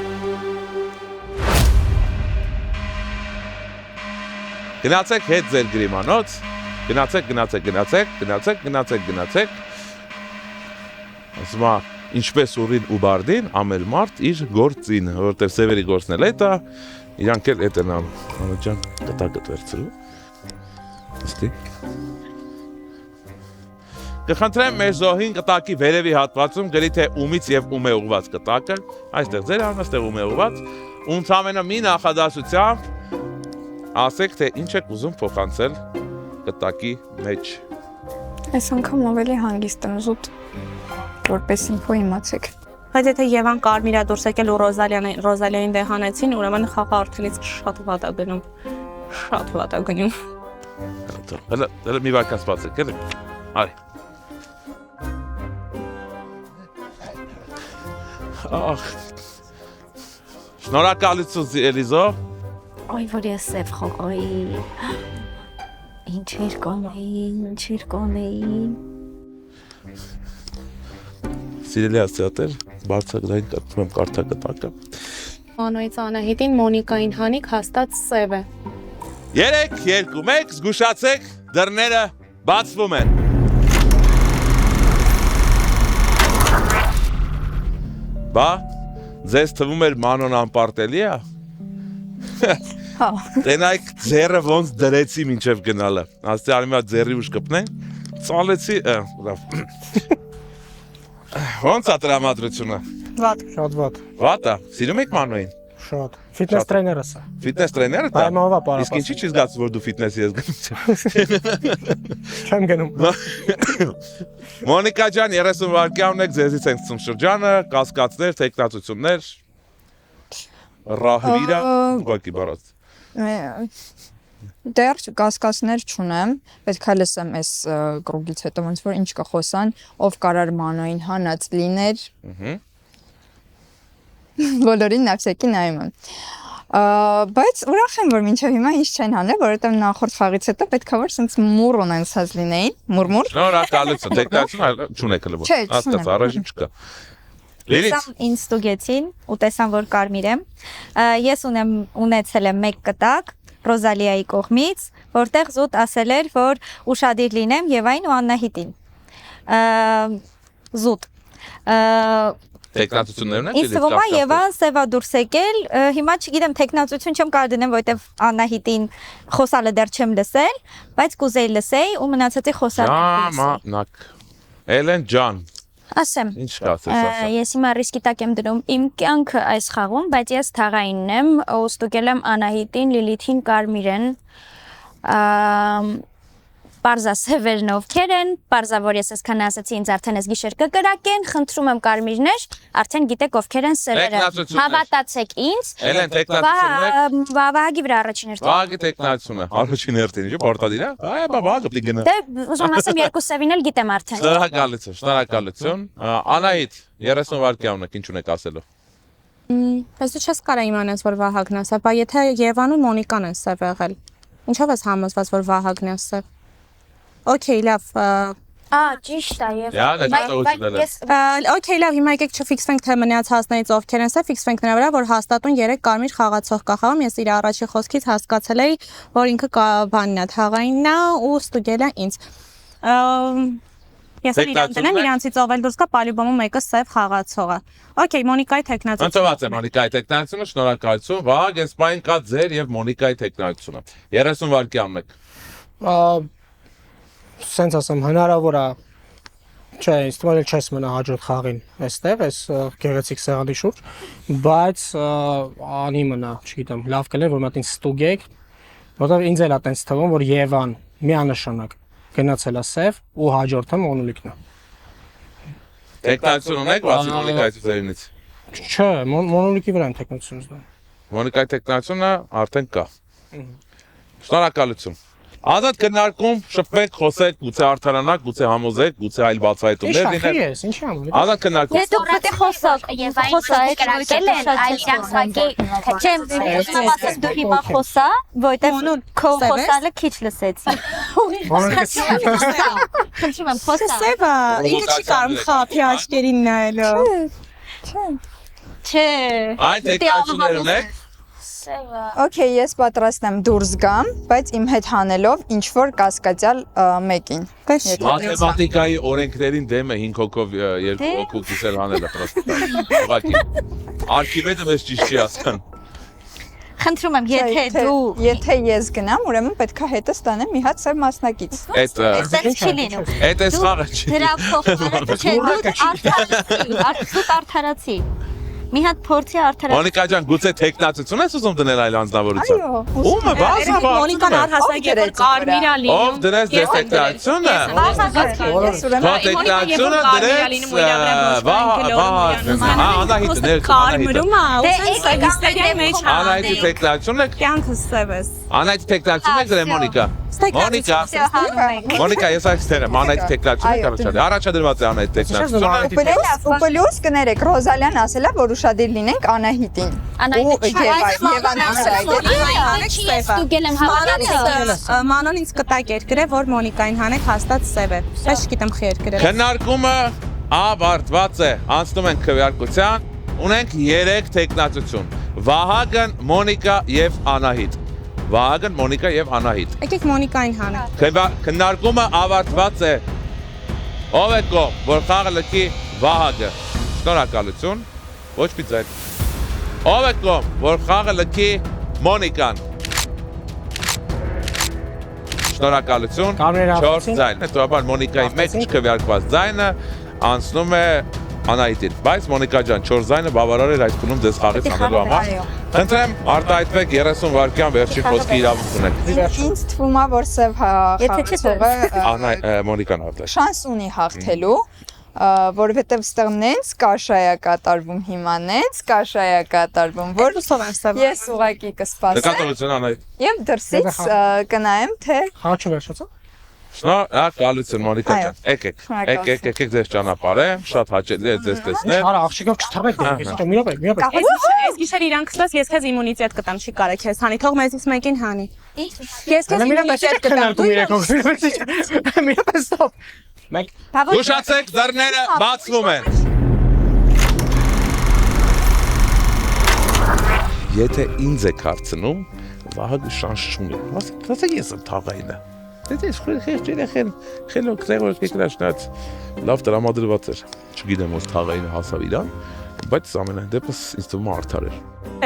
Գնացեք հետ ձեր գրիմանոց, գնացեք։ Ասում է, ինչպես ուրին ու բարդին, ամել մարդ իր գործին, որտև սևերի գործն էլ էտ է, իրանք էլ էտ են անոջան, կտակըտ վերցրու, Կխնդրեմ մեր զոհին կտակի վերևի հատվածում գրի թե ումից եւ ում է ուղված կտակը, այստեղ ձեր անունը, այստեղ ում է ուղված, ու ընդամենը մի նախադասությամբ ասեք թե ինչ եք ուզում փոխանցել կտակի մեջ։ Այս անգամ ավելի հանգիստ եմ զուտ, որպես ինֆո իմացեք։ Բայց եթե Եվան Կարմիրա դուրս եկել ու Ռոզալիային դեհանեցին, ուրեմն խաղը արդենից շատ վատ է գնում։ Շատ վատ է գնում։ Հələ մի վարքան սպասեք, էլի։ Արի։ Ախ։ Շնորհակալություն Էլիզո։ Այ որ ես սև խաղայի։ Ինչեր կոնեի։ Սիրելի ասիատեր, բարձրագնային կտրում եմ կարդակտակը։ Մանոյից Անահիտին Մոնիկային հանիք հաստատ սև է։ 3, 2, 1, զգուշացեք, դռները բացվում են։ Բա, ձեզ թվում էր Մանոն անպարտելի է։ Տենայք ձերը ոնց դրեցի մինչև գնալը։ Աստի արիմա ձերի ուշ կպնեն, ծալեցի, լավ։ Ոնց է տրամադրությունը։ Վատ, շատ վատ։ Վատ է, սիրում եք Մանոյին։ Շատ։ Ֆիթնես տրեյներս է։ Ֆիթնես տրեյները դա։ Այմովա պարապ։ Իսկ ինչի՞ չի զգացում որ դու ֆիթնեսի ես գնում։ Չեմ գնում։ Մոնիկա ջան, 30 վայրկյան եք, ձեզից ենք ցում շրջանը, կասկածներ, տեխնացություններ, ռահվիրա, ուղղակի բառած։ Դեռ կասկածներ չունեմ, պետք է լսեմ այս կրուգից հետո ոնց որ ինչ կխոսան, ով կարար Մանոյին հանած լիներ։ Բոլորին նավսեկի նայում եմ։ Բայց ուրախ եմ որ մինչև հիմա ինչ չեն հանել, որովհետև նախորդ խաղից հետո պետքա որ սենց մուր ունենցած լինեին, մուրմուր։ Շնորհակալություն, տեխնացիոն չունեք հələ որ։ Աստված առայժմ չկա։ Լիլիթ ինձ ստուգեցին ու տեսան որ կարմիր եմ։ Ես ունեցել եմ 1 կտակ Ռոզալիայի կողմից, որտեղ զուտ ասել էր, որ ուշադիր լինեմ Եվային ու Աննահիտին։ Զուտ։ Տեխնացություններն են։ Ինձ թվում է Եվան սևա դուրս եկել, հիմա չգիտեմ տեխնացություն չեմ կարող դնեմ, որովհետև Աննահիտին խոսալը դեռ չեմ լսել, բայց կուզեի լսեի ու մնացածի խոսալը։ Ժամանակ։ Էլեն ջան։ Ասեմ։ Ինչ կասես ասա։ Ես հիմա ռիսկի տակ եմ դնում իմ կյանքը այս խաղում, բայց ես թաղայինն եմ, ու ստուգել եմ Անահիտին, Լիլիթին, Կարմիրեն։ Պարզա սևերն ովքեր են, պարզա որ ես այսքան ասացի ինձ արդեն այս գիշեր կկրակեն, խնդրում եմ Կարմիրներ, արդեն գիտեք ովքեր են սևերը։ Հավատացեք ինձ։ Էլեն տեխնացություններ։ Վահագի վրա առաջին հերթին։ Վահագի տեխնացիությունը, առաջին հերթին, ինչ պարտադիր է։ Այ Վահագը պիտի գնա։ Դե ուզում ասեմ երկու սևին էլ գիտեմ արդեն։ Շնորհակալություն, շնորհակալություն։ Անահիտ, 30 վայրկյան ունեք, ինչ ունեք ասելու։ Բայց դու չես կարող իմանաս որ Վահագն է սև, բայց եթե Եվան ու Մոնիկան են սև եղել։ Ինչով ես համոզված որ Վահագն է սև։ Okay, լավ։ Ճիշտ է եւ Okay, լավ, հիմա եկեք չֆիքսվենք թե մնացածներից ովքեր են, ֆիքսվենք նրա վրա, որ հաստատուն 3 կարմիր խաղացող կա խաղում, ես իր առաջի խոսքից հասկացել էի, որ ինքը բանն է, թաղայինն է ու ստուգել է ինձ։ Ես իրան դնեմ, իրանցից ով էլ դուրս կա, պալիբոմը մեկը սև խաղացող է։ Okay, Մոնիկայի տեխնացությունը։ Ընտրված է Մոնիկայի տեխնացությունը, շնորհակալություն։ Վահագ, այս պայն կա ձեր եւ Մոնիկայի տեխնացությունը։ 30 վայրկյան ունեք։ Սենց ասեմ, հնարավոր է, չէ, ինձ թվում է չես մնա հաջորդ խաղին այստեղ, այս գեղեցիկ սեղանի շուրջ, բայց անի մնա, չգիտեմ, լավ կլինի, որ մտին ստուգեք, որտեղ ինձ էլ է տենց թվում, որ Եվան միանշանակ գնացել է սև ու հաջորդը Մոնոլիկն է։ Տեխնացիոն ունեք բացի Մոնիկայից ձերինից։ Չէ, Մոնոլիկի վրա եմ տեխնացիոն զգում։ Մոնիկայի տեխնացիոնը արդեն կա։ Շնորհակալություն։ Ազատ քննարկում, շփվեք, խոսեք, գուցե արդարանաք, գուցե համոզեք, գուցե այլ բացահայտումներ լինեն։ Ինչի՞ ամ։ Ազատ քննարկում։ Ես դուք պետք է խոսок եւ այն կրակել են այլ իրանցակի Չեմ ասում դու հիմա խոսա, որովհետև քո խոսալը քիչ լսեցի։ Խնդրում եմ խոսա։ Սևա, ինքը չի կարող խափի աչքերին նայելով։ Չէ։ Այդ տեխնացիաներ ունեք։ Okay, ես պատրաստ եմ դուրս գամ, բայց իմ հետ հանելով ինչ որ կասկածյալ մեկին։ Մաթեմատիկայի օրենքներին դեմ է 5 հոգով 2 հոգու կիսել հանելը պրոստը։ Ուղղակի Արքիմեդը մեզ ճիշտ չի ասան։ Խնդրում եմ, Եթե ես գնամ, ուրեմն պետքա հետս տանեմ մի հատ սև մասնակից։ այստեղ չի լինում։ Այդ էս խաղը չի։ Դրա փոխարեն չէ, դու արդարացի։ Մի հատ փորձի արդարացի։ Մոնիկա ջան, գուցե տեխնացություն ես ուզում դնել այլ անձնավորության։ Այո։ Ումը բացի Մոնիկան առհասարակ երբ կարմիր է լինում։ Ով դրեց տեխնացությունը։ Տեխնացությունը դրեց Անահիտը ներս Կարմրում է, ուսեն սեվիստերի մեջ է։ Անահիտի տեխնացությունը Կյանքս սև ես։ Անահիտի տեխնացությունը դրե Մոնիկա։ Մոնիկա, ես այստեղ եմ, Անահիտի տեխնացությունը կարողացա։ Առաջադրված է Անահիտի տեխնացությունը։ Ու պլյուս կներեք, Ռոզալյան ասել է, որ ուշադիր լինենք Անահիտին։ Մանոն ինձ կտակ երկրե, որ Մոնիկային հանեք հաստատ սև է։ Ես չգիտեմ խի երկրել։ Քննարկումը ավարտված է, անցնում ենք քվեարկության, ունենք 3 տեխնացություն։ Վահագն, Մոնիկա եւ Անահիտ։ Վահագն, Մոնիկա եւ Անահիտ։ Եկեք Մոնիկային հանենք։ Քննարկումը ավարտված է։ Ով է կողմ, որ խաղը լքի Վահագը։ Շնորհակալություն։ Ոչ մի ձայն։ Ով է կողմ, որ խաղը լքի Մոնիկան։ Շնորհակալություն։ 4 ձայն։ Հետո Մոնիկայի 1 չքվեարկված ձայնը անցնում է Անահիտին, բայց Մոնիկա ջան, 4 ձայնը բավարար էր այս փուլում ձեզ խաղից անելու համար։ Խնդրեմ, արտահայտվեք 30 վայրկյան վերջին խոսքի իրավունք ունեք։ Ինձ թվում է, որ սև խաղացողը Մոնիկան արտահայտ։ շանս ունի հաղթելու, որովհետև ստեղ նենց կաշայ է կատարվում հիմա, նենց կաշայ է կատարվում, որ ես ուղղակի կսպասեմ։ Նկատողություն Անահիտ։ Եվ դրսից կնայեմ, թե Խաղը վերջացա։ Շնորհակալություն Մոնիկա ջան։ Եկեք ձեզ ճանապարհեմ, շատ հաճելի է ձեզ տեսնել։ Արա աղջիկով չթաղեք, մի հատ։ Այս գիշեր իրանք ստաս ես քեզ իմունիտետ կտամ, չի կարա քեզ հանի, թող մեզից մեկին հանի։ Ես քեզ իմունիտետ կտամ։ Մի հատ ստոպ։ Մեկ։ Ուշացեք, դռները բացվում են։ Եթե ինձ եք հարցնում, Վահագը շանս չունի։ Ասեք ես եմ թաղայինը։ Դες խելոք զեղորդ կրաշնած լավ տրամադրված էր։ Չգիտեմ ոնց թաղայինը հասավ իրան, բայց ամենայն դեպս ինձ թվում է արդար էր։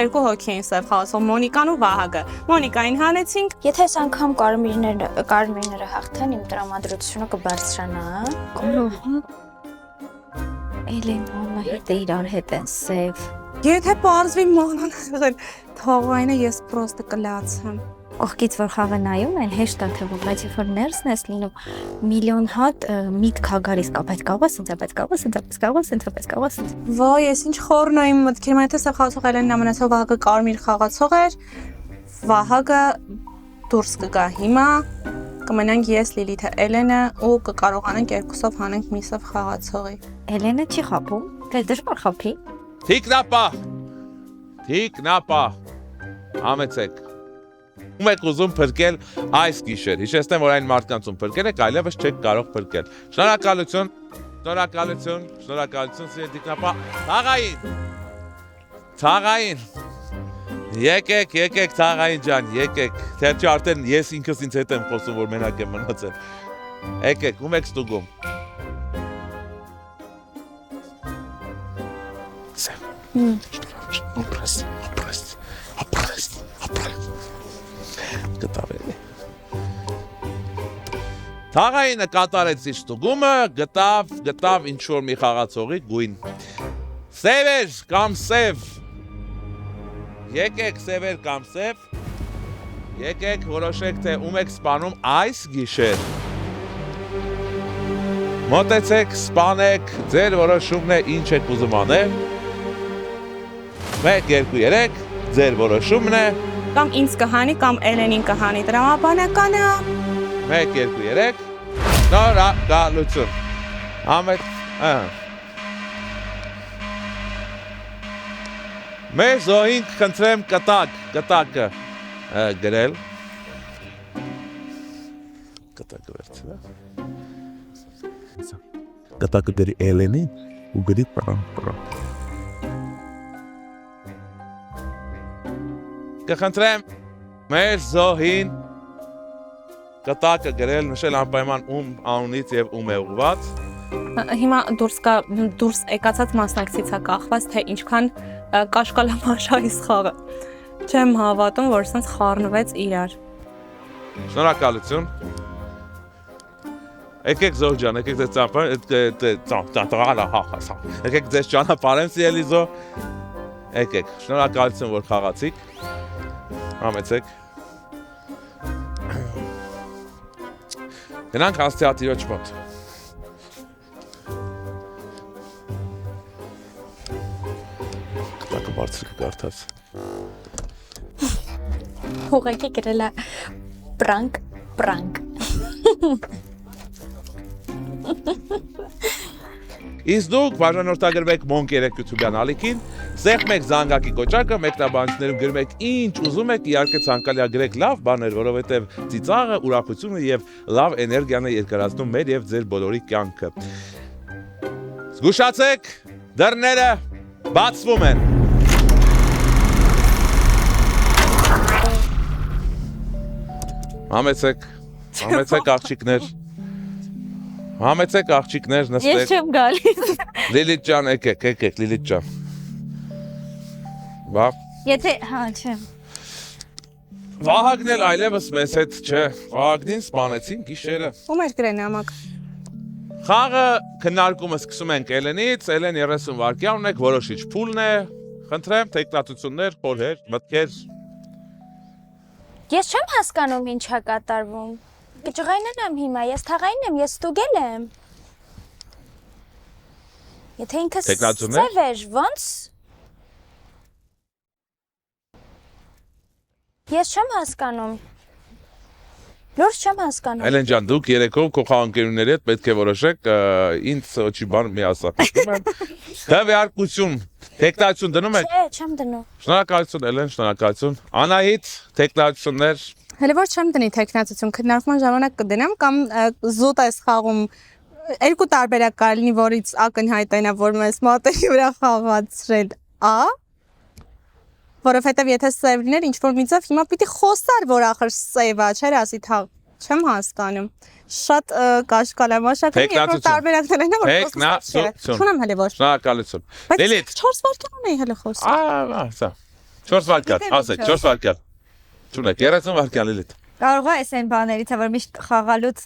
Երկու հոգի էին սև խաղացող Մոնիկան ու Վահագը։ Մոնիկային հանեցինք։ Եթե այս անգամ կարմիրները հաղթեն, իմ տրամադրությունը կբարձրանա։ Էլեն Անահիտը իրար հետ են սև։ Եթե պարզվի Մանոն եղել թաղայինը ես պրոստը կլացեմ։ Կողքից որ խաղը նայում են, հեշտ է թվում, բայց երբ որ ներսն ես լինում, միլիոն հատ միտք ա գալիս, բայց կարող է սենց, կարող է սենց։ Ոայ, ես ինչ խորն եմ մտքերում, եթե սա խաղացող Էլենն ամենացող Վահագը կարմիր խաղացող էր, Վահագը դուրս կգա հիմա, կմնանք ես Լիլիթը Էլենը ու կկարողանանք երկուսով հանենք մի սև խաղացողի։ Էլենը չի խափում, դե դժվար խափի։ Թիկնապահ, համեցեք։ Ում եք ուզում փրկել այս գիշեր։ Հիշեցնեմ, որ այն մարդկանց ում փրկել եք, այլևս չեք կարող փրկել։ Շնորհակալություն, սիրելի թիկնապահ։ Թաղային։ Եկեք Թաղային ջան, եկեք։ Թե չէ արդեն ես ինքս ինձ հետ եմ խոսում, որ մենակ եմ մնացել։ Եկեք, ում եք ստուգում։ Թաղայինը կատարեց իր ստուգումը, գտավ ինչ-որ մի խաղացողի գույն։ Սևեր կամ սև։ Եկեք սևեր կամ սև։ Եկեք որոշեք, թե ում եք սպանում այս գիշեր։ Մոտեցեք, սպանեք, ձեր որոշումն է ինչ եք ուզում անել։ 1, 2, 3, ձեր որոշումն է։ Կամ ինձ կհանի, կամ Էլենին կհանի, տրամաբանականը։ 1, 2, 3, շնորհակալություն։ Մեր զոհին կխնդրեմ կտակը գրել։ Կտակը վերցրել։ Կտակը գրի Էլենին ու գրի պրամ։ Կխնդրեմ մեր զոհին կտակը գրել, նշել անպայման ում անունից եւ ում է ուղված։ Հիմա դուրս եկածած մասնակցից է կախված, թե ինչքան կաշկալամաշ է այս խաղը։ Չեմ հավատում, որ սենց խառնվեց իրար։ Շնորհակալություն։ Եկեք Զոհ ջան, եկեք ձեզ եկեք ձեզ ճանապարհեմ սիրելի Զոհ։ Եկեք, շնորհակալություն, որ խաղացիք։ Համեցեք։ Գնանք Աստիատիրոջ մոտ։ Կտակը բարձր կգարթած։ Ուղղակի գրել է պրանկ։ Իսկ դուք բաժանորդագրվեք Monk 3 YouTube-յան ալիքին, սեղմեք զանգակի կոճակը, մեկնաբանություններում գրում եք ինչ ուզում եք, իհարկե ցանկալի գրեք լավ բաներ, որովհետև ծիծաղը, ուրախությունը եւ լավ էներգիան է երկարացնում մեր եւ ձեր բոլորի կյանքը։ Զգուշացեք, դռները բացվում են։ Համեցեք աղջիկներ։ Համեցեք աղջիկներ, նստեք։ Ես չեմ գալիս։ Լիլիթ ջան, եկեք, Լիլիթ ջան։ Բա։ Եթե, հա, չեմ։ Վահագն էլ այլևս մեզ հետ չէ։ Վահագնին սպանեցին գիշերը։ Ում էր գրենամակ։ Խաղը քննարկումը սկսում ենք Էլենից, Էլեն 30 վայրկյան ունեք, որոշիչ փուլն է։ Խնդրեմ, տեխնատություններ, խորհեր, մտքեր։ Ես չեմ հասկանում ինչ է կատարվում։ Կճղայնն եմ հիմա, ես թաղային եմ, ես ստուգել եմ։ Եթե ինքս ծև էր, ոնց։ Ես չեմ հասկանում։ Լուրջ չեմ հասկանում։ Էլեն ջան, դուք երեքով կողքահանքերուների հետ պետք է որոշեք, ինձ ոչի բան մի ասա։ Քվեարկություն, տեխնատություն դնում եք։ Չէ, չեմ դնում։ Շնորհակալություն Էլեն, շնորհակալություն։ Անահիտ, տեխնատություններ։ Հələ որ չեմ դնի տեխնատություն, քննարկման ժամանակ կդնեմ կամ զուտ այս խաղում երկու տարբերակ կար լինի, որից ակնհայտ է նա, որ մեզ մատերի վրա խաղացրել A, որովհետև եթե սև լիներ ինչ-որ մի ձև, հիմա պիտի խոսար, որ ախր սև է, չէր ասի թաղ, չեմ հասկանում, շատ կաշկալ եմ աշակում, երկու տարբերակներ են, որ խոսած չէ, չունեմ հələ որ, շնորհակալություն, Լիլիթ, 4 վայրկյան ունեի հələ խոսել, 4 վայրկյան, ասեք, 4 վայրկյան, չունեք, 30 վայրկյան Լիլիթ, Կարող է այս այն բաներից, որ միշտ խաղալուց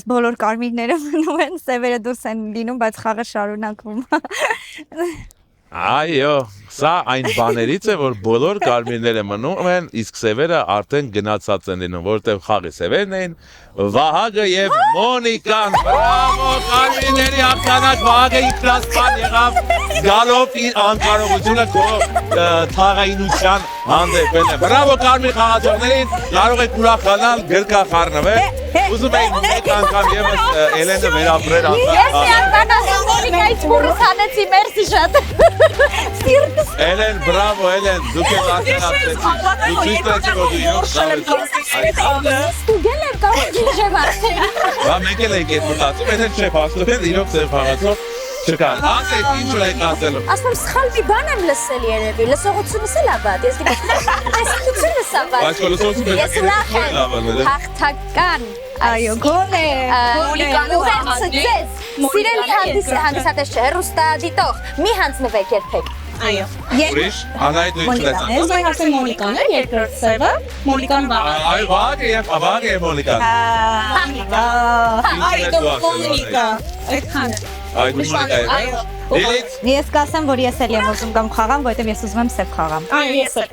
բոլոր կարմիրները մնում են, սևերը դուրս են լինում, բայց խաղը շարունակվում։ Այո, սա այն բաներից է, որ բոլոր կարմիրները մնում են, իսկ սևերը արդեն գնացած են լինում, որտեղ խաղի սևերն էին, Վահագը եւ Մոնիկան, բրավո, կարմիրների հաղթանակ, Վահագը ինքնասպան եղավ, գալով իր անկարողությունը քո թաղայինության հանդեպ է։ Բրավո կարմիր խաղացողներին, կարող եք ուրախանալ, գրկախառնվել, ուզում էին մեկ անգամ եւս Էլենը վերապրել անգամ։ Ես միանալով Մոնիկայից բուրս հանեցի, մերսի շատ։ Էլեն, բրավո Էլեն, դուք եք արդեն դու ցույց տվեցիք, որ դու իրոք ստուգել եմ կարող ջիժ եմ արդեն։ Բա մեկ էլ եք այդ մտածում, եթե չէ փաստում են իրոք ձեր խաղացող չկան։ Ասեք ինչ եք ասելու։ Ասում սխալ մի բան եմ լսել երևի, լսողությունս էլ ա վատ, ես տեսությունս ա վատ։ Բայց լսողությունը ես լավ եմ, հաղթական, այո, գոլ է, սիրելի հանդիսատես չէ, հեռուստադիտող, մի հանձնվեք երբեք։ Այո։ Ուրիշ, Անահիտ դու ինչ լսած։ Ես արդեն Մոնիկան է, երկրորդ սևը, Մոնիկան Վահագն։ Այո, Վահագը եւ Մոնիկան։ Այո, Մոնիկա, այդքան է։ Այո, Մոնիկա։ Լիլիթ։ Ես կասեմ, որ ես էլ եմ ուզում կամ խաղամ, որովհետև ես ուզում եմ սև խաղամ։ Այո, ես էլ։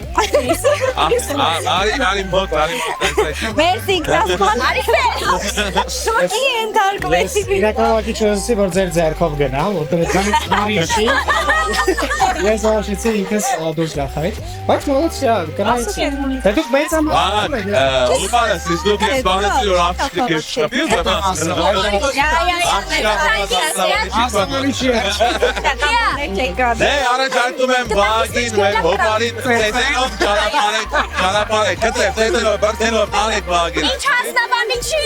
Արի մոտ։ Մերսի, գրասպան։ Շոկի ընդարգում եք։ Իրականವಾಗಿ չոզի որ ձեր ձեռքով գնա, որտեղ դրանից բարի չի։ Ես աշեցի ինքս դուրս գախայր, բայց մոտ չէ, կնայեցի։ Դե դուք մեծ ամառ եք։ Ուղղակի դուք եք բանացի որ ապշտի կշտապի, Դե առաջարկում եմ Վահագին մեր հոպարին տեսելով ճանապարհեք, կտրելով, բրդելով անեք Վահագին։ Ինչ հասնաբանի չի։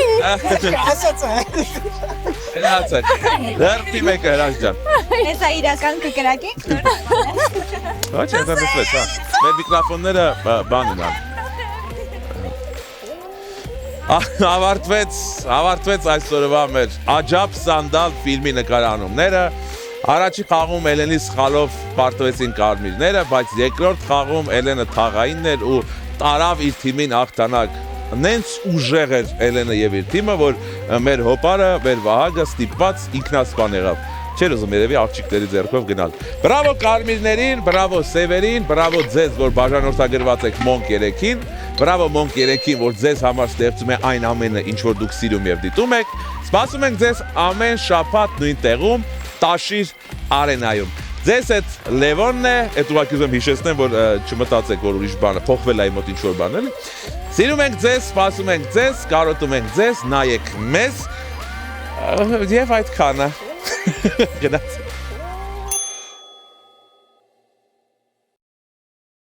Հրացեք, դրպի մեկը հրաց ջան։ Ես է իրական կկրակի։ Ոչ, ես նստվեց, հա։ Մեր միկրոֆոնները բան ունան։ Ավարտվեց այսօրվա մեր Աջապ Սանդալ ֆիլմի նկարանումները։ Առաջի խաղում Էլենի սխալով պարտվեցին կարմիրները, բայց երկրորդ խաղում Էլենը թաղային էր ու տարավ իր թիմին հաղթանակ։ Նենց ուժեղ էր Էլենը եւ իր թիմը, որ մեր հոպարը, մեր Վահագը ստիպված ինքնասպան եղավ։ Չէր ուզում երևի աղջիկների ձեռքով գնալ։ Բրավո կարմիրներին, բրավո սևերին, բրավո ձեզ, որ բաժանորդագրված եք Monk 3-ին, բրավո Monk 3-ին, որ ձեզ համար ստեղծում է այն ամենը, ինչ որ դուք սիրում եւ դիտում եք։ Սպասում ենք ձեզ ամեն շաբաթ նույն տեղում, Տաշիր արենայում։ Ձեզ այդ Լևոնն է, այդ ուղղակի ուզում հիշեցնեմ, որ չմտածեք, որ ուրիշ բանը փոխվել է իմ մոտ ինչ-որ բան էլի։ Սիրում ենք ձեզ, սպասում ենք ձեզ, կարոտում ենք ձեզ, նայեք մեզ, եւ այդքանը։ Գնաց։